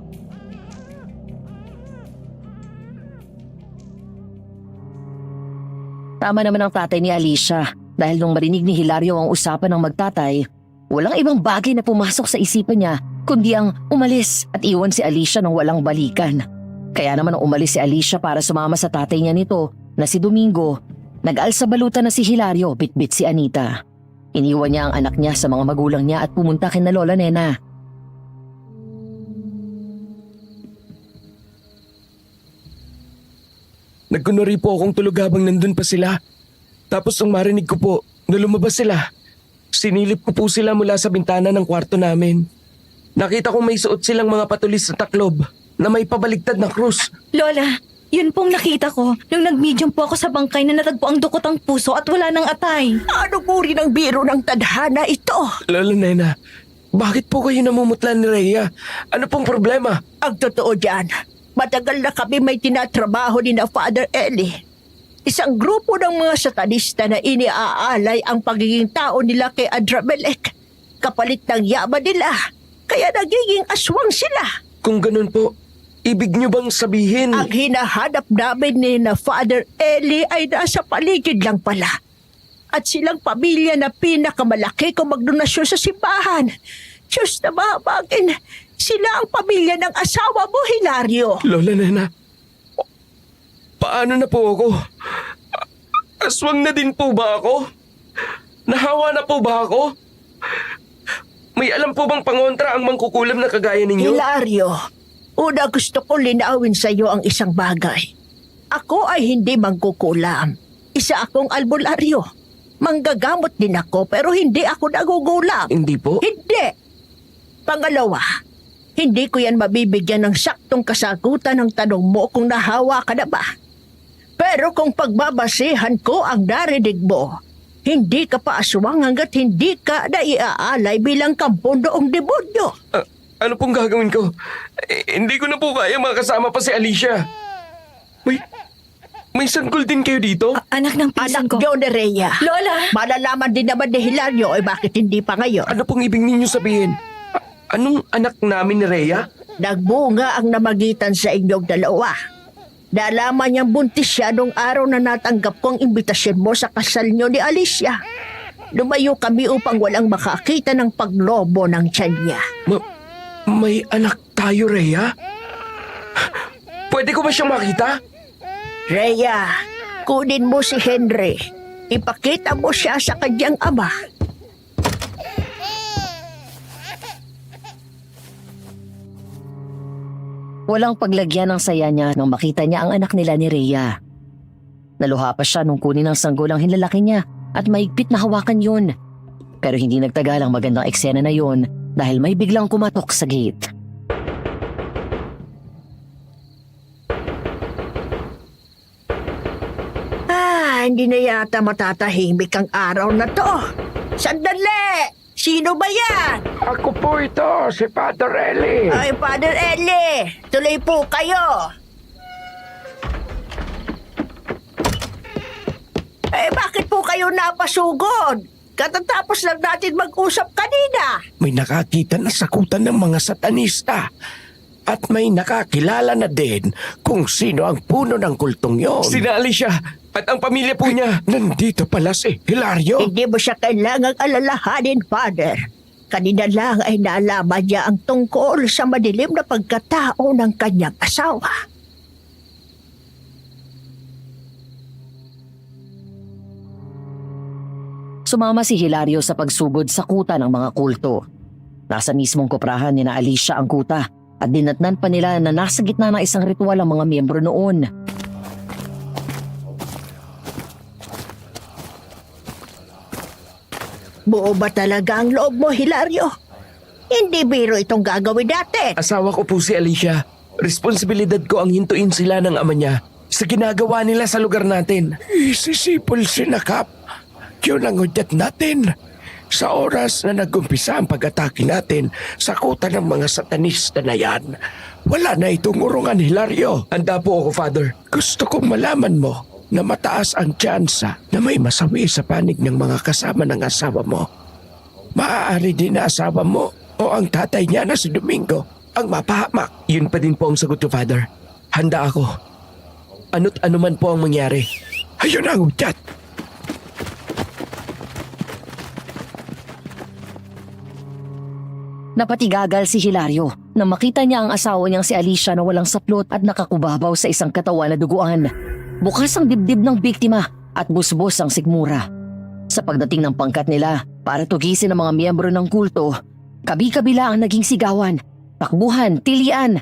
[SPEAKER 4] Tama naman ang tatay ni Alicia dahil nung marinig ni Hilario ang usapan ng magtatay, walang ibang bagay na pumasok sa isipan niya kundi ang umalis at iwan si Alicia ng walang balikan. Kaya naman nung umalis si Alicia para sumama sa tatay niya nito na si Domingo, nag-alsa balutan na si Hilario bitbit si Anita. Iniwan niya ang anak niya sa mga magulang niya at pumunta kina Lola Nena.
[SPEAKER 5] Nagkunwari po akong tulog habang nandun pa sila. Tapos nung marinig ko po na lumabas sila, sinilip ko po sila mula sa bintana ng kwarto namin. Nakita kong may suot silang mga patulis na taklob na may pabaligtad na krus.
[SPEAKER 8] Lola, yun pong nakita ko nung nag-medium po ako sa bangkay na natagpo ang dukot ang puso at wala ng atay.
[SPEAKER 3] Ano uri ng biro ng tadhana ito?
[SPEAKER 5] Lola Nena, bakit po kayo namumutla ni Rhea? Ano pong problema?
[SPEAKER 3] Ang totoo dyan, matagal na kami may tinatrabaho ni na Father Eli. Isang grupo ng mga satanista na iniaalay ang pagiging tao nila kay Adramelech. Kapalit ng yaman nila, kaya nagiging aswang sila.
[SPEAKER 5] Kung ganun po, ibig nyo bang sabihin?
[SPEAKER 3] Ang hinahanap namin ni na Father Eli ay nasa paligid lang pala. At silang pamilya na pinakamalaki kung magdonasyon sa simbahan. Diyos na mahabagin, sila ang pamilya ng asawa mo, Hilario.
[SPEAKER 5] Lola Nena, paano na po ako? Aswang na din po ba ako? Nahawa na po ba ako? May alam po bang pangontra ang mangkukulam na kagaya ninyo?
[SPEAKER 3] Hilario, una gusto ko linawin sa iyo ang isang bagay. Ako ay hindi mangkukulam. Isa akong albularyo. Manggagamot din ako pero hindi ako nagugulam.
[SPEAKER 5] Hindi po.
[SPEAKER 3] Hindi. Pangalawa, hindi ko yan mabibigyan ng saktong kasagutan ng tanong mo kung nahawa ka na ba. Pero kung pagbabasihan ko ang narinig mo, hindi ka pa aswang hanggat hindi ka naiaalay bilang kampo noong demonyo.
[SPEAKER 5] Ano pong gagawin ko? Hindi ko na po kaya makasama pa si Alicia. May sanggol din kayo dito?
[SPEAKER 8] Anak ng pinsan
[SPEAKER 3] Anak
[SPEAKER 8] ko.
[SPEAKER 3] niyo ni Rhea.
[SPEAKER 8] Lola!
[SPEAKER 3] Malalaman din naman ni Hilario ay bakit hindi pa ngayon.
[SPEAKER 5] Ano pong ibig ninyo sabihin? Anong anak namin ni Rhea?
[SPEAKER 3] Nagbunga ang namagitan sa inyong dalawa. Nalaman niyang buntis siya nung araw na natanggap ko ang imbitasyon mo sa kasal niyo ni Alicia. Lumayo kami upang walang makakita ng paglobo ng tiyan niya.
[SPEAKER 5] May anak tayo, Rhea? Pwede ko ba siyang makita?
[SPEAKER 3] Rhea, kunin mo si Henry. Ipakita mo siya sa kanyang ama.
[SPEAKER 4] Walang paglagyan ng saya niya nang makita niya ang anak nila ni Rhea. Naluha pa siya nung kunin ng sanggol ang hinlalaki niya at maigpit na hawakan yun. Pero hindi nagtagal ang magandang eksena na yun dahil may biglang kumatok sa gate.
[SPEAKER 3] Hindi na yata matatahimik ang araw na to. Sandali! Sino ba yan?
[SPEAKER 5] Ako po ito, si Father Eli.
[SPEAKER 3] Ay, Father Eli! Tuloy po kayo! Bakit po kayo napasugod? Katatapos lang natin mag-usap kanina.
[SPEAKER 5] May nakakita na sakutan ng mga satanista. At may nakakilala na din kung sino ang puno ng kultong yon. Sinali siya at ang pamilya po niya. Nandito pala si Hilario.
[SPEAKER 3] Hindi mo siya kailangang alalahanin, Father. Kanina lang ay naalaman niya ang tungkol sa madilim na pagkatao ng kanyang asawa.
[SPEAKER 4] Sumama si Hilario sa pagsugod sa kuta ng mga kulto. Nasa mismong koprahan ni na Alicia ang kuta at dinatnan pa nila na nasa gitna ng isang ritual ang mga miyembro noon.
[SPEAKER 7] Buo ba talaga ang loob mo, Hilario? Hindi biro itong gagawin natin.
[SPEAKER 5] Asawa ko po si Alicia. Responsibilidad ko ang hintuin sila ng ama niya sa ginagawa nila sa lugar natin. Isisipol sinakap. Yun ang hudyat natin. Sa oras na nag-umpisa ang pag-atake natin sa kuta ng mga satanista na yan, wala na itong urungan, Hilario.
[SPEAKER 1] Handa po ako, Father.
[SPEAKER 5] Gusto kong malaman mo na mataas ang tsansa na may masawi sa panig ng mga kasama ng asawa mo. Maaari din na asawa mo o ang tatay niya na si Domingo ang mapahamak.
[SPEAKER 1] Yun pa din po ang sagot ko, Father. Handa ako. Ano't ano man po ang mangyari.
[SPEAKER 5] Ayun ang hudyat.
[SPEAKER 4] Napatigagal si Hilario na makita niya ang asawa niyang si Alicia na walang saplot at nakakubabaw sa isang katawan na duguan. Bukas ang dibdib ng biktima at busbos ang sikmura. Sa pagdating ng pangkat nila para tugisin ang mga miyembro ng kulto, kabi-kabila ang naging sigawan, takbuhan, tilian.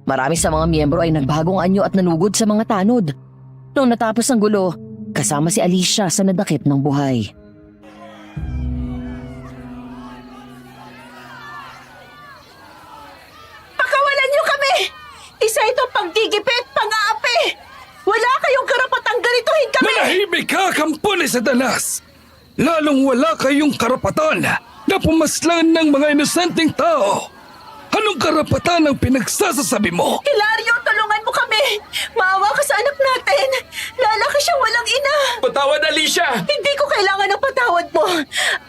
[SPEAKER 4] Marami sa mga miyembro ay nagbagong anyo at nanugod sa mga tanod. Noong natapos ang gulo, kasama si Alicia sa nadakip ng buhay.
[SPEAKER 7] Pakawalan niyo kami! Isa itong panggigipit, pang-aapi! Wala kayong karapatang ganituhin kami!
[SPEAKER 1] Manahimik ka, kampuni sa danas! Lalong wala kayong karapatan na pumaslan ng mga inosenteng tao! Anong karapatan ang pinagsasasabi mo?
[SPEAKER 7] Hilario, tulungan mo kami! Maawa ka sa anak natin! Lalaki siya walang ina!
[SPEAKER 1] Patawad, Alicia!
[SPEAKER 7] Hindi ko kailangan ng patawad mo!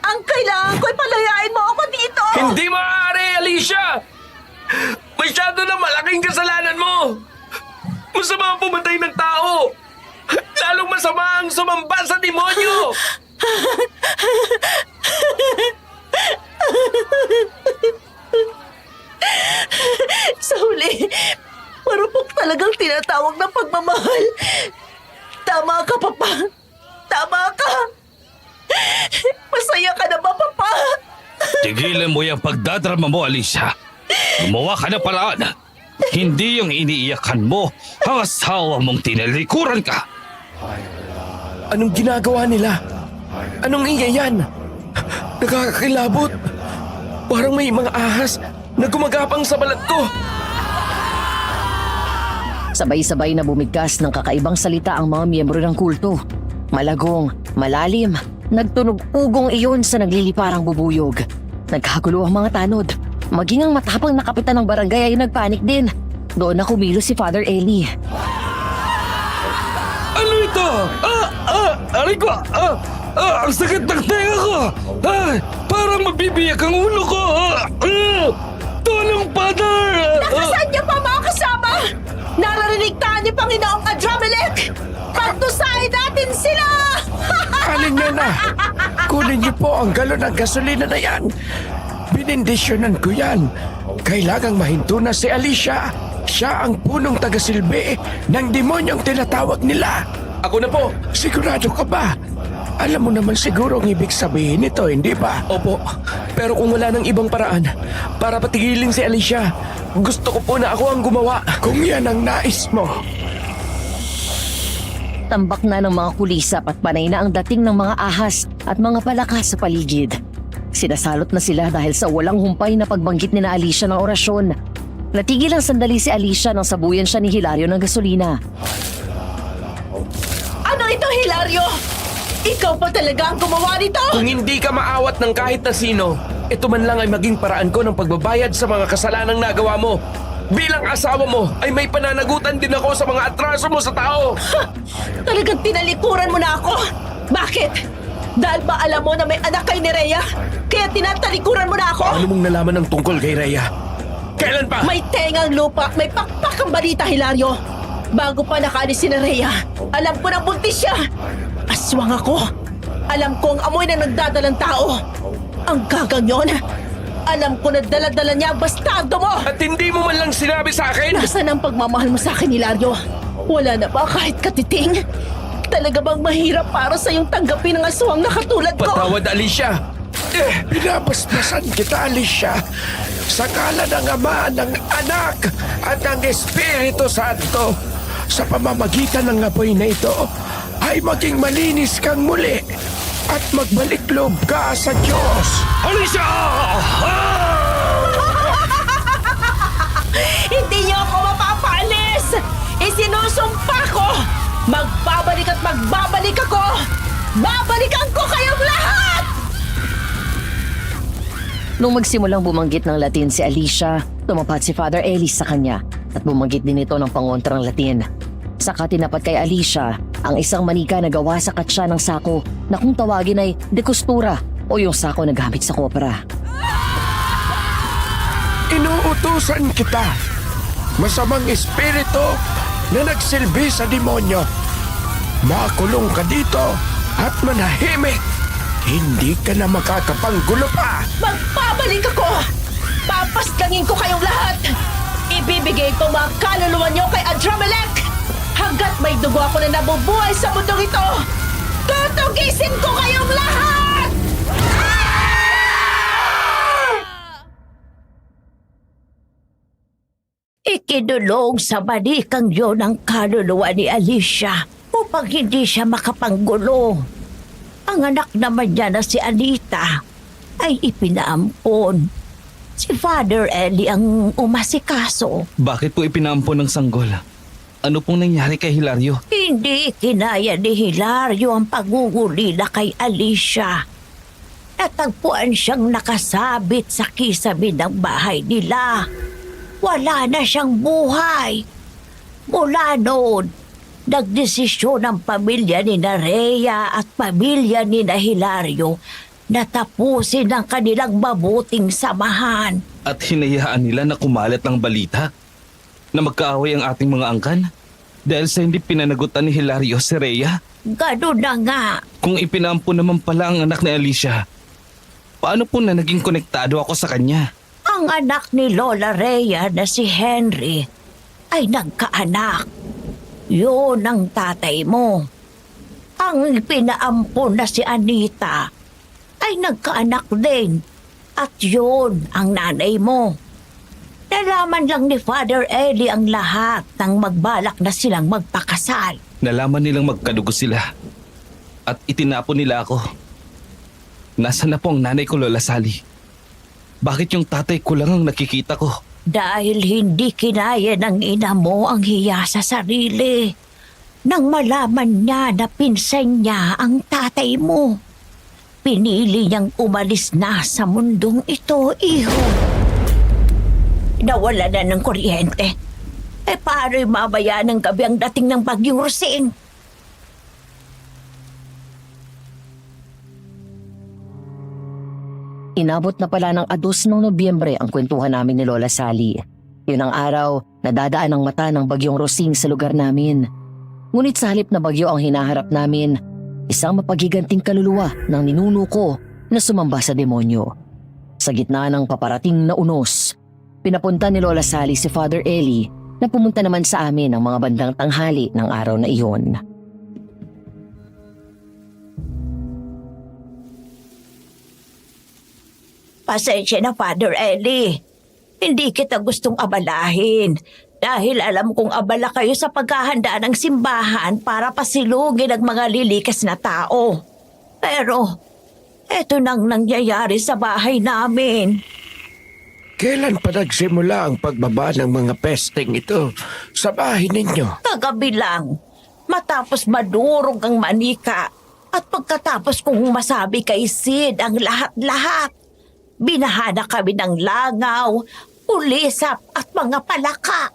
[SPEAKER 7] Ang kailangan ko'y palayain mo ako dito!
[SPEAKER 5] Hindi maaari, Alicia! Masyado na malaking kasalanan mo! Masama ang pumatay ng tao! Lalong masama ang sumamba sa demonyo!
[SPEAKER 7] Sa huli, marupok talagang tinatawag ng pagmamahal. Tama ka, Papa. Tama ka. Masaya ka na ba, Papa?
[SPEAKER 1] Tigilan mo yung pagdadrama mo, Alicia. Gumawa ka ng paraan. Hindi yung iniiyakan mo ang asawa mong tinalikuran ka.
[SPEAKER 5] Anong ginagawa nila? Anong ingay yan? Nakakakilabot. Parang may mga ahas na gumagapang sa balat ko.
[SPEAKER 4] Sabay-sabay na bumigkas ng kakaibang salita ang mga miyembro ng kulto. Malagong, malalim, nagtunog-ugong iyon sa nagliliparang bubuyog. Nagkagulo ang mga tanod. Maging ang matapang na kapitan ng barangay ay nagpanik din. Doon na kumilos si Father Eli.
[SPEAKER 1] Ano ito? Aray ko! Ang sakit ng tenga ko! Parang mabibiyak ang ulo ko! Tulong, Father!
[SPEAKER 7] Nakasaan niyo pa mga kasama? Naririnig tayo ni Panginoong Adramelech! Pagtusahin natin sila!
[SPEAKER 5] Alin nyo na! Kunin niyo po ang galon ng gasolina na yan. Binindisyonan ko yan. Kailangang mahinto na si Alicia. Siya ang punong tagasilbi ng demonyong tinatawag nila.
[SPEAKER 1] Ako na po!
[SPEAKER 5] Sigurado ka ba? Alam mo naman siguro ang ibig sabihin nito, hindi ba?
[SPEAKER 1] Opo, pero kung wala ng ibang paraan para patigilin si Alicia, gusto ko po na ako ang gumawa.
[SPEAKER 5] Kung yan ang nais mo.
[SPEAKER 4] Tambak na ng mga kulisap at panay na ang dating ng mga ahas at mga palakas sa paligid. Sinasalot na sila dahil sa walang humpay na pagbanggit ni na Alicia ng orasyon. Natigil ang sandali si Alicia nang sabuyan siya ni Hilario ng gasolina.
[SPEAKER 7] Ano ito, Hilario? Ikaw pa talaga ang gumawa nito?
[SPEAKER 5] Kung hindi ka maawat ng kahit na sino, ito man lang ay maging paraan ko ng pagbabayad sa mga kasalanang nagawa mo. Bilang asawa mo, ay may pananagutan din ako sa mga atraso mo sa tao.
[SPEAKER 7] Talagang tinalikuran mo na ako. Bakit? Dahil ba alam mo na may anak kay ni Rhea? Kaya tinatalikuran mo na ako?
[SPEAKER 5] Paano mong nalaman ang tungkol kay Rhea? Kailan pa?
[SPEAKER 7] May tengang lupa, may pakpak ang balita, Hilario. Bago pa nakaalis si Rhea, alam ko na buntis siya. Aswang ako. Alam ko ang amoy na nagdadalang tao. Ang gagang yon. Alam ko na dala-dala niya ang bastardo mo.
[SPEAKER 5] At hindi mo man lang sinabi sa akin?
[SPEAKER 7] Nasaan ang pagmamahal mo sa akin, Hilario? Wala na ba kahit katiting? Talaga bang mahirap para sa iyong tanggapin ang aswang na katulad ko?
[SPEAKER 5] Patawad, Alicia. Binabasbasan kita, Alicia, sa ngalan ng Ama, ng Anak, at ng Espiritu Santo. Sa pamamagitan ng apoy na ito, ay maging malinis kang muli at magbalik loob ka sa Diyos.
[SPEAKER 1] Alicia!
[SPEAKER 3] Hindi niyo ako mapapaalis! Isinusumpa ko! Magbabalik at magbabalik ako! Babalikan ko kayong lahat!
[SPEAKER 4] Nung magsimulang bumanggit ng Latin si Alicia, tumapat si Father Ellis sa kanya at bumanggit din ito ng pangontrang Latin. Saka tinapat kay Alicia ang isang manika na gawa sa katsa ng sako na kung tawagin ay dekostura o yung sako na gamit sa kopra.
[SPEAKER 5] Inuutusan kita, masamang espiritu na nagsilbi sa demonyo. Makulong ka dito at manahimik. Hindi ka na makakapanggulo pa.
[SPEAKER 3] Magbabalik ako! Papaskangin ko kayong lahat! Ibibigay ko mga kaluluwa niyo kay Adramelech! Hanggat may dugo ako na nabubuhay sa mundong ito, tutugisin ko kayong lahat! Ikinulong sa balikang yun ang kaluluwa ni Alicia upang hindi siya makapanggulo. Ang anak naman niya na si Anita ay ipinaampon. Si Father Eli ang umasikaso.
[SPEAKER 1] Bakit po ipinaampon ng sanggol? Ano pong nangyari kay Hilario?
[SPEAKER 3] Hindi kinaya ni Hilario ang pagugulila kay Alicia. Natagpuan siyang nakasabit sa kisame ng bahay nila. Wala na siyang buhay. Mula noon, nagdesisyon ang pamilya ni Rhea at pamilya ni Hilario na tapusin ang kanilang mabuting samahan.
[SPEAKER 1] At hinayaan nila na kumalat ang balita na magkaaway ang ating mga angkan dahil sa hindi pinanagutan ni Hilario si Rhea?
[SPEAKER 3] Ganun na nga.
[SPEAKER 1] Kung ipinaampon naman pala ang anak ni Alicia, paano po na naging konektado ako sa kanya?
[SPEAKER 3] Ang anak ni Lola Rhea na si Henry ay nagkaanak. Yun ang tatay mo. Ang pinaampon na si Anita ay nagkaanak din. At yun ang nanay mo. Nalaman lang ni Father Eli ang lahat nang magbalak na silang magpakasal.
[SPEAKER 1] Nalaman nilang magkadugo sila at itinapon nila ako. Nasaan na po ang nanay ko, Lola Sally? Bakit yung tatay ko lang ang nakikita ko?
[SPEAKER 3] Dahil hindi kinaya ng ina mo ang hiya sa sarili. Nang malaman niya na pinsan niya ang tatay mo. Pinili niyang umalis na sa mundong ito, iho. Nawala na ng kuryente. Paano'y mamaya ng gabi ang dating ng Bagyong Rosing?
[SPEAKER 4] Inabot na pala ng 2 ng Nobyembre ang kwentuhan namin ni Lola Sally. Yun ang araw na dadaan ang mata ng Bagyong Rosing sa lugar namin. Ngunit sa halip na bagyo ang hinaharap namin, isang mapagiganting kaluluwa ng ninuno ko na sumamba sa demonyo. Sa gitna ng paparating na unos, pinapunta ni Lola Sally si Father Eli na pumunta naman sa amin ng mga bandang tanghali ng araw na iyon.
[SPEAKER 3] Pasensya na, Father Eli. Hindi kita gustong abalahin dahil alam kong abala kayo sa paghahanda ng simbahan para pasilugin ang mga lilikas na tao. Pero, eto nang nangyayari sa bahay namin.
[SPEAKER 5] Kailan pa nagsimula ang pagbaba ng mga pesting ito sa bahay ninyo?
[SPEAKER 3] Kagabi lang, matapos madurog ang manika at pagkatapos kong masabi kay Sid ang lahat-lahat, binahana kami ng langaw, ulisap at mga palaka.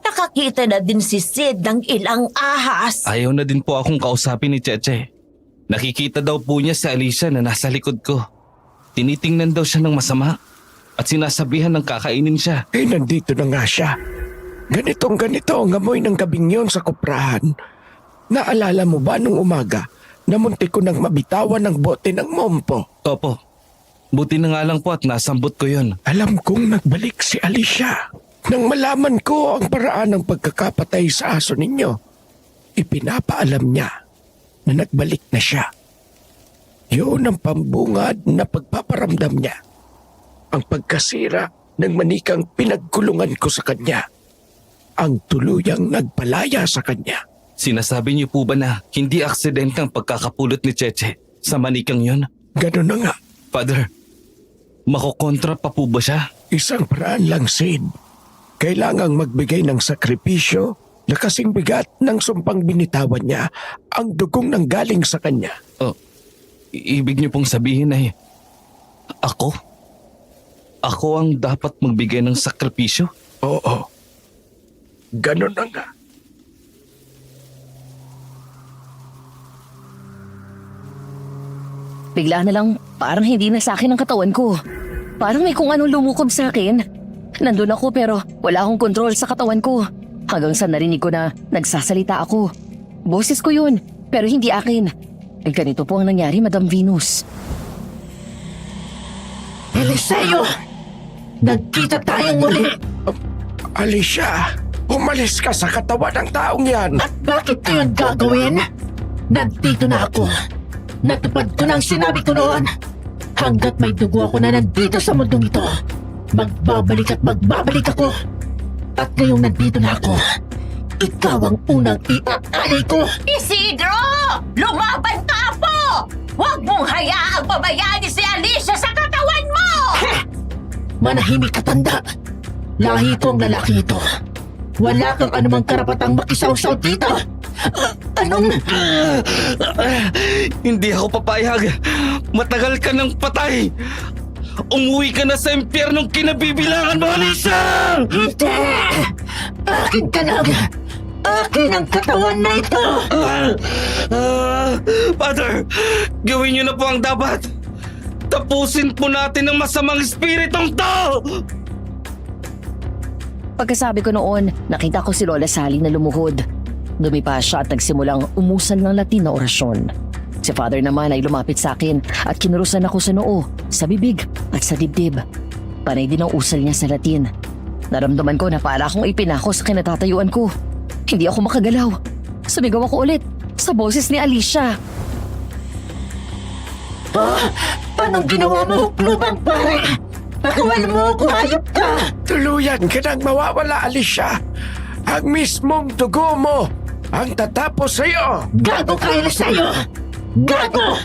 [SPEAKER 3] Nakakita na din si Sid ng ilang ahas.
[SPEAKER 1] Ayaw na din po akong kausapin ni Cheche. Nakikita daw po niya si Alicia na nasa likod ko. Tinitingnan daw siya ng masama at sinasabihan ng kakainin siya.
[SPEAKER 5] Eh, nandito na nga siya. Ganito ang amoy ng gabing yon sa kuprahan. Naalala mo ba nung umaga na muntik ko nang mabitawan ng bote ng mompo?
[SPEAKER 1] Opo, buti na nga lang po at nasambot ko yun.
[SPEAKER 5] Alam kong nagbalik si Alicia. Nang malaman ko ang paraan ng pagkakapatay sa aso ninyo, ipinapaalam niya na nagbalik na siya. Yun ang pambungad na pagpaparamdam niya. Ang pagkasira ng manikang pinagkulungan ko sa kanya. Ang tuluyang nagpalaya sa kanya.
[SPEAKER 1] Sinasabi niyo po ba na hindi aksidente ang pagkakapulot ni Cheche sa manikang yun?
[SPEAKER 5] Ganun na nga.
[SPEAKER 1] Father, makokontra pa po ba siya?
[SPEAKER 5] Isang paraan lang, Sid. Kailangang magbigay ng sakripisyo na kasing bigat ng sumpang binitawan niya ang dugong nanggaling sa kanya.
[SPEAKER 1] Oh, ibig niyo pong sabihin ay ako? Ako ang dapat magbigay ng sakripisyo?
[SPEAKER 5] Oo. Ganun na nga.
[SPEAKER 4] Bigla na lang, parang hindi na sa akin ang katawan ko. Parang may kung anong lumukob sa akin. Nandun ako pero wala akong kontrol sa katawan ko. Hanggang sa narinig ko na nagsasalita ako. Boses ko yun, pero hindi akin. Eh, ganito po ang nangyari, Madam Venus.
[SPEAKER 7] Eliseo! Nagkita tayong muli!
[SPEAKER 5] Alicia, umalis ka sa katawan ng taong yan.
[SPEAKER 7] At bakit ko yun gagawin? Nandito na ako. Natupad ko na ang sinabi ko noon. Hanggat may dugo ako na nandito sa mundong ito, magbabalik at magbabalik ako. At ngayong nandito na ako, ikaw ang unang iaalay ko.
[SPEAKER 3] Isidro! Lumaban ka po! Huwag mong hayaang pabayaan si Alicia sa katawan mo!
[SPEAKER 7] Manahimik ka, tanda. Lahi ko ang lalaki ito. Wala kang anumang karapatang makisawsaw dito. Anong...
[SPEAKER 1] Hindi ako papayag. Matagal ka ng patay. Umuwi ka na sa impyernong kinabibilangan mo, Alicia!
[SPEAKER 7] Hindi! Akin ka lang! Akin ang katawan na ito!
[SPEAKER 1] Father, gawin niyo na po ang dapat. Tapusin po natin ang masamang espiritong to!
[SPEAKER 4] Pagkasabi ko noon, nakita ko si Lola Sally na lumuhod. Dumipa siya at nagsimulang umusal ng Latin na orasyon. Si Father naman ay lumapit sa akin at kinurusan ako sa noo, sa bibig at sa dibdib. Panay din ang usal niya sa Latin. Naramdaman ko na para akong ipinako sa kinatatayuan ko. Hindi ako makagalaw. Sumigaw ako ulit sa boses ni Alicia.
[SPEAKER 7] Anong ginawa mo, lubang pare? Pagawan mo ako, hayop ka!
[SPEAKER 5] Tuluyan ka nang mawawala, Alicia. Ang mismong dugo mo ang tatapos sa'yo.
[SPEAKER 7] Gago ka, Eliseo! Gago!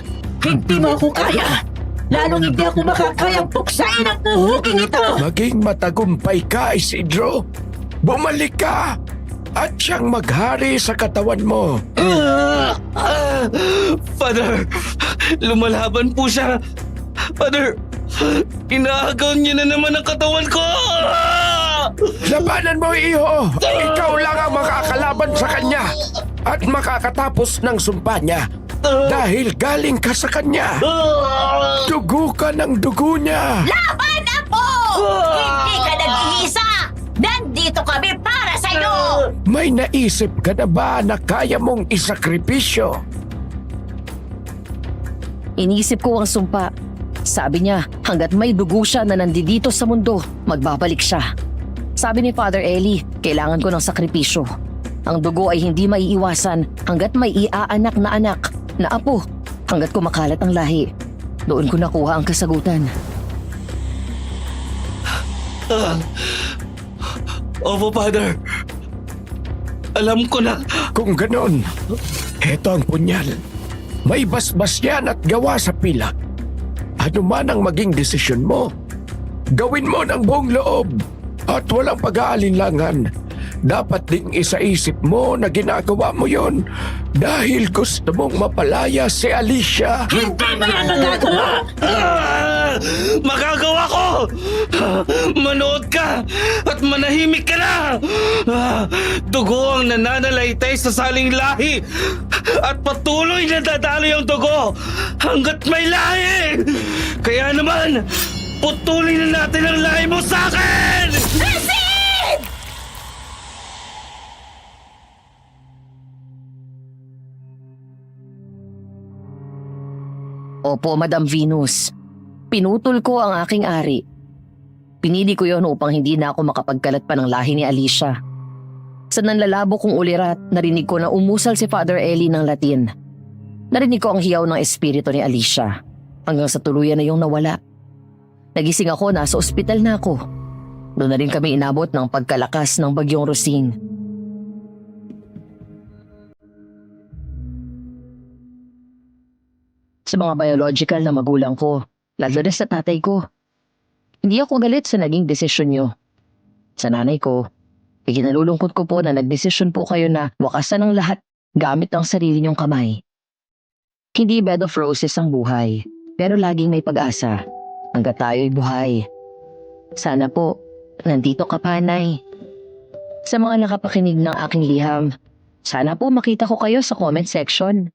[SPEAKER 7] Hindi mo ako kaya! Lalong hindi ako makakayang puksain ang uhuging ito!
[SPEAKER 5] Maging matagumpay ka, Isidro. Bumalik ka at siyang maghari sa katawan mo.
[SPEAKER 1] Father, lumalaban po siya. Father, inaagaw niya na naman ang katawan ko!
[SPEAKER 5] Labanan mo, iho! Ikaw lang ang makakalaban sa kanya at makakatapos ng sumpa niya dahil galing ka sa kanya. Dugo ka ng dugo niya.
[SPEAKER 3] Laban na po! Hindi ka nag-iisa! Nandito kami para sa'yo!
[SPEAKER 5] May naisip ka na ba na kaya mong isakripisyo?
[SPEAKER 4] Iniisip ko ang sumpa. Sabi niya, hanggat may dugo siya na nandito sa mundo, magbabalik siya. Sabi ni Father Eli, kailangan ko ng sakripisyo. Ang dugo ay hindi maiiwasan hanggat may iaanak na anak, na apo, hanggat kumakalat ang lahi. Doon ko nakuha ang kasagutan.
[SPEAKER 1] Opo, Father. Alam ko na.
[SPEAKER 5] Kung ganon, heto ang punyal. May basbas yan at gawa sa pilak. Ano man ang maging desisyon mo, gawin mo ng buong loob at walang pag-aalinlangan. Dapat ding isaisip mo na ginagawa mo yon dahil gusto mong mapalaya si Alicia.
[SPEAKER 7] Hindi mo yan magagawa!
[SPEAKER 1] Magagawa ko! Manood ka at manahimik ka na! Dugo ang nananalaytay sa saling lahi at patuloy na dadaloy ang dugo hanggat may lahi! Kaya naman, putulin na natin ang lahi mo sa akin!
[SPEAKER 4] Opo, Madam Venus. Pinutol ko ang aking ari. Pinili ko yon upang hindi na ako makapagkalat pa ng lahi ni Alicia. Sa nanlalabo kong ulirat, narinig ko na umusal si Father Eli ng Latin. Narinig ko ang hiyaw ng espiritu ni Alicia hanggang sa tuluyan na yung nawala. Nagising ako, nasa ospital na ako. Doon na rin kami inabot ng pagkalakas ng bagyong Rosine. Sa mga biological na magulang ko, lalo na sa tatay ko. Hindi ako galit sa naging desisyon nyo. Sa nanay ko, ikinalulungkot ko po na nagdesisyon po kayo na wakasan ang lahat gamit ang sarili nyong kamay. Hindi bed of roses ang buhay, pero laging may pag-asa hanggat tayo'y buhay. Sana po, nandito ka pa, Nay. Sa mga nakapakinig ng aking liham, sana po makita ko kayo sa comment section.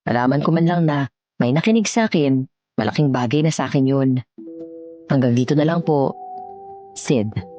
[SPEAKER 4] Nalaman ko man lang na may nakinig sa akin, malaking bagay na sa akin yun. Hanggang dito na lang po, Sid.